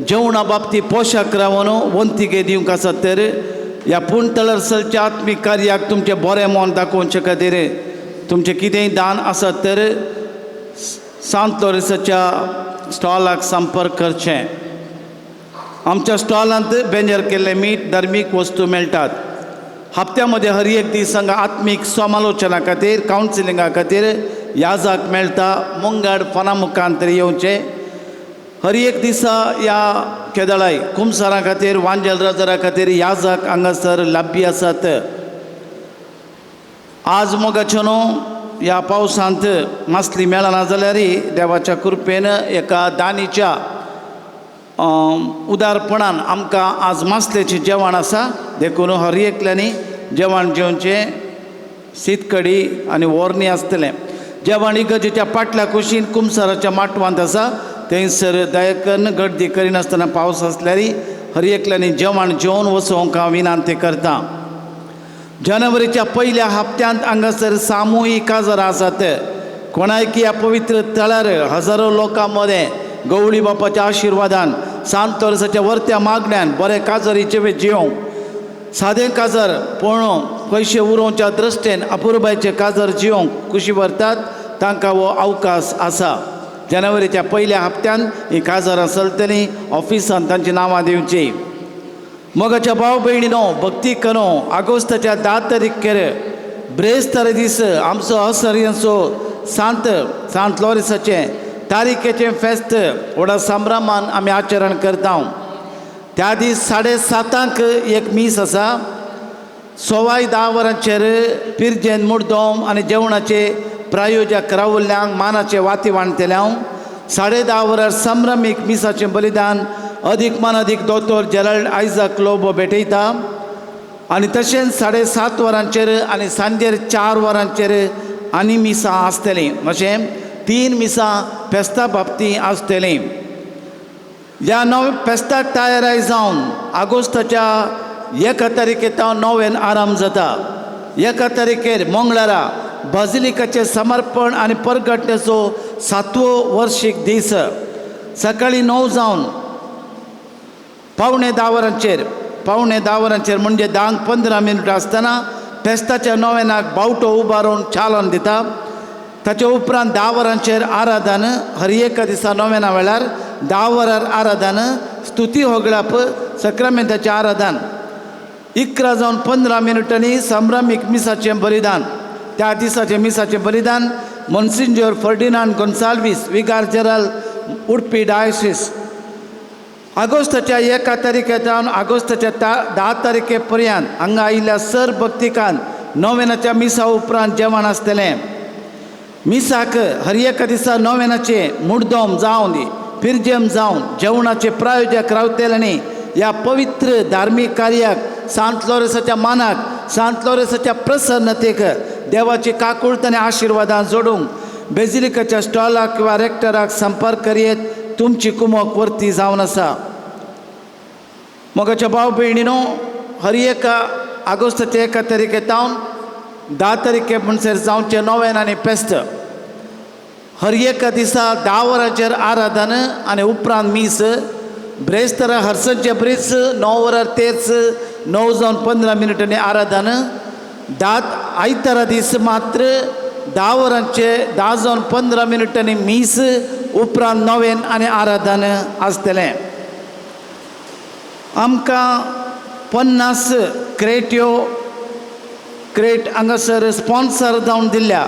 जेवणा बाबतींत पोशाक रावन वंतिके दिवंक आसा तर ह्या पुणतळरसलच्या आत्मीक कार्याक तुमचें बरें मोन दाखोवचे खातीर तुमचें कितेंय दान आसत तर सांत लॉरेन्साच्या स्टॉलाक संपर्क करचें. आमच्या स्टॉलांत बेंजर केल्ले मीठ धार्मीक वस्तू मेळटात. हप्त्यामध्ये हर एक दीस हांगा आत्मीक समालोचना खातीर कावन्सिलिंगा खातीर याजाक मेळटा. मुंगाड फना मुखांतर येवचें. हर एक दिसा ह्या केदळाय कुमसारां खातीर वांजेल राजारा खातीर याजाक हांगासर लाभ्य आसात. आज मोगाच्या न्हू ह्या पावसांत मासली मेळना जाल्यारय देवाच्या कृपेन एका दानीच्या उदारपणान आमकां आज मासलेचें जेवण आसा. देखून हर एकल्यांनी जेवण जेवचें. शीतकडी आनी ओरणी आसतलें. जेवण इगर्जेच्या फाटल्या कुशीन कुमसाराच्या माटवांत आसा. थंयसर दयेकन गर्दी करिनासतना पावस आसल्यारय हर एकल्यांनी जेवण जेवन वचोवंक हांव विनंती करता. जानेवारीच्या पहिल्या हप्त्यांत हांगासर सामुहीक काजारां आसात. कोणायकी ह्या पवित्र तळार हजारो लोकां मदें गवळी बापाच्या आशिर्वादान सांत लॉरेन्साच्या वर्त्या मागण्यान बरें काजरीचे वेळ जियोंक सादें काजार पळोवंक पयशे उरोवच्या दृश्टेन अपुरबायचे काजार जियोंक कुशी व्हरतात तांकां हो अवकाश आसा. जानेवारीच्या पहिल्या हप्त्यान ही काजारां चलतलीं. ऑफिसान तांची नांवां दिवची. मोगाच्या भाव भयणीनो भक्ती करो आगोस्ताच्या 10 तारीखेर ब्रेस्तार दीस आमचो असरियांचो सांत लॉरेन्साचें तारीखेचें फेस्त व्हडा संभ्रमान आमी आचरण करता. त्या दीस 7:30 एक मीस आसा. सवाय 10 वरांचेर पिरजेन मुर्दोम आनी जेवणाचे प्रायोजक रावल्ल्यांक मानाचे वाती वाणटेल्यांक 10:30 वरार संभ्रमीक मिसाचें बलिदान अदीक मानादीक दोतोर जेराल्ड आयझॅक लोबो भेटयता. आनी तशेंच 7:30 वरांचेर आनी सांजेर 4 वरांचेर आनी मिसां आसतलीं. अशें 3 मिसां फेस्ता बाबतीं आसतलीं. ह्या फेस्ताक तयाराय जावन आगोस्ताच्या 1 तारखेर 9 आराम जाता. 1 तारखेर मंगळारा बाजिलिकाचें समर्पण आनी परगटणेचो 7वो वर्शीक दीस सकाळीं 9 जावन पावणे 10 वरांचेर म्हणजे 10:15 मिनटां आसतना फेस्ताच्या नोवेनाक बावटो उबारून चालन दिता. ताचे उपरांत 10 वरांचेर आराधन. हर एका दिसा नोवेना वेळार 10 वरार आराधन. स्तुती होगळाप सक्रामेंताचें आराधन. 11:15 मिनटांनी संभ्रमीक मिसाचें बलिदान. त्या दिसाचें मिसाचें बलिदान मोन्सिंजोर फर्डिनांड गोन्साल्वीस विगार जेराल उडपी डायसिस ऑगस्टाच्या 1 तारखेच्यान ऑगस्टाच्या 10 तारखे पर्यंत हांगा आयिल्ल्या सर भक्तिकान नोवेनाच्या मिसा उपरांत जेवण आसतलें. मिसाक हर एका दिसा नोवेनाचें मुर्दोम जावन पिरजेम जावन जेवणाचे प्रायोजक रावतलें. ह्या पवित्र धार्मीक कार्याक सांत लॉरेन्साच्या मानाक सांत लॉरेन्साच्या प्रसन्नतेक देवाची काकूळट आनी आशिर्वादां जोडूंक बेजिलिकाच्या स्टॉलाक किंवा रेक्टराक संपर्क करीत तुमची कुमोक वर्ती जावन आसा. मोगाच्या भाव भयणीनो हर एका ऑगस्टाच्या 1 तारखेतावन 10 तारखे म्हणसर जावचें नोवेन आनी फेस्त. हर एका दिसा 10 वरांचेर आराधन आनी उपरांत मीस. ब्रेस्तारा हर्सनचे ब्रिज 9 वरार तेच 9:15 मिनटांनी आराधन. 10 आयतारा दीस मात्र 10 वरांचे 10:15 मिनटांनी मीस. उपरांत नोवेन आनी आराधन आसतलें. आमकां 50 क्रेट हांगासर स्पॉन्सर जावन दिल्ल्या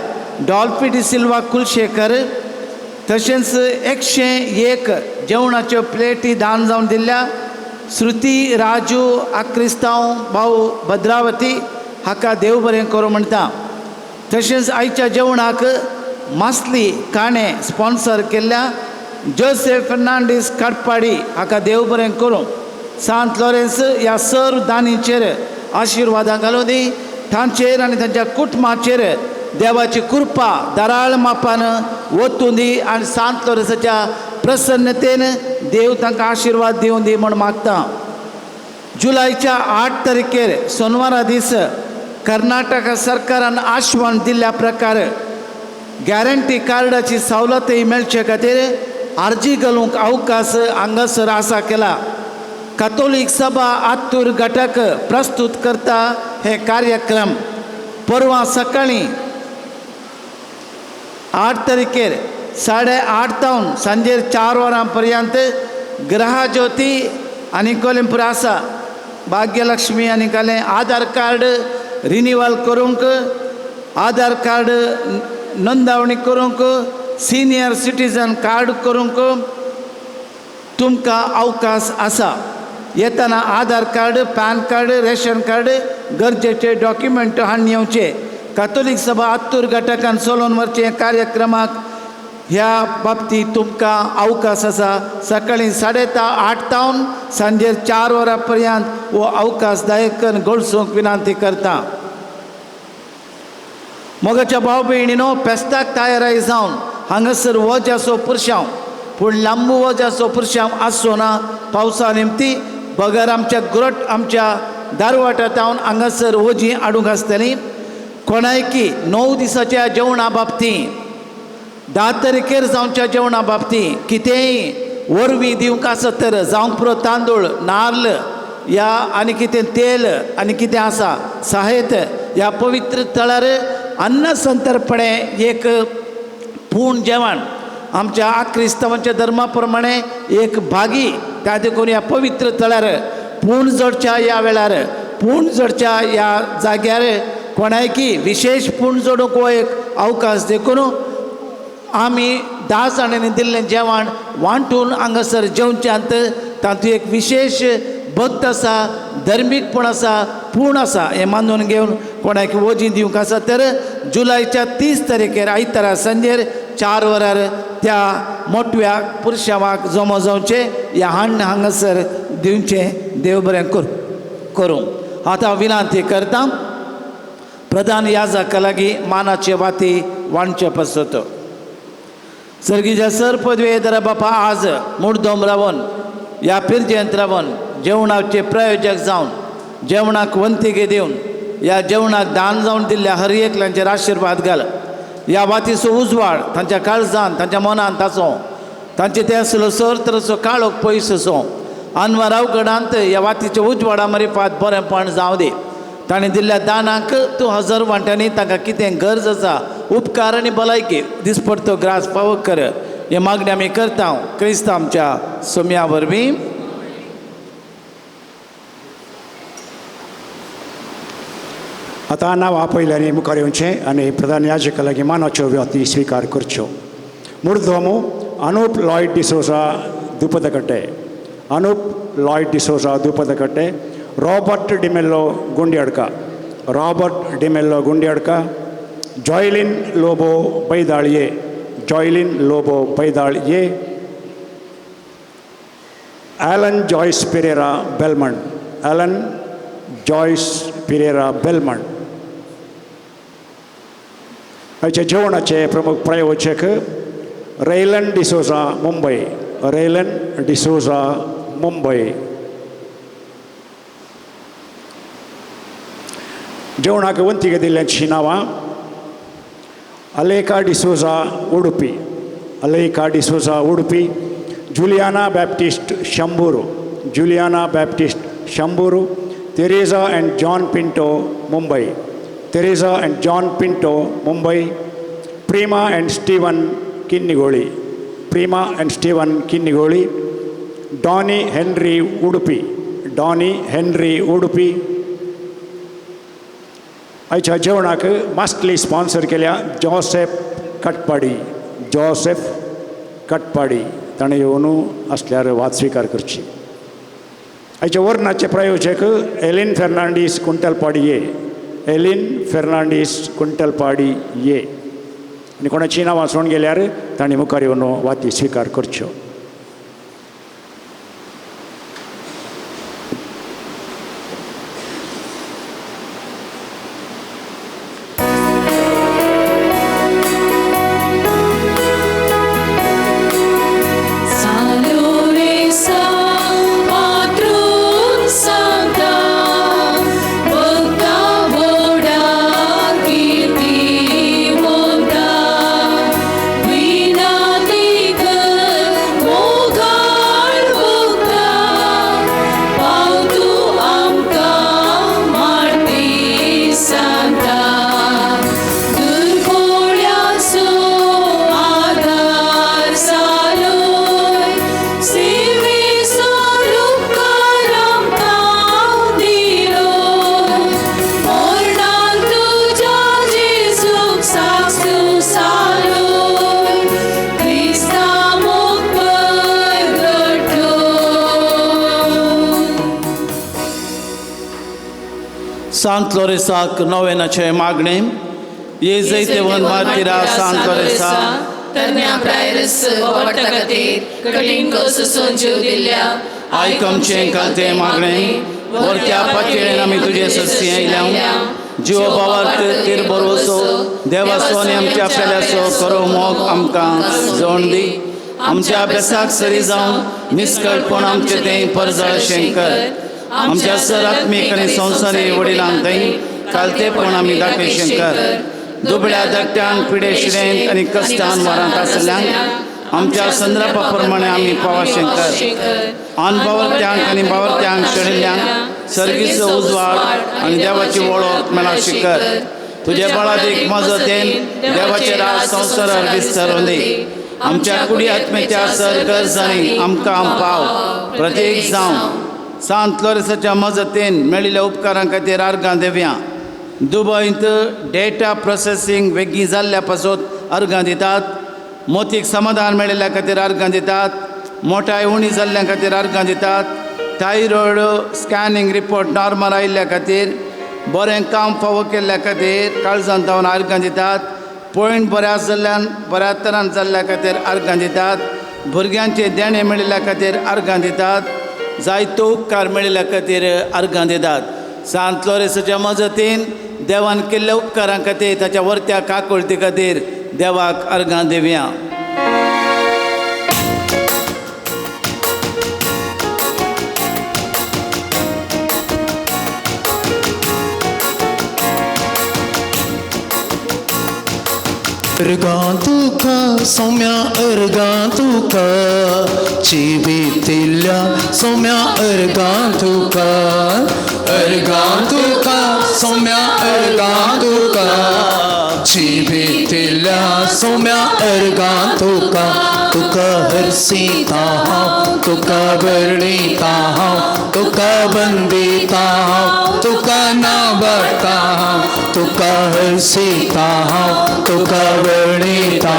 डॉल्फी डी सिल्वा कुलशेकर तशेंच 101 जेवणाच्यो प्लेटी दान जावन दिल्ल्या श्रुती राजू आक्रिस्तांव भाऊ भद्रावती हाका देव बरें करूं म्हणटा. तशेंच आयच्या जेवणाक मासली काणे स्पॉन्सर केल्ल्या जोसेफ फर्नांडीस काटपाडी हाका देव बरें करूं. सांत लॉरेन्स ह्या सर्व दानीचेर आशिर्वादां घालूं दी. तांचेर आनी तांच्या कुटुंबाचेर देवाची कृपा दाराळ मापान वतूं दी आनी सांत लॉरेन्साच्या प्रसन्नतेन देव तांकां आशिर्वाद दिवं दी म्हूण मागता. जुलयच्या 8 तारखेर सोनवारा दीस कर्नाटक सरकारान आश्वासन दिल्ल्या प्रकार गॅरंटी कार्डाची सवलतय मेळचे खातीर अर्जी घालूंक अवकाश हांगासर आसा केला. कॅथोलीक सभा आत्तूर घटक प्रस्तुत करता हे कार्यक्रम. परवा सकाळीं 8 तारखेर 8:30 तावन सांजेर 4 वरां पर्यंत ग्रहज्योती आनी कोलिंपूर आसा. भाग्यलक्ष्मी आनी काले आधार कार्ड रिन्यूवल करूंक, आधार कार्ड नोंदवणी करूंक, सिनियर सिटीजन कार्ड करूंक तुमकां अवकाश आसा. येताना Aadhaar card, PAN card, ration card गरजेचे डॉक्युमेंट हाडून येवचे. कॅथोलीक सभा आत्तूर घटकान चलोवन व्हरचे कार्यक्रमाक ह्या बाबतींत तुमकां अवकाश आसा. सकाळीं 8:30 तावन सांजेर 4 वरां पर्यंत हो अवकाश दयेकन घडसूंक विनंती करता. मोगाच्या भाव भयणीनो, फेस्ताक तयाराय जावन हांगासर वच आसो पुरशांव, पूण लांबू वच आसो पुरशांव आसचो ना. पावसा निमती बगर आमच्या गुरट आमच्या दारवाटांतावन हांगासर वजीं हाडूंक आसतलीं. कोणायकी 9 दिसाच्या जेवणा बाबतींत 10 तारखेर जावच्या जेवणा बाबतींत कितेंय वरवीं दिवंक आसत तर जावंक पुरो तांदूळ, नाल्ल या आनी कितें तेल आनी कितें आसा साहेत ह्या पवित्र थळार अन्न संतर्पणे एक पूर्ण जेवण आमच्या क्रिस्तांवांच्या धर्मा प्रमाणे एक भागी त्या देखून ह्या पवित्र थळार पूर्ण जोडच्या ह्या वेळार पूर्ण जोडच्या ह्या जाग्यार कोणायकी विशेष पूर्ण जोडूंक हो एक अवकाश देखून आमी 10 जाणांनी दिल्लें जेवण वांटून हांगासर जेवच्यांत तातूंत एक विशेष भक्त आसा, धर्मीकपण आसा, पूर्ण आसा हें मानून घेवन कोणाक वजीं दिवंक आसा तर जुलयच्या 30 तारखेर आयतारा सांजेर 4 वरार त्या मोठव्या पुरशावाक जमो जावचे. ह्या हांगासर दिवचें देव बरें करूं. आतां विनंती करता प्रधान याजका लागीं मानाचे वाती वाणचे पसत. सर्गीच्या सर पदवेधर बापा आज मुर्दोम रावन ह्या पिरजेंत रावन जेवणाचे प्रयोजक जावन जेवणाक वंतिके दिवन ह्या जेवणाक दान जावन दिल्ल्या हर एकल्यांचेर आशिर्वाद घाल. ह्या वातीचो उजवाड तांच्या काळजांत तांच्या मनांत आसूं, तांचे ते आसलो सर तरेचो काळोख पयस आसूं. अनवराव गडांत ह्या वातीच्या उजवाडा मरीपात बरेंपण जावं दी. ताणें दिल्ल्या दानाक तूं हजर वांट्यांनी तांकां कितें गरज आसा उपकार आनी भलायकी दिसपडतो ग्रास फावो कर. हे मागणी आमी करता क्रिस्त आमच्या सोम्या वरवीं. आतां नांव आपयल्यानी मुखार येवचें आनी प्रधान याजका लागीं मानाच्यो व्यक्ती स्विकार करच्यो. मुर्दोमो अनूप लॉयड डिसोजा दुपदकट्टे, अनूप लॉयड डिसोजा दुपदकट्टे, रॉबर्ट डिमेल्लो गुंड्याडका, रॉबर्ट डिमेल्लो गुंड्याडका, जॉयलिन लोबो बैदाळये, जॉयलिन लोबो बैदाळये, ॲलन जॉयस पिरेरा बेलमंड, ॲलन जॉयस पिरेरा बेलमंड. आयच्या जेवणाचे प्रमुख प्रायोजक रेलन डिसोजा मुंबय, रेलन डिसोजा मुंबय. जेवणाक वंतिके दिल्ल्यांची नांवां Aleka D'Souza Udupi, Aleka D'Souza Udupi, Juliana Baptist Shambhoor, Juliana Baptist Shambhoor, Tereza and John Pinto Mumbai, Tereza and John Pinto Mumbai, प्रिमा and Steven Kinnigoli, Prima and Steven Kinnigoli, Donny Henry Udupi, Donny Henry Udupi. आयच्या जेवणाक मास्टली स्पॉन्सर केल्या जोसेफ कटपाडी, जोसेफ कटपाडी. ताणें येवन असल्यार वाद स्विकार करची. आयच्या वर्णाचे प्रायोजक एलिन फेर्नांडीस कुंटलपाडये, एलिन फेर्नांडीस कुंटलपाडी ये आनी कोणाची नांवां वाचून गेल्यार तांणी मुखार येवन वाती स्विकार करच्यो. सांत लोरेसाक नोवेनाचे मागणे येजैते वन मार्तिरा सांत लोरेसा तरण्या प्रायरस वावडटा खातीर कठीण कस संजीव दिल्या आयकमचे कालते मागणे वरत्या पातळेन आमी तुजे सस्ती आयल्या जिव भावार्थ तिर बरोसो देवाचो आनी आमच्या पेल्याचो खरो मोग आमकां जोड दी. आमच्या अभ्यासाक सरी जावन निश्कळपण आमचे तें परजळ शेंकर आमच्या सर आत्मीक आनी संवसारी वडिलांक थंय कालतेपण आमी दाखय शेंकर. दुबळ्या धाकट्यांक पिडे शिडेंत आनी कश्टान वारांत आसल्यांक आमच्या संद्रापा प्रमाणे आमी पावा शेंकर. आन बावरत्यांक आनी बावरत्यांक शेणिल्ल्यांक सर्गीचो उजवाड आनी देवाची वळख मेळा शिकर. तुजे बळादीक मजतेन देवाचे राज संवसारार विस्तारून दी. आमच्या कुडी आत्मेच्या सर गरजांनी आमकां पाव प्रत्येक जावं सांत लोरेसाच्या मजतेन मेळिल्ल्या उपकारां खातीर अर्गां देवया. दुबयंत डेटा प्रोसेसिंग वेगळी जाल्ल्या पासून अर्गां दितात. मोतीक समाधान मेळिल्ल्या खातीर अर्गां दितात. मोठाय उणी जाल्ल्या खातीर अर्गां दितात. थायरॉयड स्कॅनिंग रिपोर्ट नॉर्मल आयिल्ल्या खातीर बरें काम फावो केल्ल्या खातीर काळजांत धांवन अर्गां दितात. पॉयंट बऱ्या जाल्ल्यान बऱ्या तरान जाल्ल्या खातीर अर्गां दितात. भुरग्यांचे देणे मेळिल्ल्या खातीर अर्गां दितात. जायतो उपकार मेळिल्ल्या खातीर अर्गां दितात. सांत लोरेसाच्या मजतीन देवान केल्ल्या उपकारां खातीर ताच्या वर्त्या काकुळटी खातीर देवाक अर्गां Devaaya. Ergan tuka somya ergan tuka Cibitilla somya ergan tuka somya ergan tuka Cibitilla somya ergan tuka Tuka harsita tuka bernita tuka bandita tuka nabata तुका हसीता तुका वर्णिता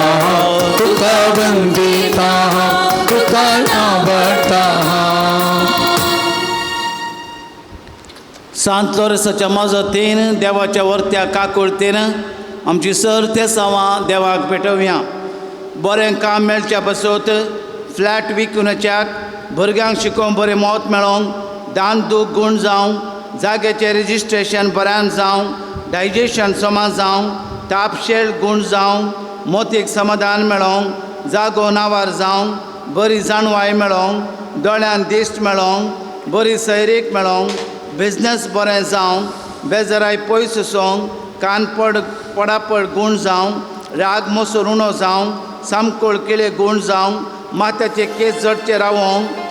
तुका वंदिता तुका नाबडता. सांत लोरेसाच्या मजतीन देवाच्या वर्त्या काकुळतेन आमची सर ते सावां देवाक पेटोवया. बरें काम मेळच्या पासून फ्लॅट विकूनच्याक भुरग्यांक शिकोवंक बरें मोत मेळोंक दान दूख गूण जावं जाग्याचें रजिस्ट्रेशन बऱ्यान जावं डायजेशन समान जावं तापशेळ गूण जावं मोतीक समाधान मेळोंक जागो नावार जावं बरी जाणवाय मेळोंक दोळ्यान दिश्ट मेळोंक बरी सैरीक मेळोंक बिझनस बरें जावं बेजाराय पयस सोंक कानपड पडापड गूण जावं राग मोसोर उणो जावं सामकोळ केले गूण जावं माथ्याचे केस जडचे रावोंक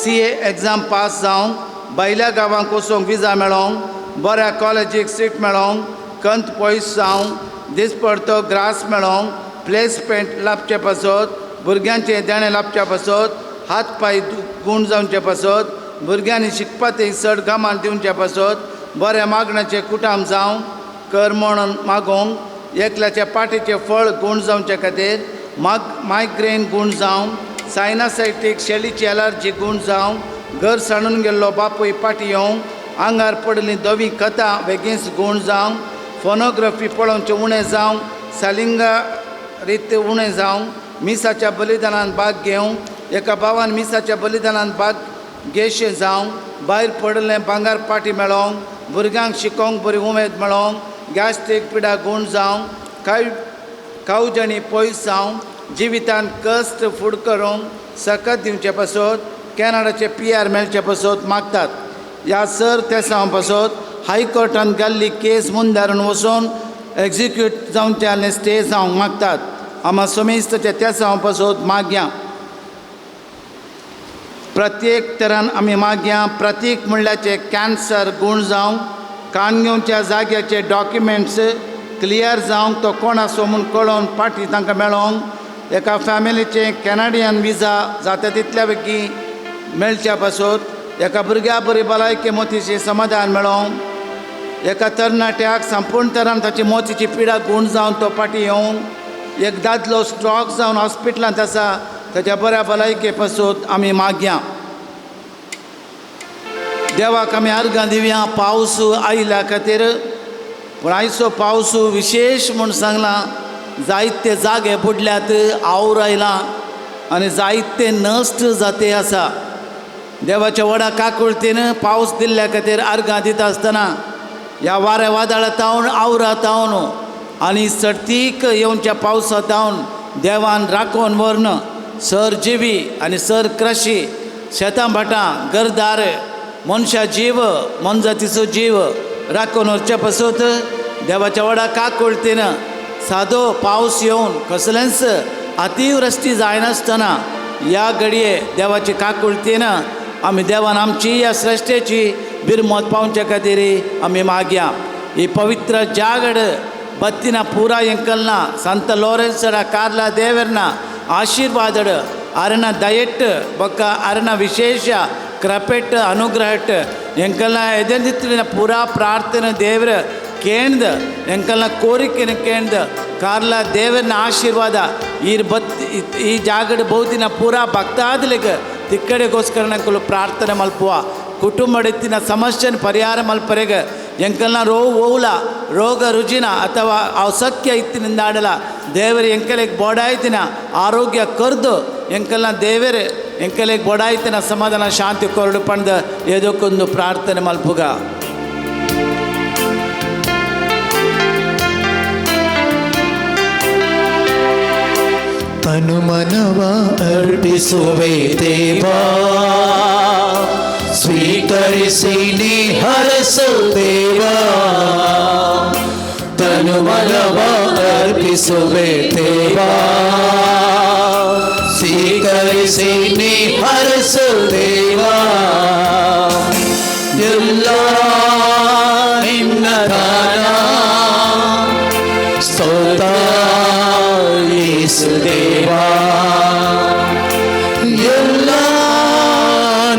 CA एग्जाम पास जावं भायल्या गांवांक वचोंक विजा मेळोंक बऱ्या कॉलेजीक सीट मेळोंक कंत पयस जावं दिसपडतो ग्रास मेळोंक प्लेसमेंट लाभचे पासत भुरग्यांचे देणे लाभच्या पासत हात पांय गूण जावचे पासत भुरग्यांनी शिकपाचें चड गामान दिवचे पासत बऱ्या मागण्याचे कुटाम जावं कर म्हणून मागोवंक एकल्याच्या पाटीचे फळ गूण जावचे खातीर मायग्रेन गूण जावं सायनासायटीक शेलीची एलर्जी गूण जावं घर साणून गेल्लो बापूय पाटी येवंक आंगार पडली दोवी कथा बेगीन गूण जावं फोनोग्राफी पळोवचें उणें जावं सालिंगा रीत उणें जावं मिसाच्या बलिदानान भाग घेवंक एका भावान मिसाच्या बलिदानान भाग घेवचें जावं भायर पडलें भांगार पाटी मेळोवंक भुरग्यांक शिकोवंक बरी उमेद मेळोवंक गॅस्ट्रीक पिडा गूण जावं कावजणी पयस जावं जिवितान कश्ट फूड करूंक सकत दिवचे पासत कॅनडाचे PR मेळचे पासत मागतात. ह्या सर तेसां पासत हायकोर्टान घाल्ली केस मुंदारून वचून एक्झिक्यूट जावचे आनी स्टे जावंक मागतात. आमी समेस्तचे तेसां पासत मागया. प्रत्येक तरान आमी मागया. प्रतीक म्हणल्याचे कॅन्सर गूण जावं काणग्योच्या जाग्याचे डॉक्युमेंट्स क्लियर जावंक तो कोण आसो म्हूण कळोवन पाटी तांकां मेळोवंक एका फॅमिलीचे कॅनाडियन विजा जाता तितल्या बेगी मेळच्या पासत एका भुरग्या बरी भलायकी मोतीचें समाधान मेळोवंक एका तरणाट्याक संपूर्ण तरान ताची मोतीची पिडा गूण जावन तो पाटी येवंक एक दादलो स्ट्रोक जावन हॉस्पिटलांत आसा ताच्या बऱ्या भलायके पासत आमी मागया. देवाक आमी अर्गां दिवया. पावस आयल्या खातीर पूण आयचो पावस विशेश म्हूण सांगलां. जायते जागे बुडल्यात आवर आयलां आनी जायते नश्ट जाते आसा. देवाच्या व्हडा काकुळतीन पावस दिल्ल्या खातीर अर्गां दिता आसतना ह्या वाऱ्या वादळांतावन आवरांतावन आनी सर्तीक येवच्या पावसांतावन देवान राखून व्हरन सर जिवी आनी सर कृशी शेतां भाटां घरदार मनशा जीव मनजातीचो जीव राखून व्हरचे पासत देवाच्या व्हडा काकुळतीन सादो पावस येवन कसलेंच अतिवृश्टी जायनासतना ह्या घडये देवाची काकुळतीन आमी देवान आमची ह्या सृश्टेची बिरमत पावचे खातीर आमी मागया. ही पवित्र जागड बत्तिना पुरा ಎಂಕಲ್ನ ಸಂತ ಲೋರೆನ್ಸರ ಕಾರ್ಲ ದೇವರನ ಆಶೀರ್ವಾದಡು ಅರನ ದಯೆಟ್ಟು ಬೊಕ್ಕ ಅರನ ವಿಶೇಷ ಕೃಪೆಟ್ಟು ಅನುಗ್ರಹಟ್ಟು ಎಂಕಲ್ನ ಎದೆಂದಿತ್ತಿನ ಪೂರಾ ಪ್ರಾರ್ಥನೆ ದೇವರ ಕೇಂದ್ರ ಎಂಕಲ್ನ ಕೋರಿಕೆನ ಕೇಂದ್ರ ಕಾರ್ಲ ದೇವರನ ಆಶೀರ್ವಾದ ಈ ಜಾಗಡ ಬಹುದಿನ ಪೂರಾ ಭಕ್ತಾದಲಿಗೆ ತಿಕ್ಕಡೆಗೋಸ್ಕರ ನಂಕಲು ಪ್ರಾರ್ಥನೆ ಮಲ್ಪುವ ಕುಟುಂಬಡೆತ್ತಿನ ಸಮಸ್ಯೆನ ಪರಿಹಾರ ಮಲ್ಪರೆಗೆ ಎಂಕಲ್ನ ಓವುಲ ರೋಗ ರುಜಿನ ಅಥವಾ ಅಸಖ್ಯ ಇತ್ತಿನಿಂದಾಡಲ ದೇವರು ಎಂಕಲೆಗೆ ಬೋಡಾಯ್ತಿನ ಆರೋಗ್ಯ ಕರೆದು ಎಂಕಲ್ನ ದೇವರೇ ಎಂಕಲೆಗೆ ಬೋಡಾಯ್ತಿನ ಸಮಾಧಾನ ಶಾಂತಿ ಕೊರಡು ಪಂಡ ಏದಕ್ಕೊಂದು ಪ್ರಾರ್ಥನೆ ಮಲ್ಪುಗ. ತನು ಮನವ ಅರ್ಪಿಸುವೆ ದೇವಾ ಸ್ವೀಕರಿಸಿ ನೀ ಹರಸು ದೇವಾ ತನು ಮನವ ಅರ್ಪಿಸುವೆ ದೇವಾ ಸ್ವೀಕರಿಸಿ ನೀ ಹರಸು ದೇವಾ ಎಲ್ಲ ನಿನ್ನ ದಾನ ಸ್ತೋತ್ರ ಯೇಸು ದೇವಾ ಎಲ್ಲ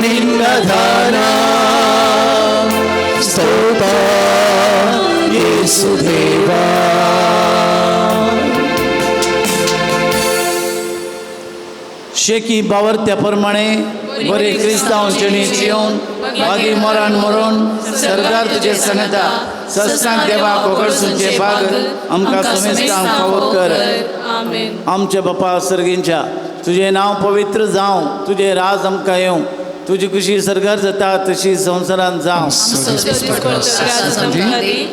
ನಿನ್ನ ದಾನ ಸ್ತೋತ್ರ ಯೇಸು ದೇವಾ. शेकी बावरत्या प्रमाणे बरे क्रिस्तांवचेणी जिवन मागीर मरण मरून सरकार तुजे सनता सत्सांग देवा कोकडसूनचे भाग आमकां समेस्तांक फावो कर. आमचे बापा सर्गींच्या तुझे नांव पवित्र जावं तुझे राज आमकां येवं तुजी खुशी सरकार जाता तशी संवसारांत जावं.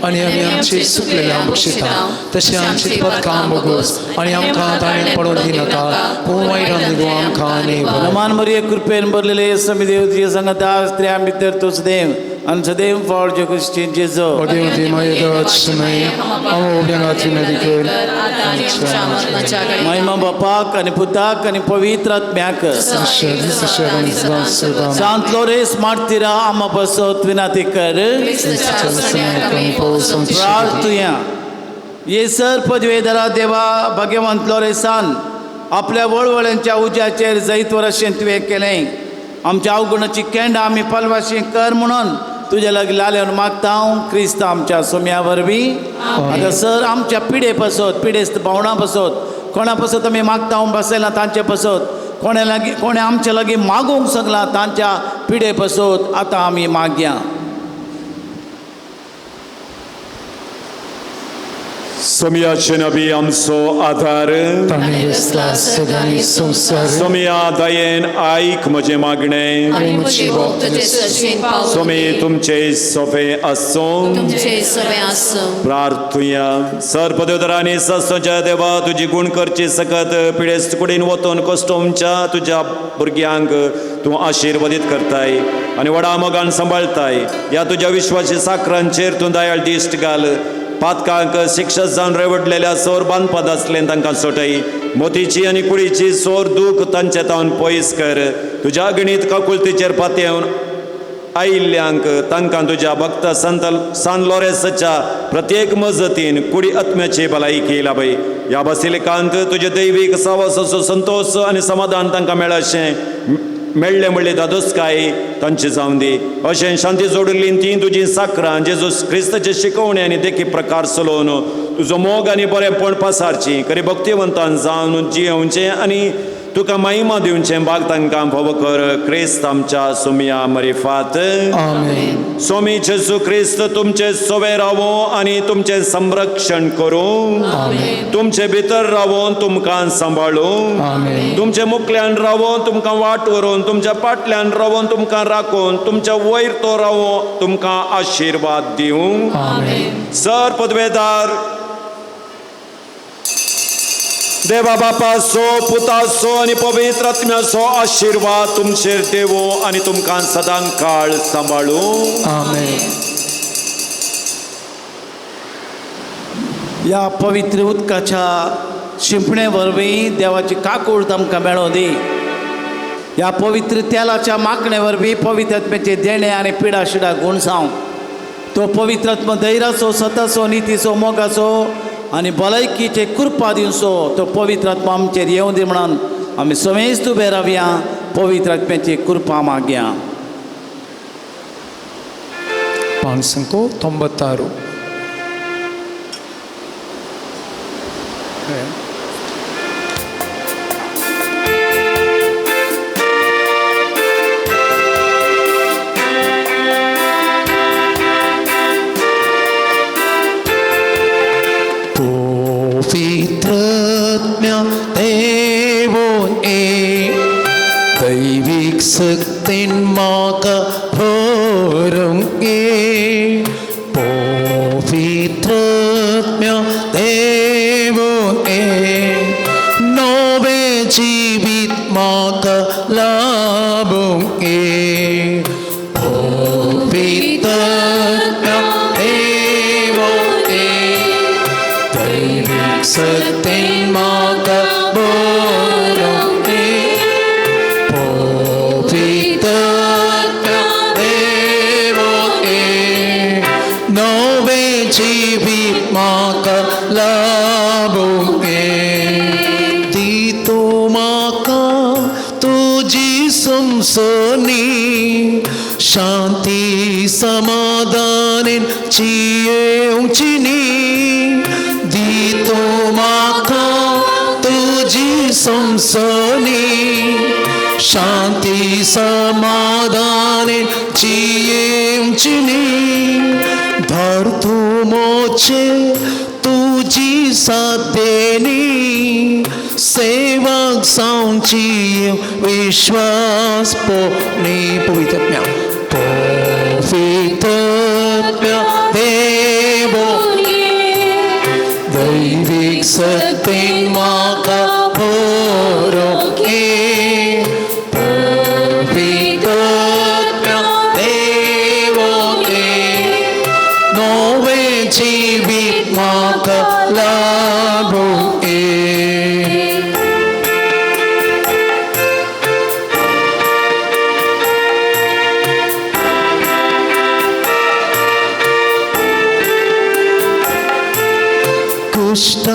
आणि आमी आमची सुकलेल्या बक्षिता तशें आमची पदकां बोगोस आणि आमकां ताणें पडून दिनाका पूण वायटान दिगो आमकां न्ही. नमान मरिये कृपेन भरलेले समिदेव तुजे सांगता स्त्रियां भितर तूच देव आनी सदैव फावड जे कुश्टी जेजो देवते मायेदात समय अमोभ्यंगाची नदी कर महिमा बापाक आनी पुताक आनी पवित्र आत्म्याक सांत लोरेस ಮಾಡ್ತೀರಾ ಅಮ್ಮ ಬಸೋತ್ ವಿನಂತಿ कर प्रार्थुया. येसर पदवेधरा देवा भगवंत लोरेसान आपल्या वळवळ्यांच्या उज्याचेर जैत वर्षें तुवें केलें. आमच्या अवगुणाची केंड आमी पलवाशी कर म्हणून तुजे लागीं लाल्यान मागता क्रिस्त आमच्या सोम्या वरवीं. आतां सर आमच्या पिडे पसत पिडेस्त भावणां पसत कोणा पसत आमी मागता बसयला तांचे पसत कोणे आमचे लागीं मागूंक सांगला तांच्या पिडे पसत आतां आमी मागया. सोमयाचे नबी आमचो आधार तांणी असला सदांनी संसार सोमया दयेन आयक म्हजे मागणे आणि म्हजे भोग तुजे सर्जेन पावले सोमी तुमचे सोपे आसो तुमचे सवे आसो प्रार्थुया सर्पदेवतरांनी सस्तोच्या देवा तुजी गुण करची सकत पिडेस्त कुडीन वतून कस्टोमच्या तुझ्या भुरग्यांक तूं आशिर्वादीत करताय आनी व्हडा मोगान सांबाळताय या तुझ्या विश्वासी साखरांचेर तूं दयाळ दिश्ट घाल पातकांक शिक्षा जावन रेवडलेल्या सोर बांदपात आसले तांकां सोटय मोतीची आनी कुडीची सोर दूख तांचे तावन पयस कर तुज्या गणित काकुलतेचेर पातयेवन आयिल्ल्यांक तांकां तुज्या भक्त सान लॉरेन्सच्या प्रत्येक मजतीन कुडी आत्म्याची भलायकी लाभय ह्या बसिलिकांत तुजे दैवीक सावासाचो संतोष आनी समाधान तांकां मेळ्ळें म्हणले दादोसकाय तांची जावं दी अशें शांती जोडिल्ली ती तुजी साखरां जेजूस क्रिस्ताचे शिकवणे आनी देखी प्रकार चलोवन तुजो मोग आनी बरेंपण पासारची खरी भक्तिवंतान जावन जियेवचें आनी तुका महिमा दिवचें भाग तांकां फावो कर क्रिस्त आमच्या सोमया मरिफात आमेन सोमी जेजू क्रिस्त तुमचे सोवे रावो आनी तुमचें संरक्षण करूं तुमचे भितर रावोन तुमकां सांबाळूं आमेन तुमचे मुखल्यान रावोन तुमकां वाट व्हरून तुमच्या फाटल्यान रावोन तुमकां राखून तुमच्या वयर तो रावो तुमकां आशिर्वाद दिवं सर पदवेदार देवा बापाचो पुताचो आनी पवित्र आत्म्याचो आशिर्वाद तुमचेर देवो आनी तुमकां सदां काळ सांबाळूं आमेन या पवित्र उदकाच्या शिंपणे वरवीं देवाची काकूळ तांकां मेळो दी ह्या पवित्र तेलाच्या माकणे वरवीं पवित्र आत्म्याचे देणे आनी पिडा शिडा गुणसांव तो पवित्र आत्मा धैर्याचो सताचो नितीचो मोगाचो आनी भलायकीचे कृपा दिवचो तो पवित्र आत्मा आमचेर येवं दी म्हणून आमी समेस्त उबे रावया पवित्र आत्म्याची कृपा मागया पान संको 96 पवित्रात्म्या देवोन दैविक शक्तीन म्हाका भरूंक पवित्रात्म्या देवोन नवे जिवीत म्हाका लाभूंक पवित्रात्म्या देवोन दैविक शक्तीन म्हाका भरूंक पवित्रात्म्या देवोन नवे जिवीत म्हाका लाभूंक दितो म्हाका तुजी संसनी शांती समाधानेन जियेवची नी दितो म्हाका तुजी संसनी शांती समाधानेन जियेवची नी धर तूं मोचे तुजी साथेनी सेवक जावची विश्वास पोनी पवित्रात्म्या पवित्रात्म्या देवो दैविक शक्तीन म्हाका भरूंक पवित्रात्म्या देवो नवे जिवीत म्हाका लाभूंक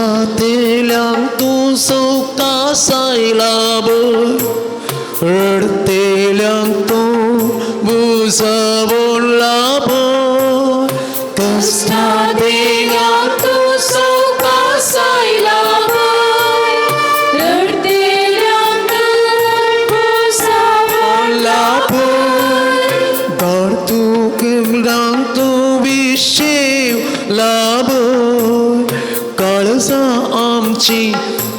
कुष्टातेल्यांक तूं सौका सायलाब रडतेल्यांक तूं बुजवून लाभ कष्टातेल्यांक तूं सौका सायलाब रडतेल्यांक तूं बुजवून लाभ दर तूं विशेव लाभ आमची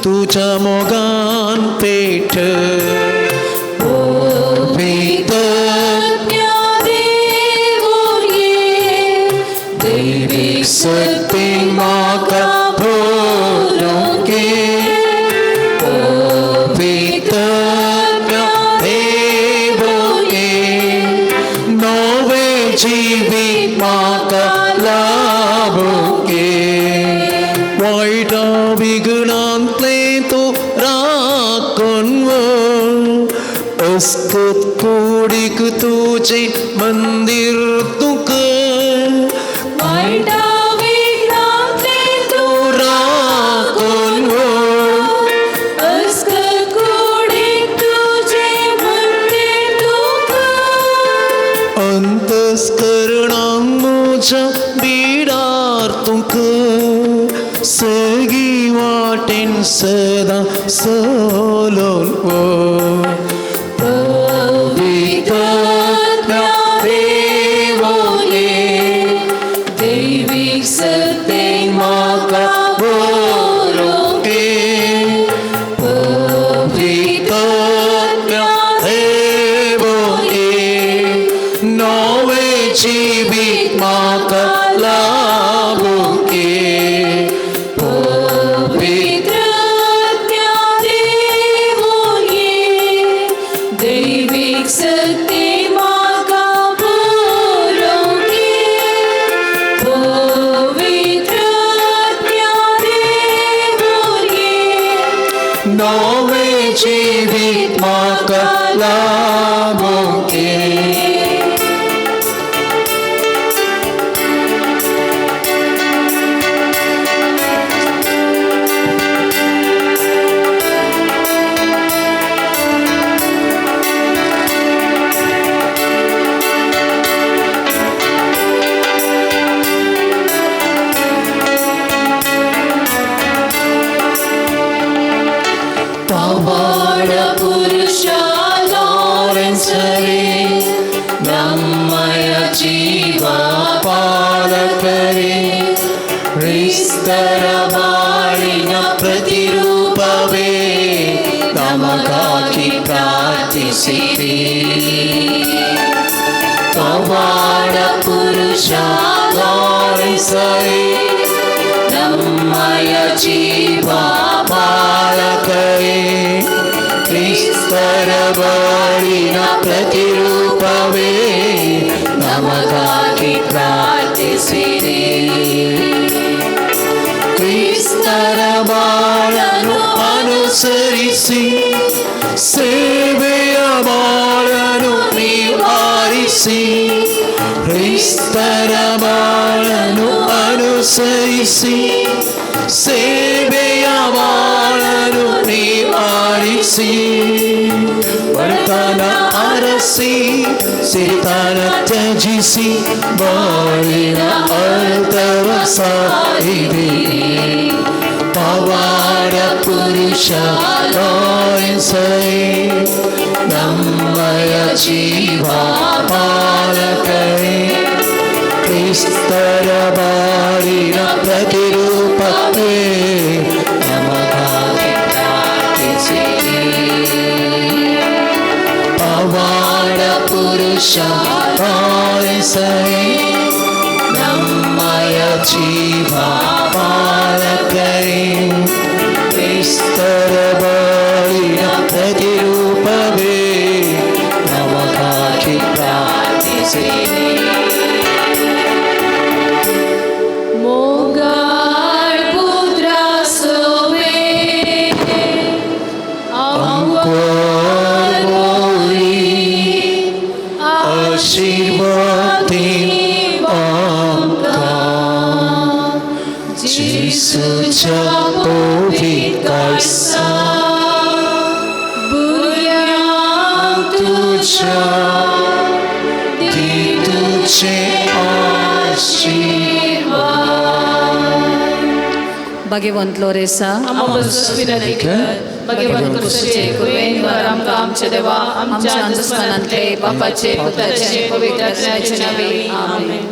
तुझ्या मोगान पेठ दैवीक सत्य म्हाका भरोके पवित्र देवोके नवे जिवीत म्हाका लाभोके वायटा विघ्नांतले तूं राखून अस्कत कुडीक तुझे मंदिर तुका अंतस्करणांक म्हज्या बिडार तुका सगी वाटेन सदां चलोन पवित्र देवोले दैवीक सत्य म्हाका भरोके पवित्र देवोले नवे जिवीत म्हाका लाभोके पवित्र देवोले दैवीक सत्य म्हाका भरोके पवित्र देवोले नवे जिवीत म्हाका लाभोके पवाड पुरुषा लॉरेन्स रे नಮ್ಮಯ ಜೀವ ಪಾಲಕರೇ ಕ್ರಿಸ್ತರ ಬಾಳಿನ ಪ್ರತಿರೂಪವೇ ನಮಗಾಗಿ ಪ್ರಾರ್ಥಿಸಿರಿ ಪವಾಡ ಪುರುಷ ಲಾರೆನ್ಸರೇ ನಮ್ಮಯ ಜೀವ ಪಾಲಕರೇ ಕ್ರಿಸ್ತರ ಬಾಳಿನ ಪ್ರತಿರೂಪವೇ ನಮಗಾಗಿ ಪ್ರಾರ್ಥಿಸಿರಿ ಕ್ರಿಸ್ತರ ಬಾಳನ್ನು ಅನುಸರಿಸಿ ಸೇವೆಯ ಬಾಳನ್ನು ನಿವಾರಿಸಿ ಕ್ರಿಸ್ತರ ಬಾಳನ್ನು ಅನುಸರಿಸಿ ಸೇವೆಯ ಬಾಳನ್ನು ನಿವಾರಿಸಿ ವರ್ತನ ಅರಸಿ ಸಿರಿತನ ತ್ಯಜಿಸಿ ಬಾಳಿನ ಅರ್ಥವ ಸಾರಿರಿ ಪವಾಡ ಪುರುಷ ಲಾರೆನ್ಸರೇ ನಮ್ಮಯ ಜೀವ ಪಾಲಕರೇ ಕ್ರಿಸ್ತರ ಬಾಳಿನ ಪ್ರತಿರೂಪವೇ ನಮಗಾಗಿ ಪ್ರಾರ್ಥಿಸಿರಿ ಪವಾಡ ಪುರುಷ ಲಾರೆನ್ಸರೇ ನಮ್ಮಯ ಜೀವ ಪಾಲಕರೇ ಕ್ರಿಸ್ತರ ಬಾಳಿನ ಪ್ರತಿರೂಪವೇ ನಮಗಾಗಿ ಪ್ರಾರ್ಥಿಸಿರಿ मोगाळ पुत्रा सोवे आशीर्वादी आमकां जिसूच्या पवित्रसा बुरयांक तुझ्या ती तुझे भगवंत लोरेसा भगवंत कृष्णाचे कुरवेंवर आमकां आमचे देवा आमच्या अंतस्करणांतले पापाचे पुत्राचे पवित्र आत्म्याचे नावे आमेन.